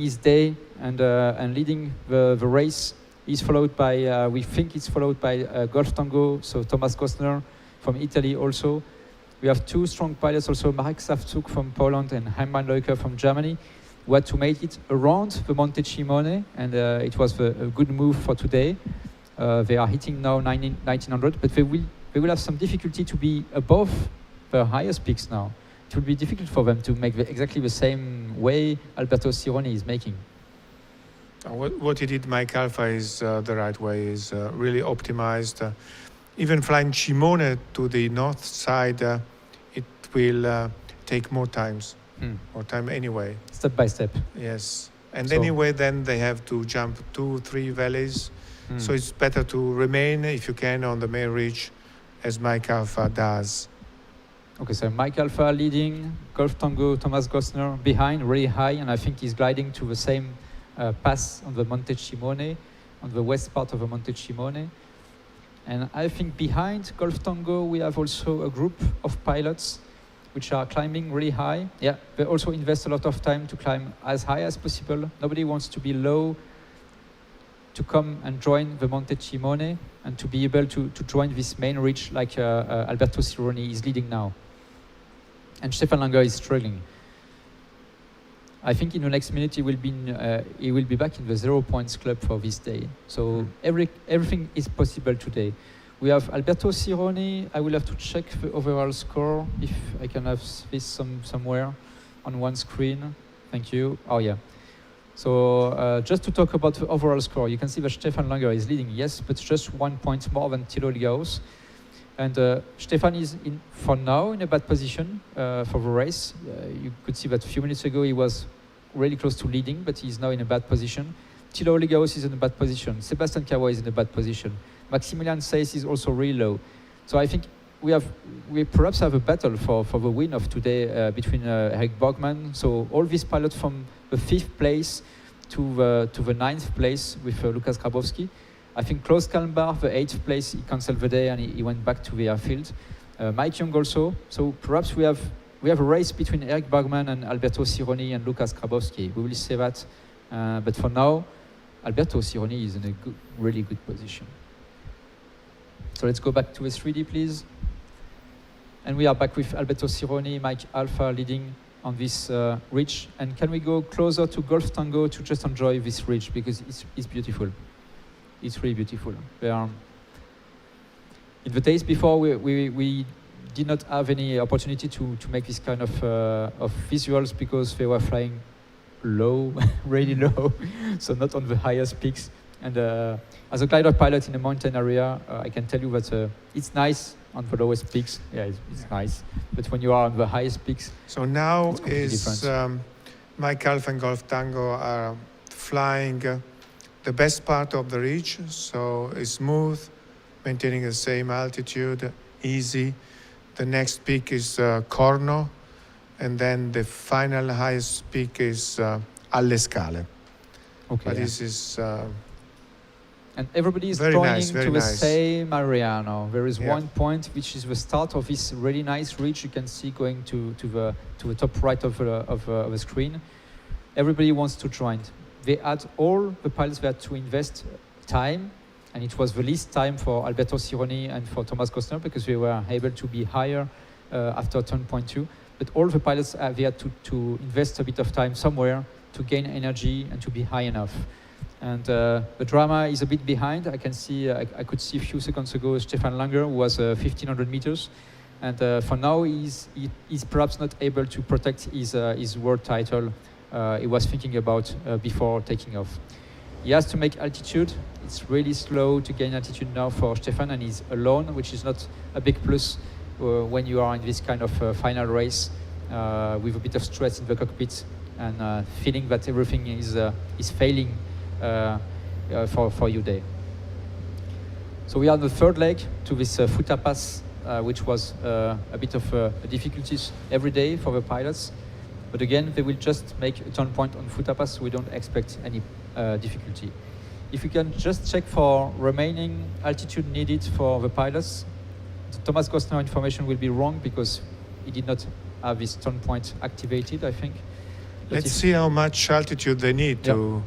his day and leading the race. He's followed by, we think it's followed by Golf Tango, so Thomas Gosner from Italy also. We have two strong pilots also, Marek Savcuk from Poland and Hermann Leuker from Germany, who had to make it around the Monte Cimone, and it was a good move for today. They are hitting now 1900, but they will have some difficulty to be above the highest peaks now. It will be difficult for them to make exactly the same way Alberto Sironi is making. What he did, Mike Alpha, is the right way, is really optimized. Even flying Cimone to the north side, it will take more time anyway. Step by step. Yes. And anyway, then they have to jump 2-3 valleys. So it's better to remain, if you can, on the main ridge, as Mike Alpha does. Okay, so Mike Alpha leading, Golf Tango, Thomas Gosner behind, really high, and I think he's gliding to the same pass on the Monte Cimone, on the west part of the Monte Cimone. And I think behind Golf Tango we have also a group of pilots which are climbing really high. Yeah, they also invest a lot of time to climb as high as possible. Nobody wants to be low to come and join the Monte Cimone and to be able to join this main ridge like Alberto Sironi is leading now. And Stefan Langer is struggling. I think in the next minute he will be back in the 0 points club for this day. So everything is possible today. We have Alberto Sironi. I will have to check the overall score if I can have this somewhere on one screen. Thank you. Oh yeah. So just to talk about the overall score, you can see that Stefan Langer is leading, yes, but just 1 point more than Thilo Ligaus. And Stefan is, for now, in a bad position for the race. You could see that a few minutes ago he was really close to leading, but he's now in a bad position. Thilo Ligaus is in a bad position. Sebastian Kawa is in a bad position. Maximilian Seyss is also really low. So I think we perhaps have a battle for the win of today between Eric Borgman. So all these pilots from the 5th place to the 9th place with Lukas Grabowski. I think Klaus Kalmbar, the 8th place, he cancelled the day and he went back to the airfield. Mike Young also. So perhaps we have a race between Eric Bergman and Alberto Sironi and Lukas Grabowski. We will see that. But for now, Alberto Sironi is in a really good position. So let's go back to a 3D, please. And we are back with Alberto Sironi, Mike Alpha leading on this ridge. And can we go closer to Golf Tango to just enjoy this ridge because it's beautiful. It's really beautiful. In the days before, we did not have any opportunity to make this kind of visuals because they were flying low, really low, so not on the highest peaks. And as a glider pilot in a mountain area, I can tell you that it's nice on the lowest peaks. Yeah, it's nice. But when you are on the highest peaks, so now it's is Mike Alpha and Golf Tango are flying the best part of the ridge, so it's smooth, maintaining the same altitude, easy. The next peak is Corno, and then the final highest peak is Alle Scale. Okay. But this is and everybody is very joining nice, very to the nice. same area now. There is Yeah. one point which is the start of this really nice ridge. You can see going to the top right of the screen. Everybody wants to join. They had all the pilots that had to invest time, and it was the least time for Alberto Sironi and for Thomas Kostner because they were able to be higher after turn point 2. But all the pilots they had to invest a bit of time somewhere to gain energy and to be high enough. And the drama is a bit behind. I can see, I could see a few seconds ago Stefan Langer, who was 1,500 meters. And for now, he's perhaps not able to protect his world title he was thinking about before taking off. He has to make altitude. It's really slow to gain altitude now for Stefan, and he's alone, which is not a big plus when you are in this kind of final race with a bit of stress in the cockpit and feeling that everything is failing for you there. So we are on the third leg to this Futa Pass, which was a bit of difficulties every day for the pilots. But again, they will just make a turn point on Futa Pass, so we don't expect any difficulty. If you can just check for remaining altitude needed for the pilots, the Thomas Kostner information will be wrong because he did not have his turn point activated, I think. But let's see how much altitude they need to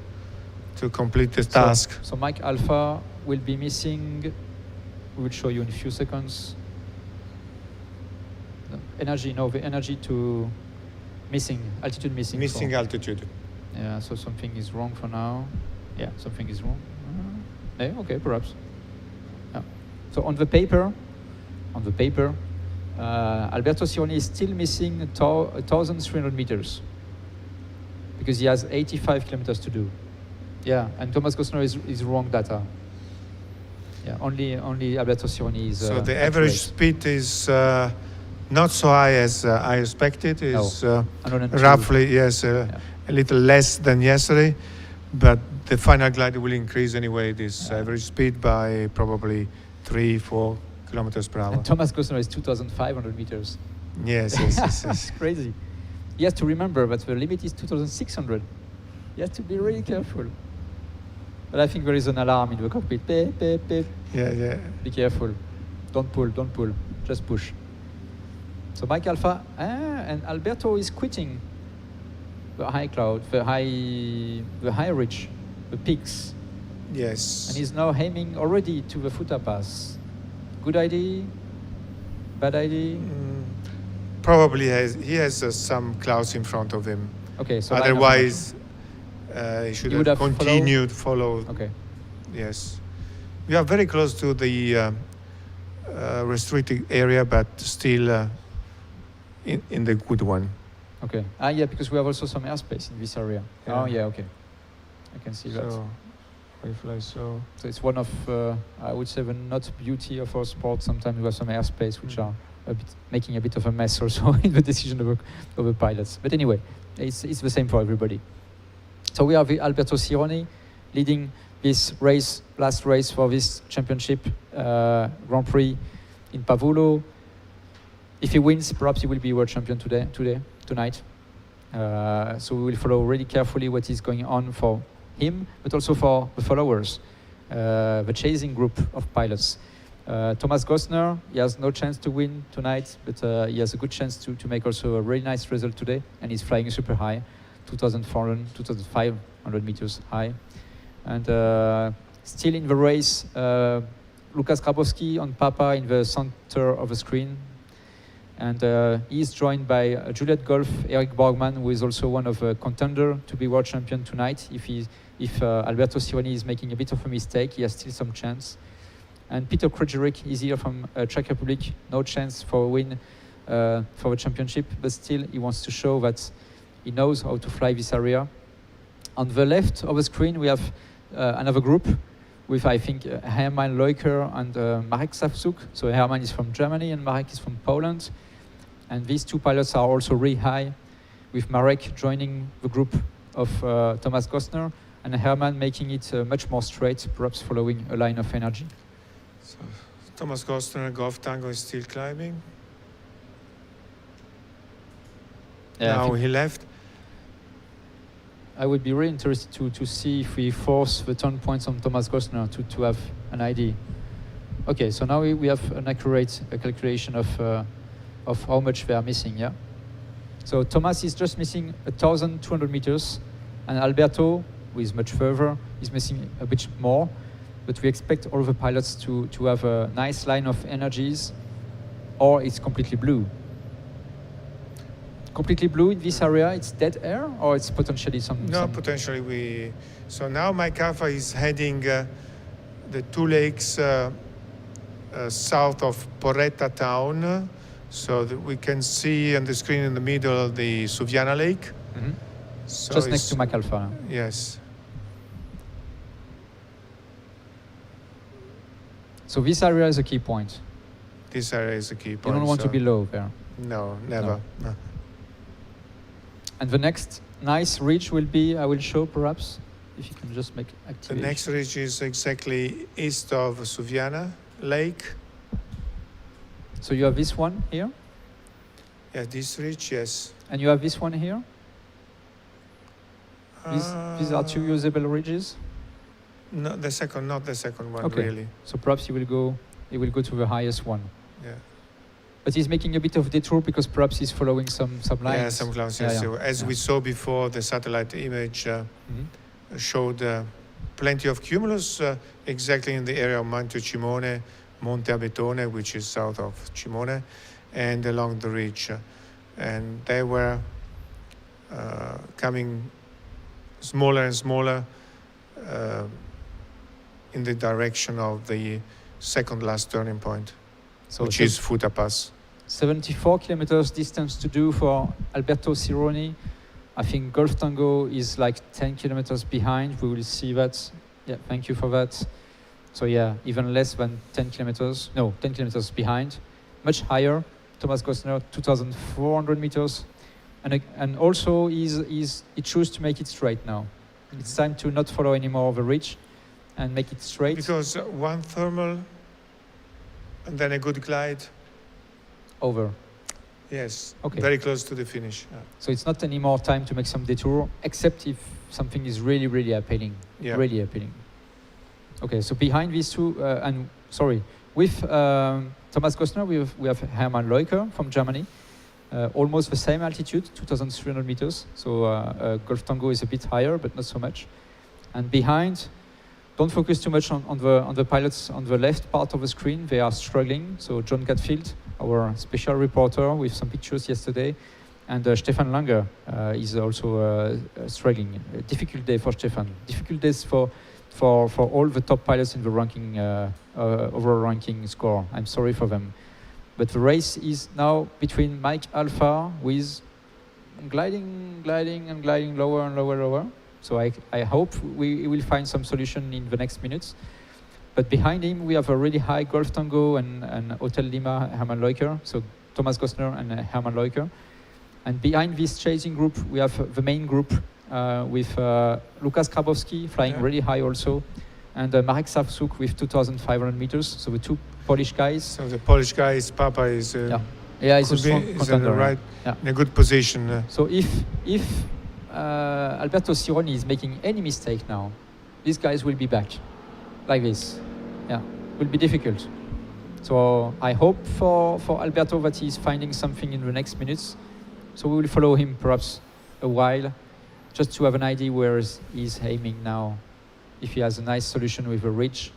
complete the task. So Mike Alpha will be missing, we will show you in a few seconds. The energy to missing, altitude missing. Missing altitude. Yeah, so something is wrong for now. Yeah, something is wrong. Yeah, okay, perhaps. Yeah. So on the paper, Alberto Sironi is still missing 1,300 meters because he has 85 kilometers to do. Yeah, and Thomas Kostner is wrong data. Yeah, only Alberto Sironi is. So the average speed is not so high as I expected. Is roughly a little less than yesterday, but the final glide will increase anyway. This average speed by probably 3-4 kilometers per hour. And Thomas Kostner is 2,500 meters. Yes. It's crazy. He has to remember that the limit is 2,600. He has to be really careful. But I think there is an alarm in the cockpit. Beep, beep, beep. Yeah. Be careful. Don't pull. Just push. So Mike Alpha and Alberto is quitting the high cloud, the high ridge, the peaks. Yes. And he's now aiming already to the Futa Pass. Good idea? Bad idea? Probably he has some clouds in front of him. Okay, so otherwise he should have continued follow. Okay. Yes. We are very close to the restricted area, but still in the good one. Okay. Yeah, because we have also some airspace in this area. Yeah. Oh, yeah, okay. I can see that. So it's one of, I would say, the not beauty of our sport. Sometimes we have some airspace which are making a bit of a mess also in the decision of the pilots. But anyway, it's the same for everybody. So we have Alberto Sironi leading this race, last race for this championship Grand Prix in Pavullo. If he wins, perhaps he will be world champion tonight. So we will follow really carefully what is going on for him, but also for the followers, the chasing group of pilots. Thomas Kostner, he has no chance to win tonight, but he has a good chance to make also a really nice result today, and he's flying super high, 2,400, 2,500 meters high. And still in the race, Lukas Grabowski on Papa in the center of the screen. And he's joined by Juliet Golf, Eric Borgman, who is also one of a contender to be world champion tonight. If Alberto Sironi is making a bit of a mistake, he has still some chance. And Peter Krejcik is here from Czech Republic. No chance for a win for the championship, but still he wants to show that he knows how to fly this area. On the left of the screen, we have another group with, I think, Hermann Leuker and Marek Savczuk. So Hermann is from Germany and Marek is from Poland. And these two pilots are also really high, with Marek joining the group of Thomas Gostner and Hermann making it much more straight, perhaps following a line of energy. So Thomas Gostner, Golf Tango is still climbing. Yeah, now he left. I would be really interested to see if we force the turn points on Thomas Gostner to have an idea. Okay, so now we have an accurate calculation of how much they are missing, yeah? So Thomas is just missing 1,200 meters, and Alberto, who is much further, is missing a bit more, but we expect all the pilots to have a nice line of energies, or it's completely blue. Completely blue in this area, it's dead air, or it's potentially some... No, potentially we... So now Mike Alpha is heading the two lakes south of Porretta town, so that we can see on the screen in the middle the Suviana Lake. Mm-hmm. So just next to Mike Alpha. Yes. So this area is a key point. This area is a key point. You don't want to be low there. No, never. No. And the next nice ridge will be, I will show perhaps, if you can just make activation. The next ridge is exactly east of Suviana Lake. So you have this one here? Yeah, this ridge, yes. And you have this one here? These are two usable ridges? No, not the second one, okay. really. So perhaps he will go to the highest one. Yeah. But he's making a bit of detour because perhaps he's following some lines. Yeah, some clouds. Yes. So as we saw before, the satellite image showed plenty of cumulus exactly in the area of Monte Cimone, Monte Abetone, which is south of Cimone, and along the ridge. And they were coming smaller and smaller in the direction of the second last turning point, so which is Futa Pass. 74 kilometers distance to do for Alberto Cironi. I think Golf Tango is like 10 kilometers behind. We will see that. Yeah, thank you for that. So yeah, even less than 10 kilometers. No, 10 kilometers behind. Much higher. Thomas Gostner, 2,400 meters. And also he chose to make it straight now. Mm-hmm. It's time to not follow anymore the ridge and make it straight. Because one thermal and then a good glide. Over. Yes, okay. Very close to the finish. Yeah. So it's not any more time to make some detour, except if something is really, really appealing. Yeah. Really appealing. Okay, so behind these two, with Thomas Gostner, we have Hermann Leuker from Germany. Almost the same altitude, 2,300 meters. So Golf Tango is a bit higher, but not so much. And behind, don't focus too much on the pilots on the left part of the screen. They are struggling. So John Gatfield, our special reporter, with some pictures yesterday, and Stefan Langer is also struggling. A difficult day for Stefan. Difficult days for all the top pilots in the ranking, overall ranking score. I'm sorry for them. But the race is now between Mike Alpha with gliding lower and lower. So I hope we will find some solution in the next minutes. But behind him, we have a really high Golf Tango and Hotel Lima, Hermann Leuker. So Thomas Gostner and Hermann Leuker. And behind this chasing group, we have the main group with Lukas Krabowski flying really high also. And Marek Savczuk with 2,500 meters. So the two Polish guys. So the Polish guys, Papa is he's a strong contender. In a good position. So if Alberto Cironi is making any mistake now, these guys will be back like this. Yeah, will be difficult. So I hope for Alberto that he's finding something in the next minutes. So we will follow him perhaps a while, just to have an idea where he's aiming now. If he has a nice solution with a ridge,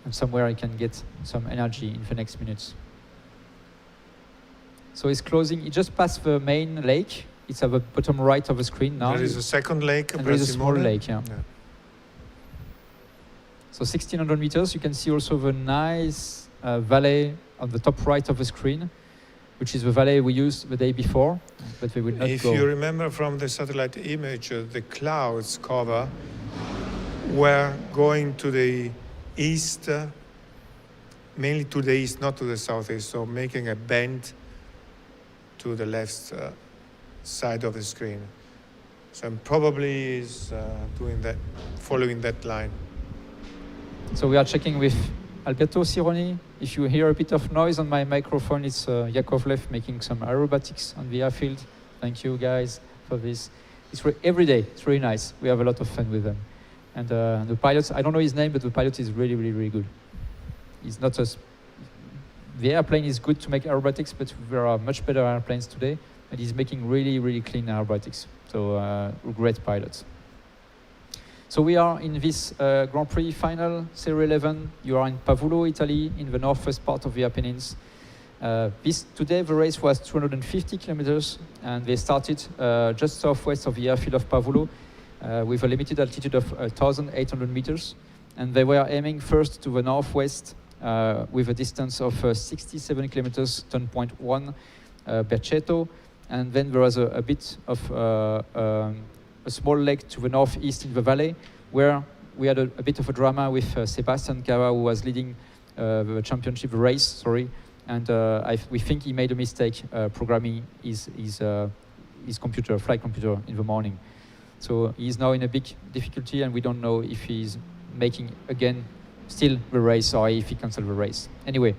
and somewhere he can get some energy in the next minutes. So he's closing. He just passed the main lake. It's at the bottom right of the screen now. There is a second lake. And there is a small lake, yeah. So 1600 meters. You can see also the nice valley on the top right of the screen, which is the valley we used the day before, but we will not If go. you remember from the satellite image, the clouds cover were going to the east, mainly to the east, not to the southeast, so making a bend to the left side of the screen. So probably is doing that, following that line. So we are checking with Alberto Sironi. If you hear a bit of noise on my microphone, it's Yakovlev making some aerobatics on the airfield. Thank you guys for this. It's every day. It's really nice. We have a lot of fun with them. And the pilot, I don't know his name, but the pilot is really, really, really good. He's not as... The airplane is good to make aerobatics, but there are much better airplanes today. And he's making really, really clean aerobatics. So great pilots. So we are in this Grand Prix final, Series 11. You are in Pavullo, Italy, in the northwest part of the Apennines. Today the race was 250 kilometers, and they started just southwest of the airfield of Pavullo with a limited altitude of 1,800 meters. And they were aiming first to the northwest with a distance of 67 kilometers, 10.1 Berceto. And then there was a bit of a small lake to the northeast in the valley, where we had a bit of a drama with Sebastian Cava, who was leading the championship race, sorry. And we think he made a mistake programming his computer, flight computer, in the morning. So he's now in a big difficulty, and we don't know if he's making again still the race or if he canceled the race. Anyway,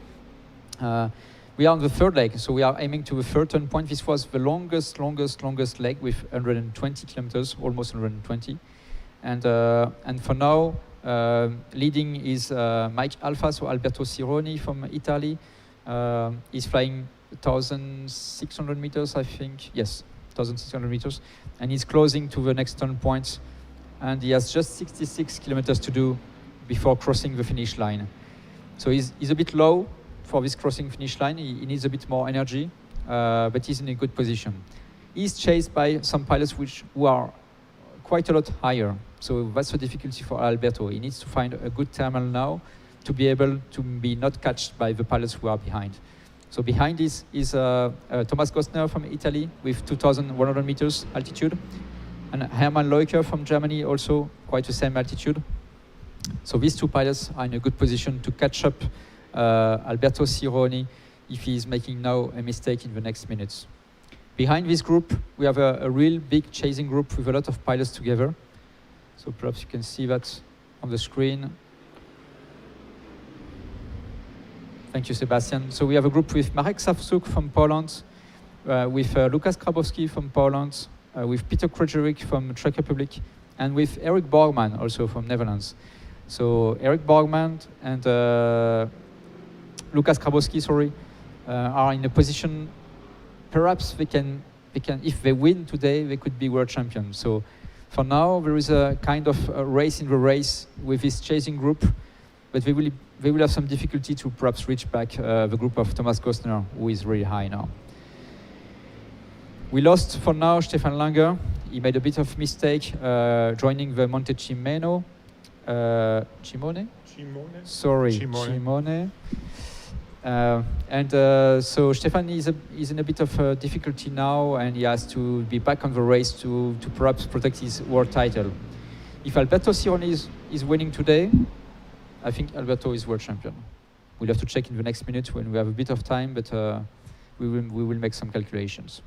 we are on the third leg, so we are aiming to the third turn point. This was the longest leg with 120 kilometers, almost 120. And for now, leading is Mike Alfa, so Alberto Sironi from Italy. He's flying 1,600 meters, I think. Yes, 1,600 meters. And he's closing to the next turn point. And he has just 66 kilometers to do before crossing the finish line. So he's a bit low for this crossing finish line. He needs a bit more energy, but he's in a good position. He's chased by some pilots who are quite a lot higher. So that's the difficulty for Alberto. He needs to find a good thermal now to be able to be not catched by the pilots who are behind. So behind this is Thomas Gostner from Italy with 2,100 meters altitude, and Hermann Leuker from Germany, also quite the same altitude. So these two pilots are in a good position to catch up Alberto Sironi if he is making now a mistake in the next minutes. Behind this group, we have a real big chasing group with a lot of pilots together. So perhaps you can see that on the screen. Thank you, Sebastian. So we have a group with Marek Sawczuk from Poland, with Lukas Grabowski from Poland, with Peter Krajewik from Czech Republic, and with Eric Borgman, also from Netherlands. So Eric Borgman and Lukas Grabowski, sorry, are in a position. Perhaps they can, if they win today, they could be world champions. So for now, there is a kind of a race in the race with this chasing group, but they will have some difficulty to perhaps reach back the group of Thomas Gostner, who is really high now. We lost for now Stefan Langer. He made a bit of mistake joining the Monte Cimeno. Cimone? Sorry, Cimone. So Stefan is in a bit of difficulty now, and he has to be back on the race to perhaps protect his world title. If Alberto Sironi is winning today, I think Alberto is world champion. We'll have to check in the next minute when we have a bit of time, but we will make some calculations.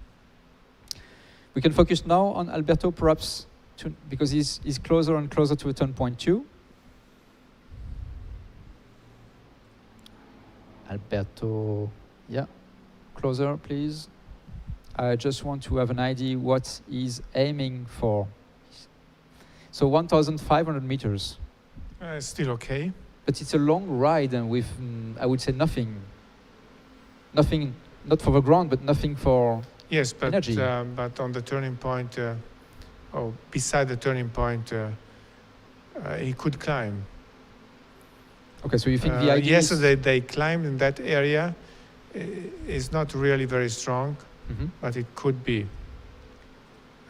We can focus now on Alberto, perhaps, because he's closer and closer to a turn point 2. Alberto, yeah, closer, please. I just want to have an idea what he's aiming for. So 1,500 meters. Still okay. But it's a long ride, and with, I would say, nothing, not for the ground, but nothing for energy. But on the turning point, or beside the turning point, he could climb. Okay, so you think the idea yesterday they climbed in that area. It's not really very strong, but it could be.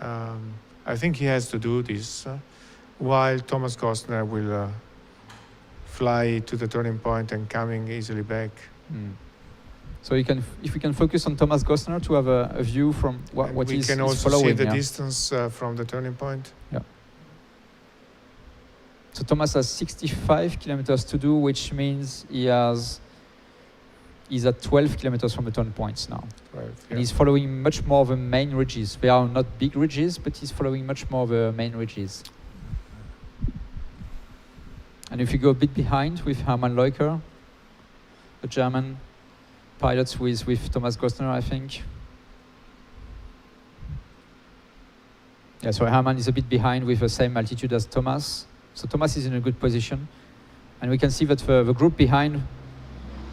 I think he has to do this, while Thomas Gostner will fly to the turning point and coming easily back. So you can, if we can focus on Thomas Gostner to have a view from what we he's can also following. see the distance from the turning point. Yeah. So Thomas has 65 kilometers to do, which means he's at 12 kilometers from the turn points now. Right, and he's following much more of the main ridges. They are not big ridges, but he's following much more of the main ridges. And if you go a bit behind with Hermann Leuker, the German pilots with Thomas Gostner, I think. Yeah, so Hermann is a bit behind with the same altitude as Thomas. So Thomas is in a good position. And we can see that the group behind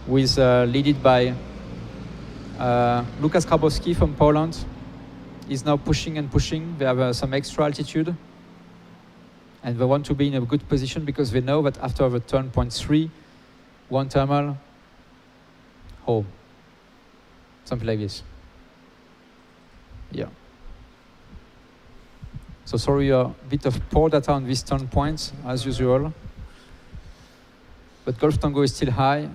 was led by Lukas Grabowski from Poland. He's now pushing and pushing. They have some extra altitude. And they want to be in a good position because they know that after the turn point 3, one thermal, home. Something like this. Yeah. So sorry, a bit of poor data on this turn point, as usual. But Golf Tango is still high.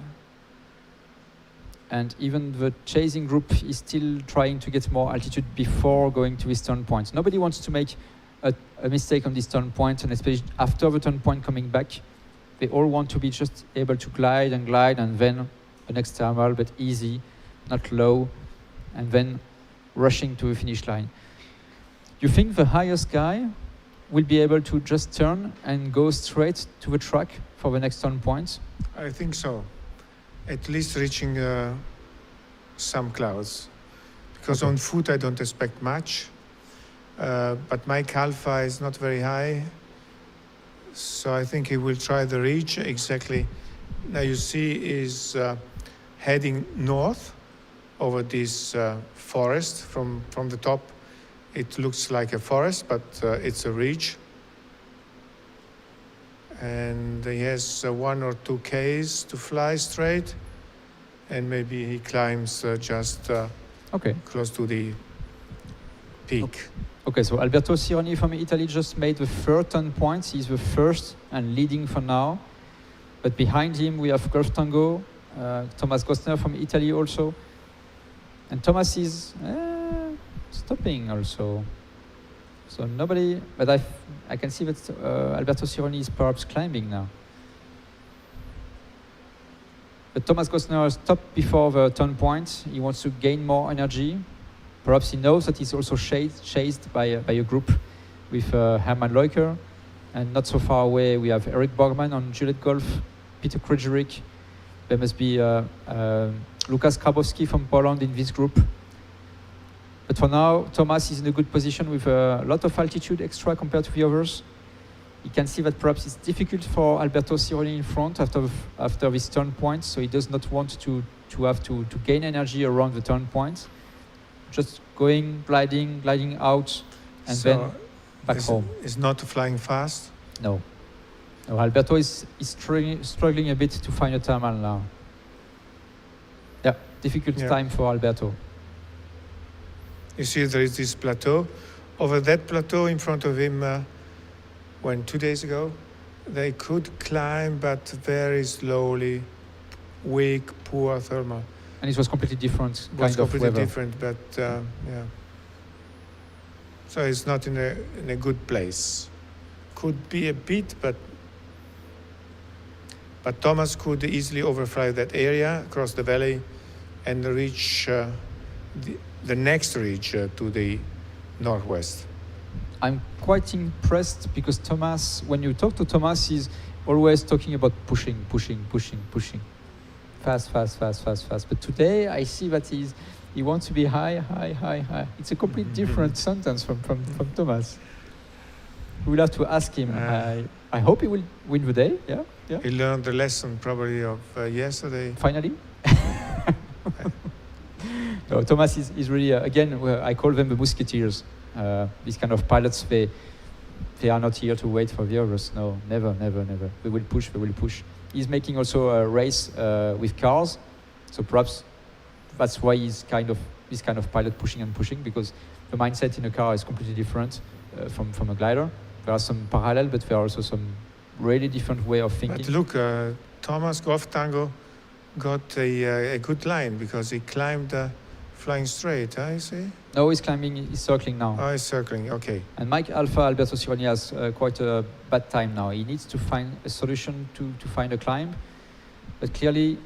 And even the chasing group is still trying to get more altitude before going to this turn point. Nobody wants to make a mistake on this turn point, and especially after the turn point coming back, they all want to be just able to glide, and then the next thermal, but easy, not low, and then rushing to the finish line. You think the highest guy will be able to just turn and go straight to the track for the next turn point? I think so. At least reaching some clouds. Because on foot I don't expect much. But Mike Alpha is not very high. So I think he will try the ridge exactly. Now you see is heading north over this forest from the top. It looks like a forest, but it's a ridge. And he has 1 or 2 Ks to fly straight. And maybe he climbs just close to the peak. Okay, so Alberto Sironi from Italy just made the third turn point. He's the first and leading for now. But behind him we have Golf Tango, Thomas Gostner from Italy also. And Thomas is stopping also. So nobody, but I can see that Alberto Sironi is perhaps climbing now. But Thomas Gostner stopped before the turn point. He wants to gain more energy. Perhaps he knows that he's also chased by a group with Hermann Leuker. And not so far away, we have Eric Borgman on Juliet Golf, Peter Krzyjrik. There must be Lukas Grabowski from Poland in this group. But for now, Thomas is in a good position with a lot of altitude extra compared to the others. You can see that perhaps it's difficult for Alberto Sironi in front after this turn point, so he does not want to have to gain energy around the turn point. Just going, gliding out, and then back home. Is not flying fast? No. No, Alberto is struggling a bit to find a thermal now. Yeah, difficult time for Alberto. You see there is this plateau. Over that plateau in front of him, 2 days ago, they could climb, but very slowly, weak, poor thermal. And it was completely different It was completely weather. different, but yeah. So it's not in a good place. Could be a bit, but Thomas could easily overfly that area, across the valley, and reach the next ridge to the northwest. I'm quite impressed because Thomas, when you talk to Thomas, he's always talking about pushing. Fast. But today I see that he wants to be high. It's a completely different sentence from Thomas. We'll have to ask him. I hope he will win the day. Yeah. He learned the lesson probably of yesterday. Finally. No, Thomas is really, again, I call them the musketeers. These kind of pilots, they are not here to wait for the others. No, never. They will push. He's making also a race with cars, so perhaps that's why he's this kind of pilot pushing, because the mindset in a car is completely different from a glider. There are some parallel, but there are also some really different way of thinking. But look, Thomas Golf Tango got a good line because he climbed flying straight, you see? No, he's climbing, he's circling now. Oh, he's circling, okay. And Mike Alpha Alberto Sironi has quite a bad time now. He needs to find a solution to find a climb. But clearly,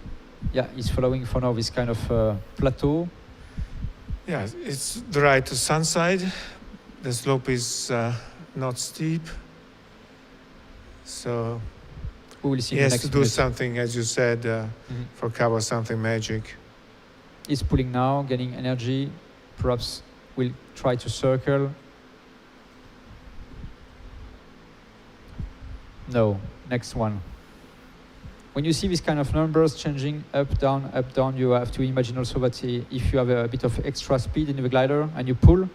yeah, he's following for now this kind of plateau. Yeah, it's the right sun side. The slope is not steep. So we will see he has to do something, as you said, for cover something magic. He's pulling now, getting energy. Perhaps we'll try to circle. No, next one. When you see these kind of numbers changing up, down, you have to imagine also that if you have a bit of extra speed in the glider and you pull,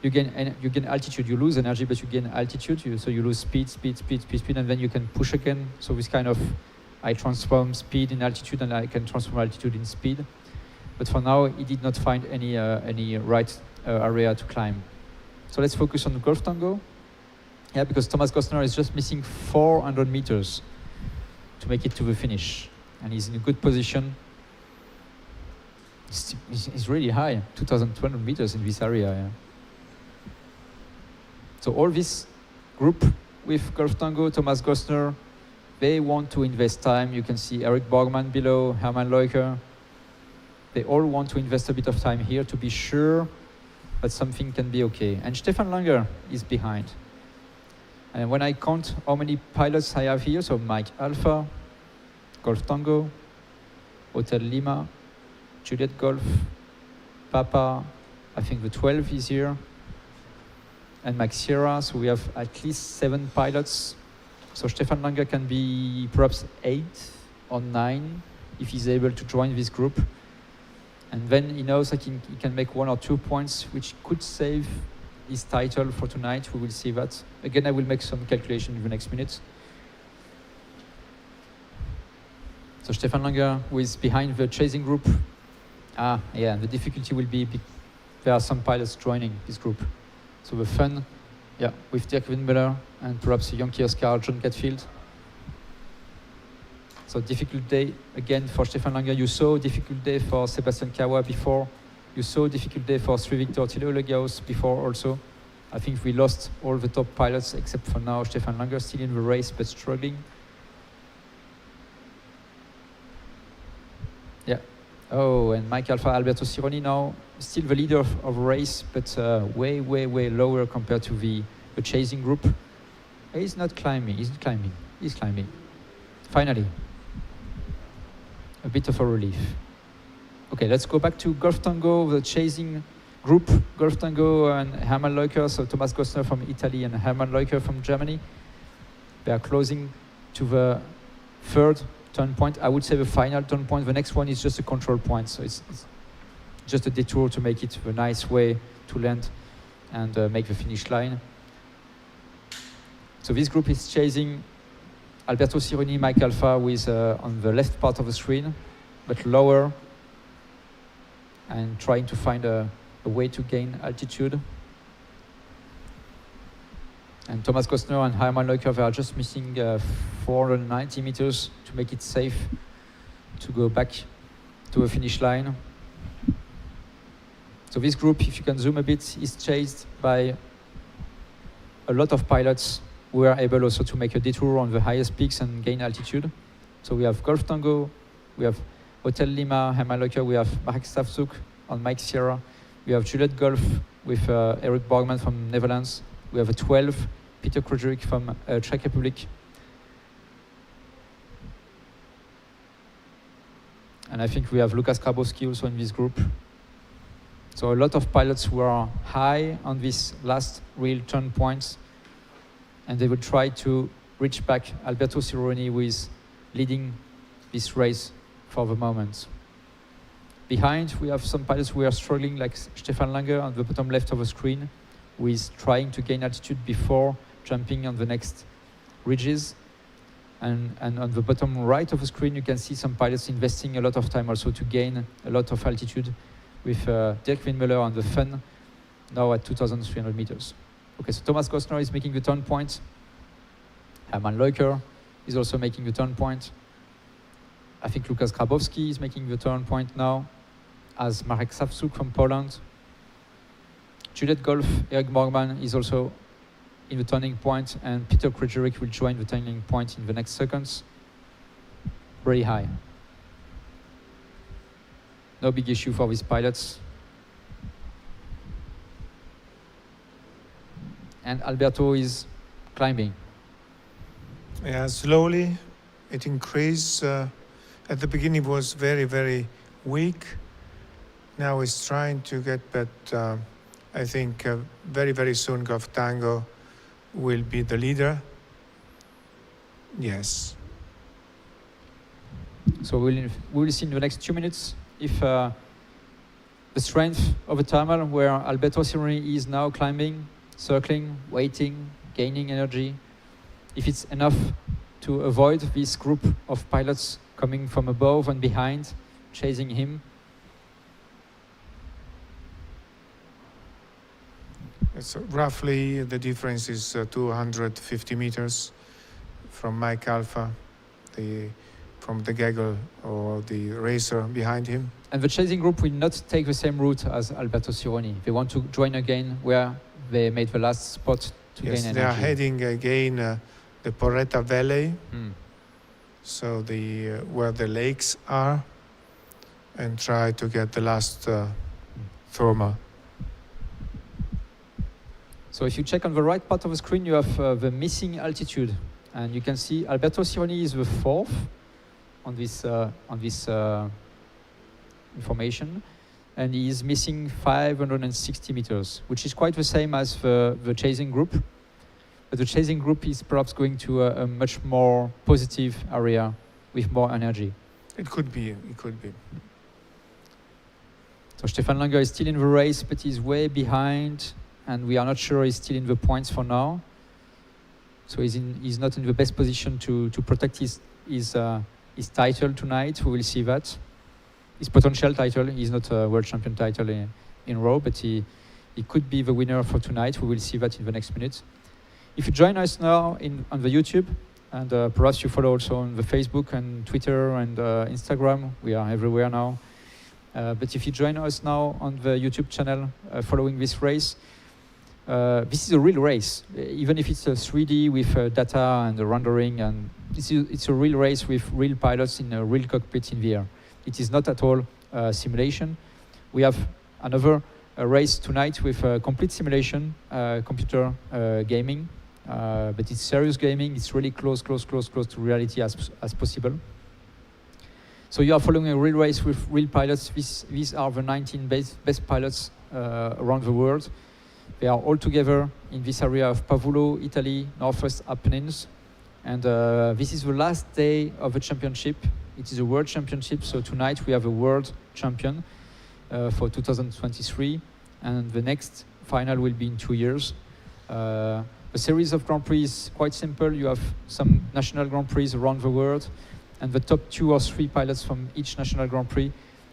you gain altitude. You lose energy, but you gain altitude. So you lose speed, and then you can push again. So this kind of, I transform speed in altitude, and I can transform altitude in speed. But for now, he did not find any right area to climb. So let's focus on the Golf Tango. Yeah, because Thomas Gostner is just missing 400 meters to make it to the finish. And he's in a good position. He's really high, 2,200 meters in this area. Yeah. So all this group with Golf Tango, Thomas Gostner, they want to invest time. You can see Eric Borgman below, Hermann Leuker. They all want to invest a bit of time here to be sure that something can be okay. And Stefan Langer is behind. And when I count how many pilots I have here, so Mike Alpha, Golf Tango, Hotel Lima, Juliet Golf, Papa, I think the 12 is here, and Max Sierra, so we have at least 7 pilots. So Stefan Langer can be perhaps 8 or 9 if he's able to join this group. And then he knows that he can make 1 or 2 points, which could save his title for tonight. We will see that. Again, I will make some calculation in the next minute. So Stefan Langer, who is behind the chasing group. Yeah, the difficulty will be there are some pilots joining this group. So the fun, yeah, with Dirk Windmüller and perhaps Yankee Oscar, John Catfield. So difficult day again for Stefan Langer. You saw difficult day for Sebastian Kawa before. You saw difficult day for Sri Victor Tilo-Legaus before also. I think we lost all the top pilots except for now Stefan Langer, still in the race but struggling. Yeah. Oh, and Mike Alpha Alberto Sironi now still the leader of the race, but way lower compared to the chasing group. He's not climbing. He's climbing. He's climbing. Finally, a bit of a relief. Okay, let's go back to Golf Tango, the chasing group. Golf Tango and Hermann Leuker, so Thomas Gostner from Italy and Hermann Leuker from Germany. They are closing to the 3rd turn point. I would say the final turn point. The next one is just a control point, so it's just a detour to make it a nice way to land and make the finish line. So this group is chasing Alberto Sironi, Mike Alpha, who is on the left part of the screen, but lower, and trying to find a way to gain altitude. And Thomas Gostner and Hermann Leuker, they are just missing 490 meters to make it safe to go back to a finish line. So this group, if you can zoom a bit, is chased by a lot of pilots who are able also to make a detour on the highest peaks and gain altitude. So we have Golf Tango, we have Hotel Lima, Hermann Leuker, we have Marek Stavzuk on Mike Sierra, we have Juliet Golf with Eric Borgman from Netherlands, we have a 12, Peter Krujeric from Czech Republic. And I think we have Lukas Grabowski also in this group. So a lot of pilots who are high on these last real turn points, and they will try to reach back Alberto Sironi, who is leading this race for the moment. Behind, we have some pilots who are struggling, like Stefan Langer on the bottom left of the screen, who is trying to gain altitude before jumping on the next ridges. And on the bottom right of the screen, you can see some pilots investing a lot of time also to gain a lot of altitude, with Dirk Windmüller on the fun, now at 2,300 meters. Okay, so Thomas Gostner is making the turn point. Hermann Leuker is also making the turn point. I think Lukas Grabowski is making the turn point now, as Marek Sawczuk from Poland. Juliet Golf, Eric Borgman is also in the turning point, and Peter Krejcik will join the turning point in the next seconds. Very high. No big issue for these pilots. And Alberto is climbing. Yeah, slowly it increased. At the beginning it was very, very weak. Now it's trying to get, but I think very, very soon Golf Tango will be the leader. Yes. So we'll see in the next 2 minutes if the strength of the thermal, where Alberto Sironi is now climbing, circling, waiting, gaining energy, if it's enough to avoid this group of pilots coming from above and behind, chasing him. It's roughly, the difference is 250 meters from Mike Alpha, from the gaggle or the racer behind him. And the chasing group will not take the same route as Alberto Sironi. They want to join again where they made the last spot to gain energy. Yes, they are heading again the Porretta Valley, so where the lakes are, and try to get the last thermal. So if you check on the right part of the screen, you have the missing altitude, and you can see Alberto Sironi is the 4th on this information, and he is missing 560 meters, which is quite the same as the chasing group. But the chasing group is perhaps going to a much more positive area with more energy. It could be, it could be. So Stefan Langer is still in the race, but he's way behind, and we are not sure he's still in the points for now. So he's not in the best position to protect his title tonight. We will see that. His potential title. He's not a world champion title in row, but he could be the winner for tonight. We will see that in the next minute. If you join us now on the YouTube, and perhaps you follow also on the Facebook and Twitter and Instagram, we are everywhere now. But if you join us now on the YouTube channel following this race, this is a real race. Even if it's a 3D with data and the rendering, and it's a real race with real pilots in a real cockpit in the air. It is not at all simulation. We have another race tonight with complete simulation, computer gaming. But it's serious gaming. It's really close to reality as possible. So you are following a real race with real pilots. These are the 19 best pilots around the world. They are all together in this area of Pavullo, Italy, Northwest Apennines. And this is the last day of the championship. It is a world championship, so tonight we have a world champion for 2023. And the next final will be in 2 years. The series of Grand Prix is quite simple. You have some national Grand Prix around the world, and the top 2 or 3 pilots from each national Grand Prix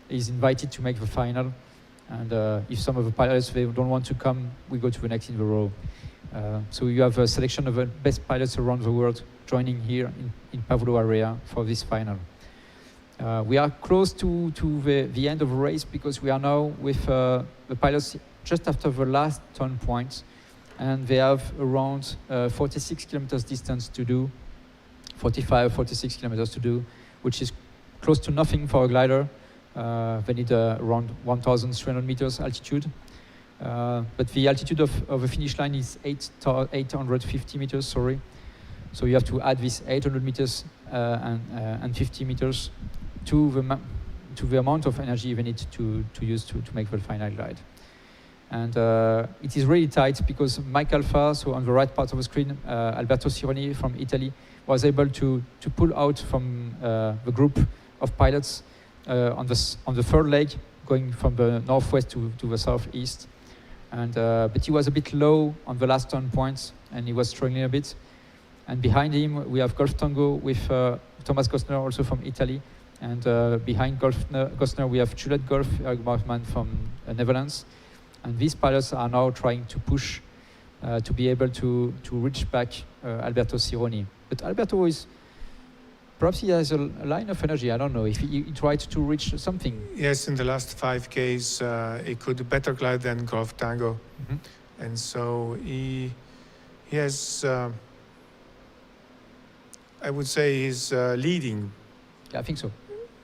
is invited to make the final. And if some of the pilots they don't want to come, we go to the next in the row. So you have a selection of the best pilots around the world joining here in Pavullo area for this final. We are close to the end of the race because we are now with the pilots just after the last turn point. And they have around 46 kilometers distance to do, 46 kilometers to do, which is close to nothing for a glider. They need around 1,300 meters altitude. But the altitude of the finish line is 850 meters, sorry. So you have to add this 800 meters and 50 meters to the amount of energy they need to use to make the final glide. And it is really tight because Mike Alpha, so on the right part of the screen, Alberto Sironi from Italy, was able to pull out from the group of pilots on the third leg, going from the northwest to the southeast. And but he was a bit low on the last turn points, and he was struggling a bit. And behind him, we have Golf Tango with Thomas Gostner, also from Italy. And behind Gostner, we have Juliet Golf, Eric Markman from Netherlands. And these pilots are now trying to push to be able to reach back Alberto Sironi. But Alberto is, perhaps he has a line of energy. I don't know if he tried to reach something. Yes, in the last 5Ks, he could better glide than Golf Tango. And so he has, I would say he's leading. Yeah, I think so.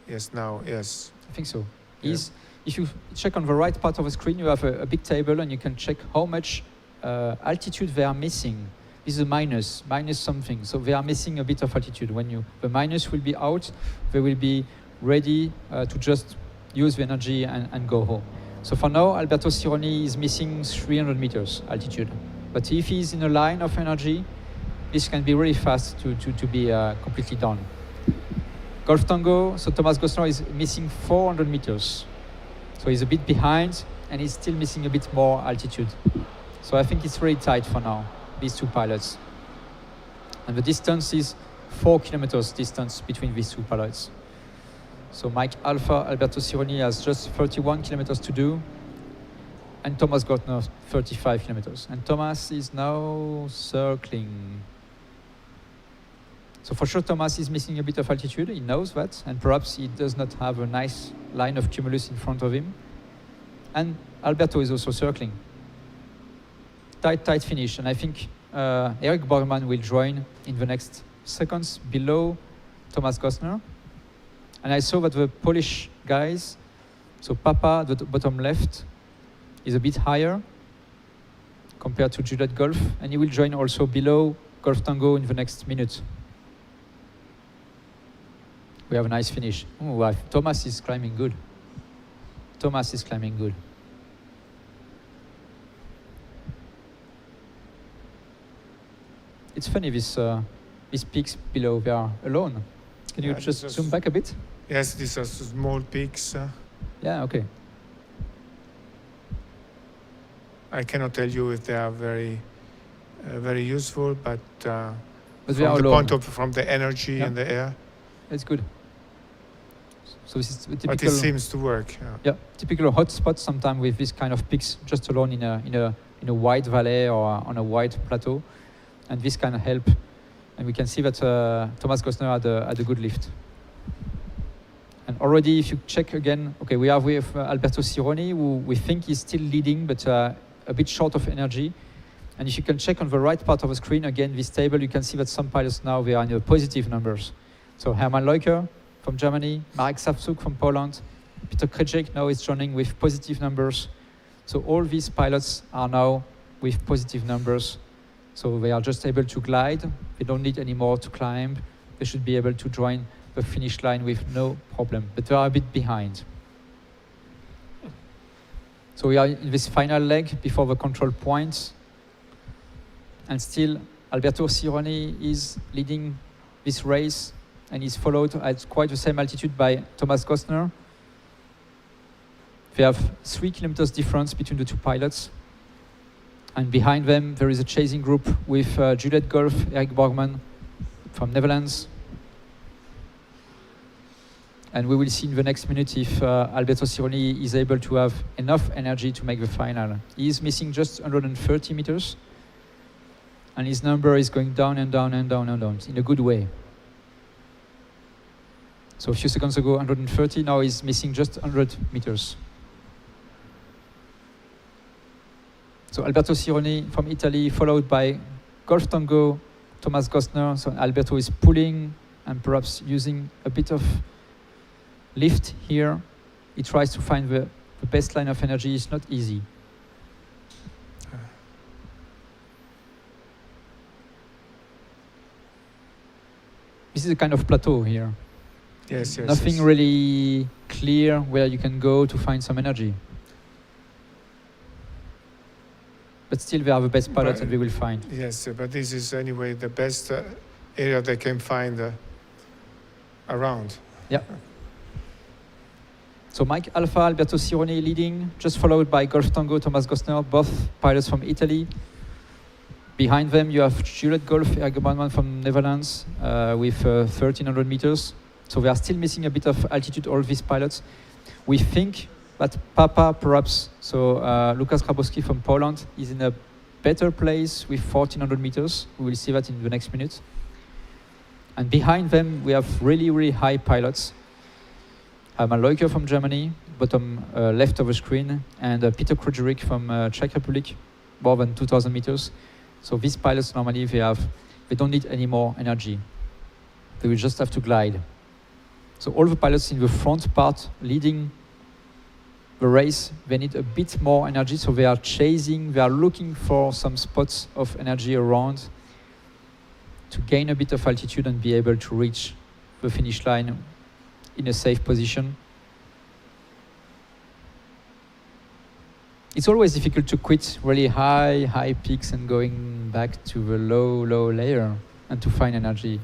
Yes, now, yes. I think so. Yeah. If you check on the right part of the screen, you have a big table and you can check how much altitude they are missing. This is a minus something. So they are missing a bit of altitude. When the minus will be out, they will be ready to just use the energy and go home. So for now, Alberto Sironi is missing 300 meters altitude. But if he's in a line of energy, this can be really fast to be completely done. Golf Tango, so Thomas Gosner is missing 400 meters. So he's a bit behind and he's still missing a bit more altitude. So I think it's really tight for now, these two pilots. And the distance is 4 kilometers distance between these two pilots. So Mike Alpha, Alberto Sironi has just 31 kilometers to do, and Thomas Gosner 35 kilometers. And Thomas is now circling. So for sure Thomas is missing a bit of altitude, he knows that, and perhaps he does not have a nice line of cumulus in front of him. And Alberto is also circling. Tight finish, and I think Eric Borgman will join in the next seconds below Thomas Gosner. And I saw that the Polish guys, so Papa, the bottom left, is a bit higher compared to Juliet Golf, and he will join also below Golf Tango in the next minute. We have a nice finish. Oh, Thomas is climbing good. Thomas is climbing good. It's funny, these peaks below, they are alone. Can you just zoom back a bit? Yes, these are small peaks. Yeah, okay. I cannot tell you if they are very useful, but from from the energy in the air. It's good. So this is typical. But it seems to work. Yeah, typical hotspot sometimes with this kind of peaks just alone in a wide valley or on a wide plateau, and this can help. And we can see that Thomas Gosner had a good lift. And already, if you check again, okay, we are with Alberto Sironi, who we think is still leading, but a bit short of energy. And if you can check on the right part of the screen, again, this table, you can see that some pilots now, they are in the positive numbers. So Hermann Leuker from Germany, Marek Savcuk from Poland, Peter Krejcik now is joining with positive numbers. So all these pilots are now with positive numbers. So they are just able to glide. They don't need any more to climb. They should be able to join the finish line with no problem, but they are a bit behind. So we are in this final leg before the control points. And still, Alberto Sironi is leading this race, and is followed at quite the same altitude by Thomas Gosner. They have 3 kilometers difference between the two pilots. And behind them, there is a chasing group with Juliet Golf, Eric Borgman from Netherlands. And we will see in the next minute if Alberto Sironi is able to have enough energy to make the final. He is missing just 130 meters. And his number is going down and down and down and down in a good way. So a few seconds ago, 130, now he's missing just 100 meters. So Alberto Sironi from Italy, followed by Golf Tango, Thomas Gosner. So Alberto is pulling and perhaps using a bit of lift here. He tries to find the best line of energy. It's not easy. This is a kind of plateau here. Yes, yes. Nothing really clear where you can go to find some energy. But still, they are the best pilots that we will find. Yes, but this is anyway the best area they can find around. Yeah. So Mike Alpha, Alberto Sironi leading, just followed by Golf Tango, Thomas Gosner, both pilots from Italy. Behind them, you have Juliet Golf, Eric Borgman from Netherlands with 1,300 meters. So they are still missing a bit of altitude, all these pilots. We think that Papa, perhaps, so Lukas Grabowski from Poland is in a better place with 1400 meters. We will see that in the next minute. And behind them, we have really, really high pilots. Maloika from Germany, bottom left of the screen, and Peter Krujerik from Czech Republic, more than 2000 meters. So these pilots normally, they don't need any more energy. They will just have to glide. So all the pilots in the front part leading the race, they need a bit more energy, so they are chasing, they are looking for some spots of energy around to gain a bit of altitude and be able to reach the finish line in a safe position. It's always difficult to quit really high peaks and going back to the low layer and to find energy.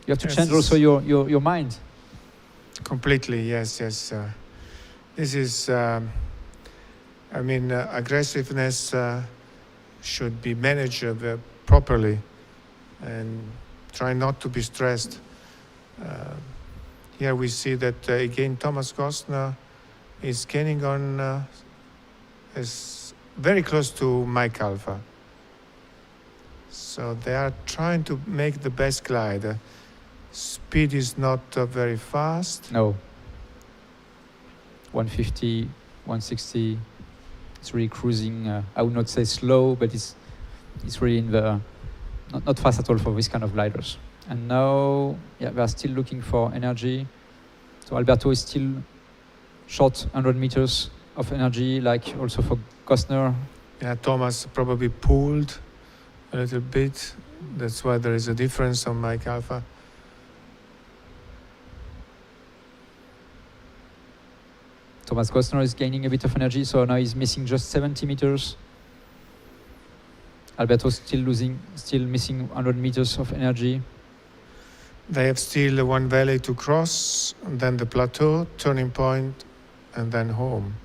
You have to change also your mind. Completely, yes. This is, aggressiveness should be managed properly and try not to be stressed. Here we see that again Thomas Gostner is gaining on, is very close to Mike Alpha. So they are trying to make the best glide. Speed is not very fast. No. 150, 160. It's really cruising. I would not say slow, but it's really in the not fast at all for this kind of gliders. And now, yeah, they are still looking for energy. So Alberto is still short 100 meters of energy, like also for Gostner. Yeah, Thomas probably pulled a little bit. That's why there is a difference on Mike Alpha. Thomas Gostner is gaining a bit of energy, so now he's missing just 70 meters. Alberto still missing 100 meters of energy. They have still one valley to cross, and then the plateau, turning point, and then home.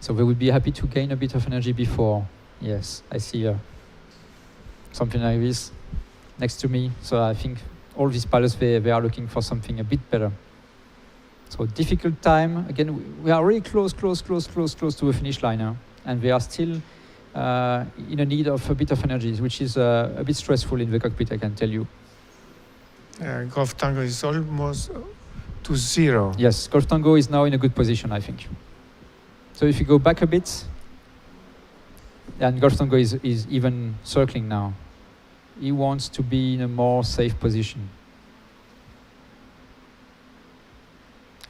So they would be happy to gain a bit of energy before. Yes, I see something like this next to me. So I think all these pilots, they are looking for something a bit better. So difficult time. Again, we are really close to the finish line now. And we are still in a need of a bit of energy, which is a bit stressful in the cockpit, I can tell you. Golf Tango is almost to zero. Yes, Golf Tango is now in a good position, I think. So if you go back a bit, and Golf Tango is even circling now. He wants to be in a more safe position.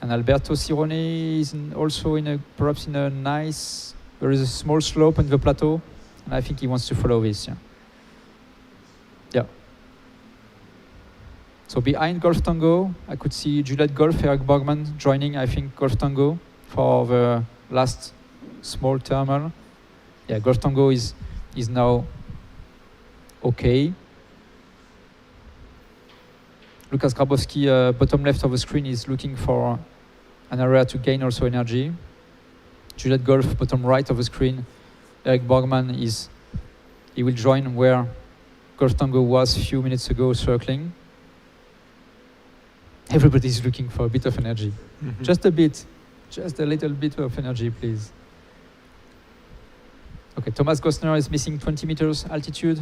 And Alberto Sirone is also perhaps in a nice, there is a small slope on the plateau, and I think he wants to follow this. Yeah. So behind Golf Tango, I could see Juliet Golf, Eric Borgman joining, I think, Golf Tango for the last small thermal. Yeah, Golf Tango is now okay. Lukas Grabowski, bottom left of the screen, is looking for an area to gain also energy. Juliet Golf, bottom right of the screen. Eric Borgman he will join where Golf Tango was a few minutes ago circling. Everybody is looking for a bit of energy. Mm-hmm. Just a bit, just a little bit of energy, please. Okay, Thomas Gostner is missing 20 meters altitude.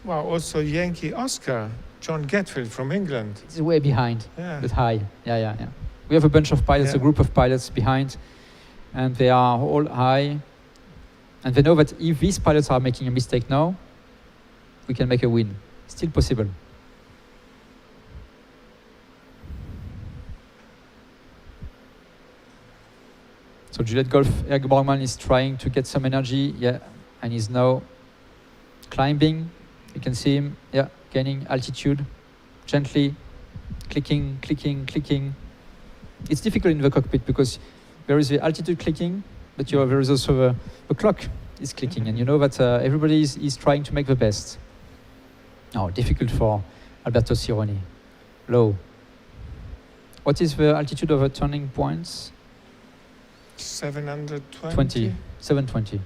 Wow, also Yankee Oscar, John Getfield from England. It's way behind, but high. Yeah. We have a bunch of pilots, a group of pilots behind, and they are all high. And they know that if these pilots are making a mistake now, we can make a win. Still possible. So Juliet Golf, Eric Borgman is trying to get some energy, and he's now climbing. You can see him, gaining altitude, gently, clicking. It's difficult in the cockpit because there is the altitude clicking, but there is also the clock is clicking, and you know that everybody is trying to make the best. Oh, difficult for Alberto Sironi. Low. What is the altitude of the turning points? 720. 720.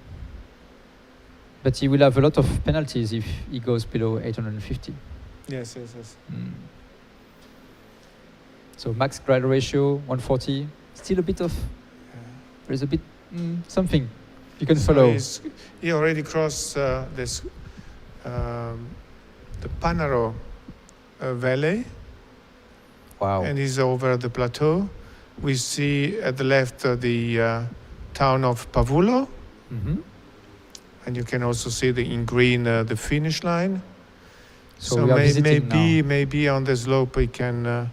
But he will have a lot of penalties if he goes below 850. Yes. So max glide ratio 140. Still a bit of. There is a bit something. You can So follow. he already crossed the Panaro Valley. Wow. And he's over the plateau. We see at the left the town of Pavullo. Mm-hmm. And you can also see in green the finish line. So we are visiting now. maybe on the slope we can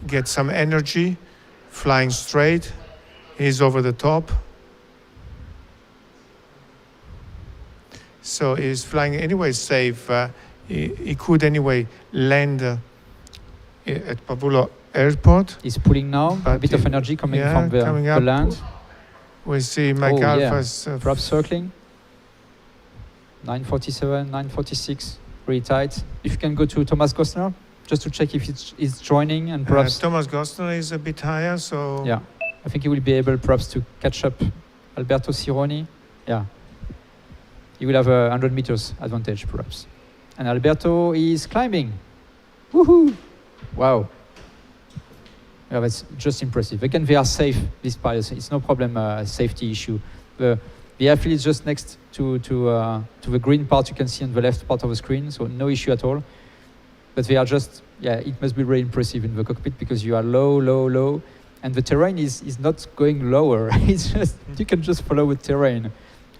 get some energy, flying straight. He's over the top. So he's flying anyway safe. He could anyway land at Pavullo Airport. He's pulling now, a bit of energy coming from the land. We see Mike Alpha's perhaps circling. 947, 946, really tight. If you can go to Thomas Gostner, just to check if it's joining, and perhaps Thomas Gostner is a bit higher, so yeah, I think he will be able perhaps to catch up Alberto Sironi. Yeah, he will have 100 meters advantage perhaps. And Alberto is climbing. Woohoo! Wow. Yeah, that's just impressive. Again, they are safe, these pilots. It's no problem, safety issue. The airfield is just next to the green part you can see on the left part of the screen, so no issue at all. But they are just, yeah, it must be very impressive in the cockpit because you are low, low, low, and the terrain is not going lower. It's just, you can just follow the terrain.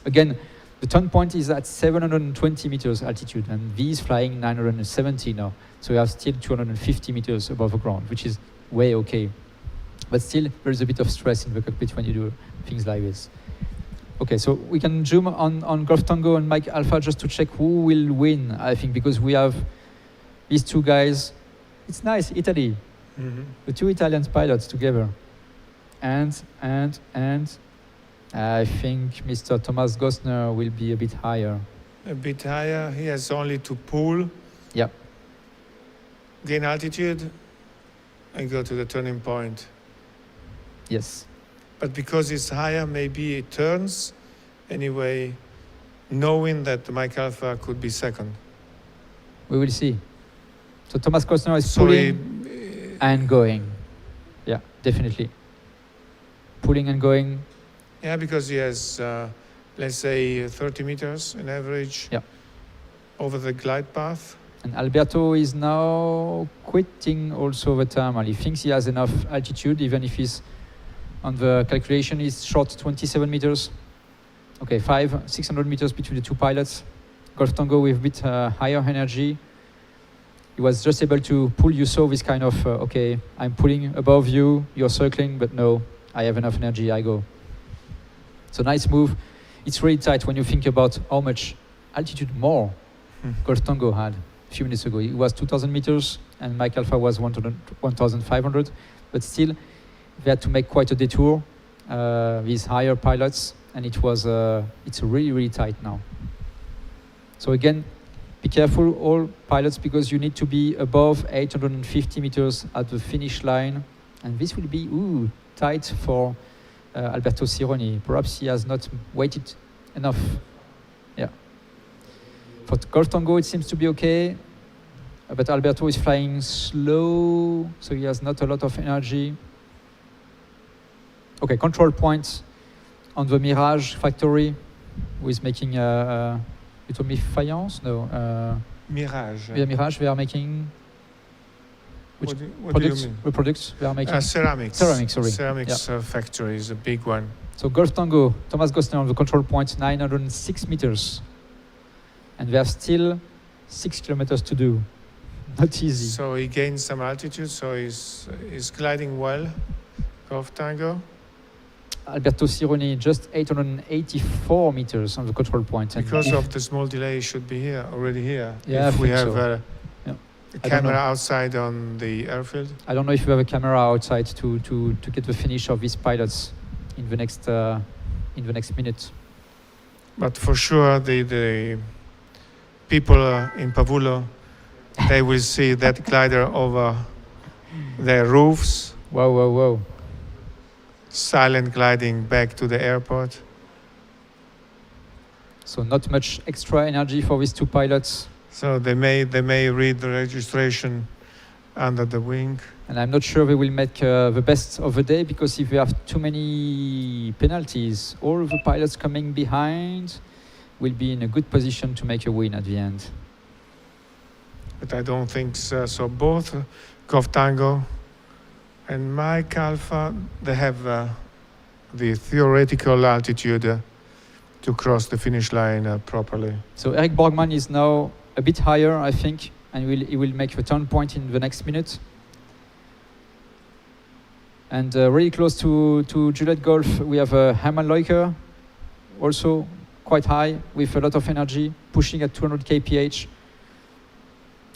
Again, the turn point is at 720 meters altitude, and V is flying 970 now. So we have still 250 meters above the ground, which is way okay. But still, there is a bit of stress in the cockpit when you do things like this. Okay, so we can zoom on Golf Tango and Mike Alpha just to check who will win, I think, because we have these two guys. It's nice, Italy. Mm-hmm. The two Italian pilots together. And I think Mr. Thomas Gostner will be a bit higher. A bit higher. He has only to pull. Yep. Gain altitude and go to the turning point. Yes. But because it's higher, maybe it turns anyway, knowing that Mike Alpha could be second. We will see. So Thomas Gostner is pulling and going. Yeah, definitely. Pulling and going. Yeah, because he has, let's say, 30 meters on average over the glide path. And Alberto is now quitting also the thermal. He thinks he has enough altitude, even if he's on the calculation, he's short 27 meters. Okay, 600 meters between the two pilots. Golf Tango with a bit higher energy. He was just able to pull. You saw this kind of, okay, I'm pulling above you, you're circling, but no, I have enough energy, I go. So nice move. It's really tight when you think about how much altitude more Golf Tango had a few minutes ago. It was 2,000 meters and Mike Alpha was 1,500, but still they had to make quite a detour, these higher pilots, and it's really, really tight now. So again, be careful, all pilots, because you need to be above 850 meters at the finish line, and this will be tight for Alberto Sironi. Perhaps he has not waited enough. Yeah. For Golf Tango, it seems to be okay, but Alberto is flying slow, so he has not a lot of energy. Okay, control points on the Mirage factory, who is making you told me Fayence? No. Mirage. Yeah, Mirage, they are making which what products? do you mean? The products they are making? Ceramics. Ceramics, sorry. Ceramics factory is a big one. So Golf Tango, Thomas Gostner on the control point, 906 meters. And they have still 6 kilometers to do. Not easy. So he gained some altitude, so he's gliding well, Golf Tango. Alberto Sironi just 884 meters on the control point. And because of the small delay, he should be already here. Yeah, if we have so. a camera outside on the airfield. I don't know if you have a camera outside to get the finish of these pilots in the next minute. But for sure, the people in Pavullo, they will see that glider over their roofs. Whoa, whoa, whoa. Silent gliding back to the airport. So not much extra energy for these two pilots. So they may read the registration under the wing. And I'm not sure they will make the best of the day, because if we have too many penalties, all the pilots coming behind will be in a good position to make a win at the end. But I don't think so. So both Golf Tango and Mike Alpha, they have the theoretical altitude to cross the finish line properly. So Eric Borgman is now a bit higher, I think, and he will make the turn point in the next minute. And really close to Juliet Golf, we have Herman Leuker, also quite high, with a lot of energy, pushing at 200 kph.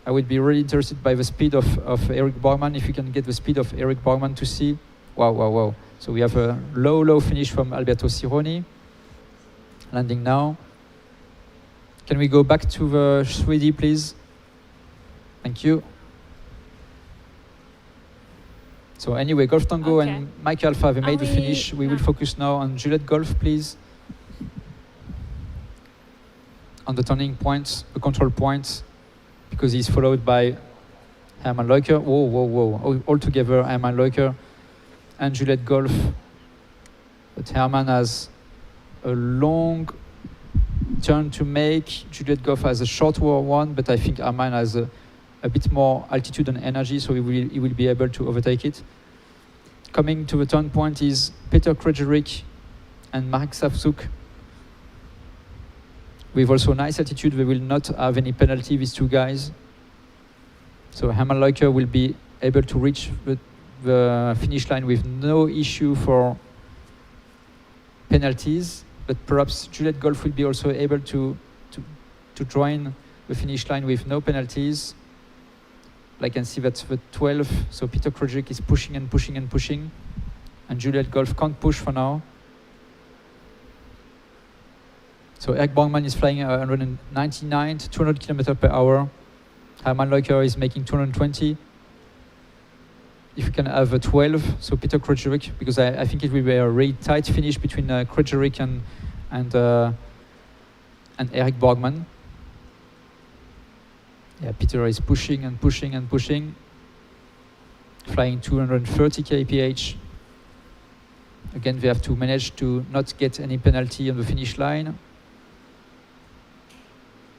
I would be really interested by the speed of Eric Borgman, if you can get the speed of Eric Borgman to see. Wow, wow, wow. So we have a low finish from Alberto Sironi. Landing now. Can we go back to the 3D, please? Thank you. So anyway, Golf Tango and Mike Alpha, they made the finish. We will focus now on Juliet Golf, please. On the turning points, the control points, because he's followed by Herman Leuker. Whoa, whoa, whoa. All together, Herman Leuker and Juliet Golf. But Herman has a long turn to make. Juliet Golf has a shorter one, but I think Herman has a bit more altitude and energy, so he will be able to overtake it. Coming to the turn point is Peter Krejcik and Marek Savchuk. With also nice altitude, they will not have any penalty, these two guys. So Herman Leuker will be able to reach the finish line with no issue for penalties, but perhaps Juliet Golf will be also able to join the finish line with no penalties. I can see that the 12, so Peter Krejcik is pushing and pushing and pushing, and Juliet Golf can't push for now. So Eric Borgman is flying 199, 200 km per hour. Herman Leuker is making 220. If you can have a 12, so Peter Krejcik, because I think it will be a really tight finish between Krejcik and Eric Borgman. Yeah, Peter is pushing and pushing and pushing, flying 230 kph. Again, they have to manage to not get any penalty on the finish line.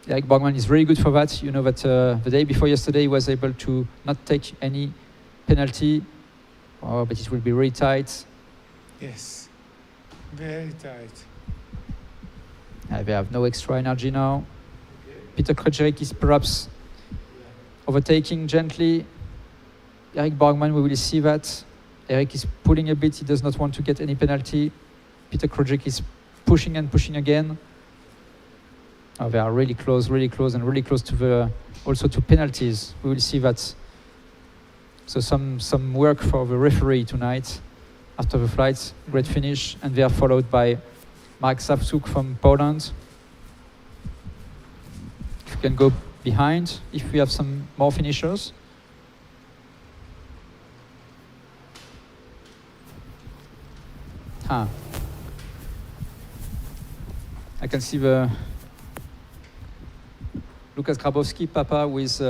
Eric Borgman is very good for that. You know that the day before yesterday he was able to not take any penalty, but it will be very tight. Yes, very tight. They have no extra energy now. Peter Krejcik is perhaps overtaking gently. Eric Borgman, we will see that. Eric is pulling a bit, he does not want to get any penalty. Peter Krejcik is pushing and pushing again. Oh, they are really close, and really close to the, also to penalties. We will see that. So some work for the referee tonight after the flight. Great finish, and they are followed by Marek Savchuk from Poland. If you can go behind, if we have some more finishers. I can see the Lukas Grabowski, Papa, with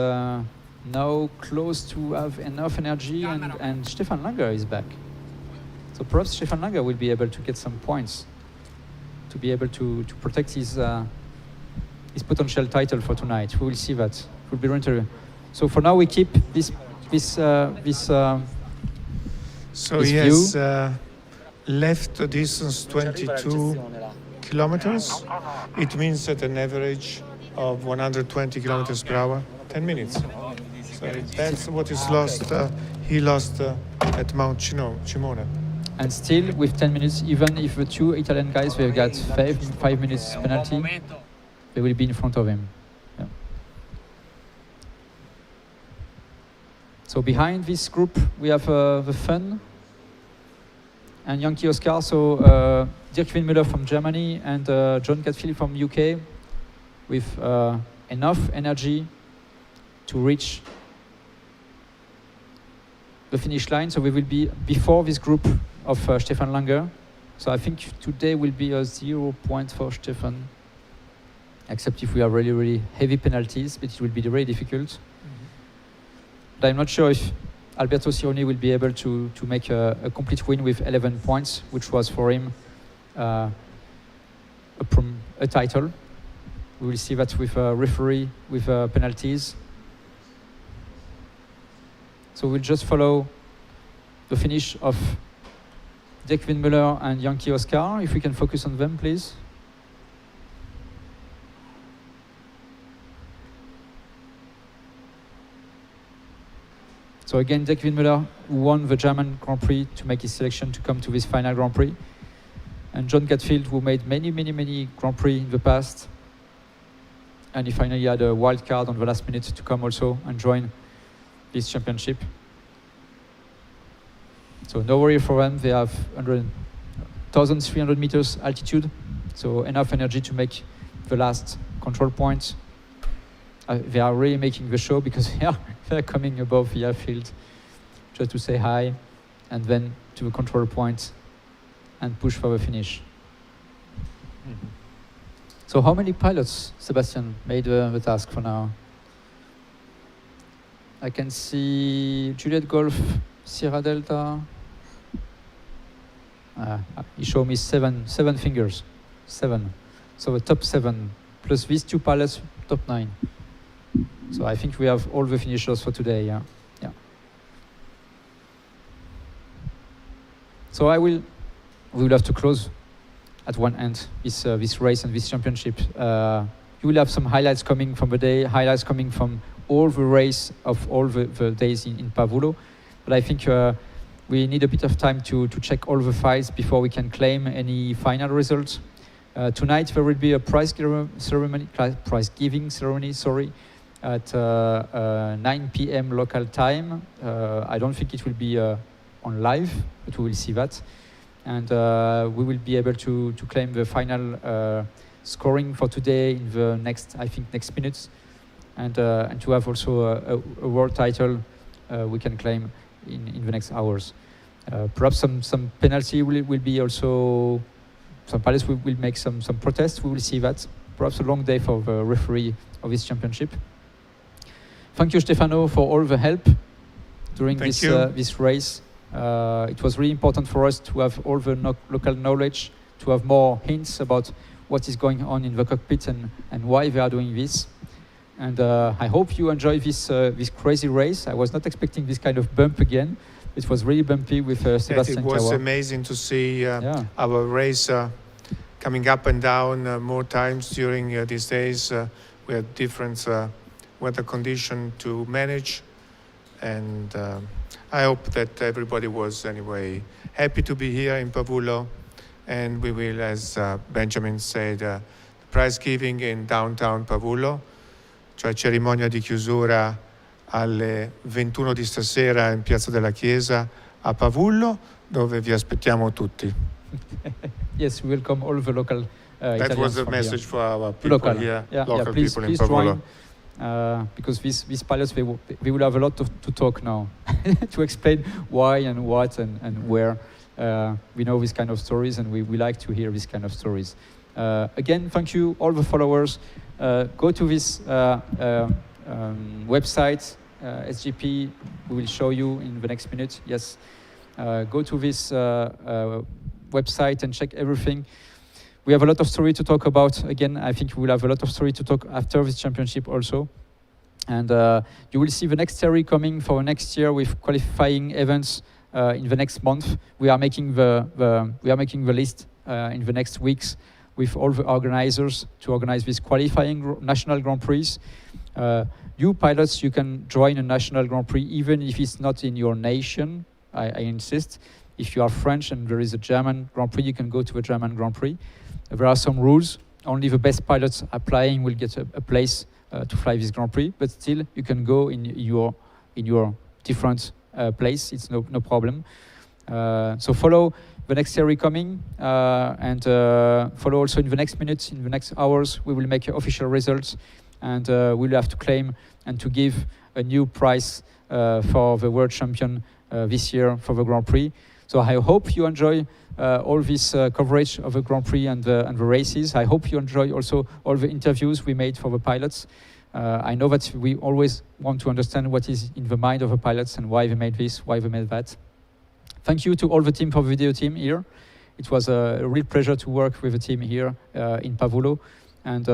now close to have enough energy, and Stefan Langer is back. So perhaps Stefan Langer will be able to get some points to be able to protect his potential title for tonight. We will see that. It will be interesting. So for now we keep this so he has left the distance 22 kilometers. It means at an average of 120 kilometers per hour, 10 minutes. So that's what is lost. He lost at Mount Cimone. And still, with 10 minutes, even if the two Italian guys they've got 5 minutes penalty, they will be in front of him. Yeah. So behind this group, we have the Fun and Yankee Oscar. So Dirk Windmüller from Germany and John Gatfield from UK, with enough energy to reach the finish line. So we will be before this group of Stefan Langer. So I think today will be a 0 point for Stefan, except if we have really, really heavy penalties, but it will be very difficult. but I'm not sure if Alberto Sironi will be able to make a complete win with 11 points, which was for him a title. We will see that with a referee, with penalties. So we'll just follow the finish of Dirk Windmuller and Yankee Oscar. If we can focus on them, please. So again, Dirk Windmuller won the German Grand Prix to make his selection to come to this final Grand Prix. And John Gatfield, who made many Grand Prix in the past. And he finally had a wild card on the last minute to come also and join this championship. So no worry for them. They have 1,300 meters altitude, so enough energy to make the last control point. They are really making the show because they're coming above the airfield just to say hi, and then to the control point and push for the finish. Mm-hmm. So how many pilots, Sebastian, made the task for now? I can see Juliet Golf, Sierra Delta. He showed me seven fingers. 7. So the top 7, plus these 2 pilots, top 9. So I think we have all the finishers for today, yeah. So we will have to close at one end this race and this championship. You will have some highlights coming from the day, highlights coming from all the race of all the days in Pavullo. But I think we need a bit of time to check all the files before we can claim any final results. Tonight there will be a prize giving ceremony, at 9 p.m. local time. I don't think it will be on live, but we will see that. And we will be able to claim the final scoring for today in the next minutes. And to have also a world title we can claim in the next hours. Perhaps some penalty will be also, some pilots will make some protests, we will see that. Perhaps a long day for the referee of this championship. Thank you, Stefano, for all the help during this race. It was really important for us to have all the local knowledge, to have more hints about what is going on in the cockpit and why they are doing this. And I hope you enjoy this crazy race. I was not expecting this kind of bump again. It was really bumpy with Sebastian It was Kawa. Amazing to see our race coming up and down more times during these days. We had different weather conditions to manage, and I hope that everybody was anyway happy to be here in Pavullo, and we will, as Benjamin said, the prize giving in downtown Pavullo, cioè cerimonia di chiusura alle 21 di stasera in Piazza della Chiesa a Pavullo, dove vi aspettiamo tutti. Yes, we welcome all the local That was the message here. for our people here, local please, people in Pavullo. Pavullo. Because these pilots, they will have a lot to talk now to explain why and what and where. We know these kind of stories, and we like to hear these kind of stories. Again, thank you, all the followers. Go to this website, SGP, we will show you in the next minute. Yes, go to this website and check everything. We have a lot of story to talk about. Again, I think we will have a lot of story to talk after this championship also. And you will see the next series coming for next year with qualifying events in the next month. We are making the list in the next weeks with all the organizers to organize this qualifying national Grand Prix. You pilots, you can join a national Grand Prix even if it's not in your nation. I insist. If you are French and there is a German Grand Prix, you can go to a German Grand Prix. There are some rules. Only the best pilots applying will get a place to fly this Grand Prix, but still you can go in your different place. It's no problem. So follow the next series coming and follow also in the next minutes, in the next hours. We will make official results, and we'll have to claim and to give a new prize for the world champion this year for the Grand Prix. So I hope you enjoy all this coverage of the Grand Prix and the races. I hope you enjoy also all the interviews we made for the pilots. I know that we always want to understand what is in the mind of the pilots and why they made this, why they made that. Thank you to all the team for the video team here. It was a real pleasure to work with the team here in Pavullo. And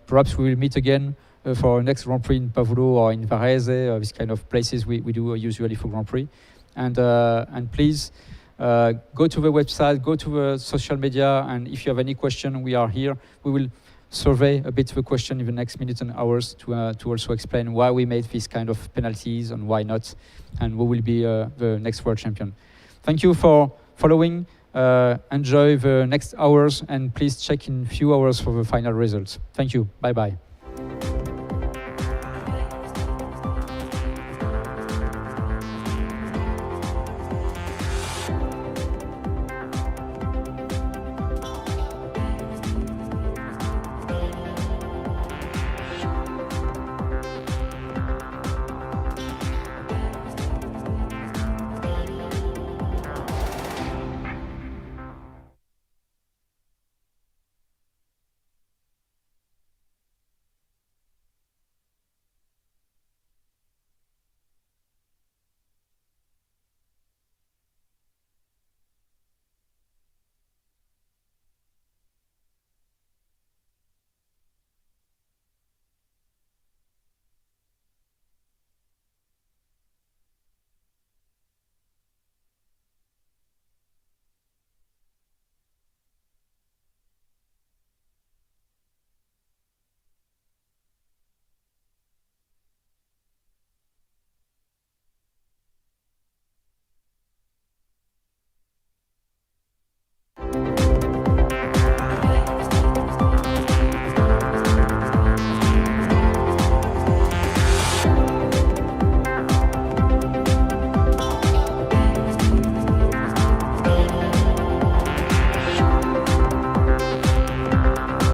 perhaps we will meet again for our next Grand Prix in Pavullo or in Varese, these kind of places we do usually for Grand Prix. And please go to the website, go to the social media, and if you have any question, we are here. We will survey a bit the question in the next minutes and hours to also explain why we made this kind of penalties and why not, and who will be the next world champion. Thank you for following. Enjoy the next hours, and please check in a few hours for the final results. Thank you. Bye-bye.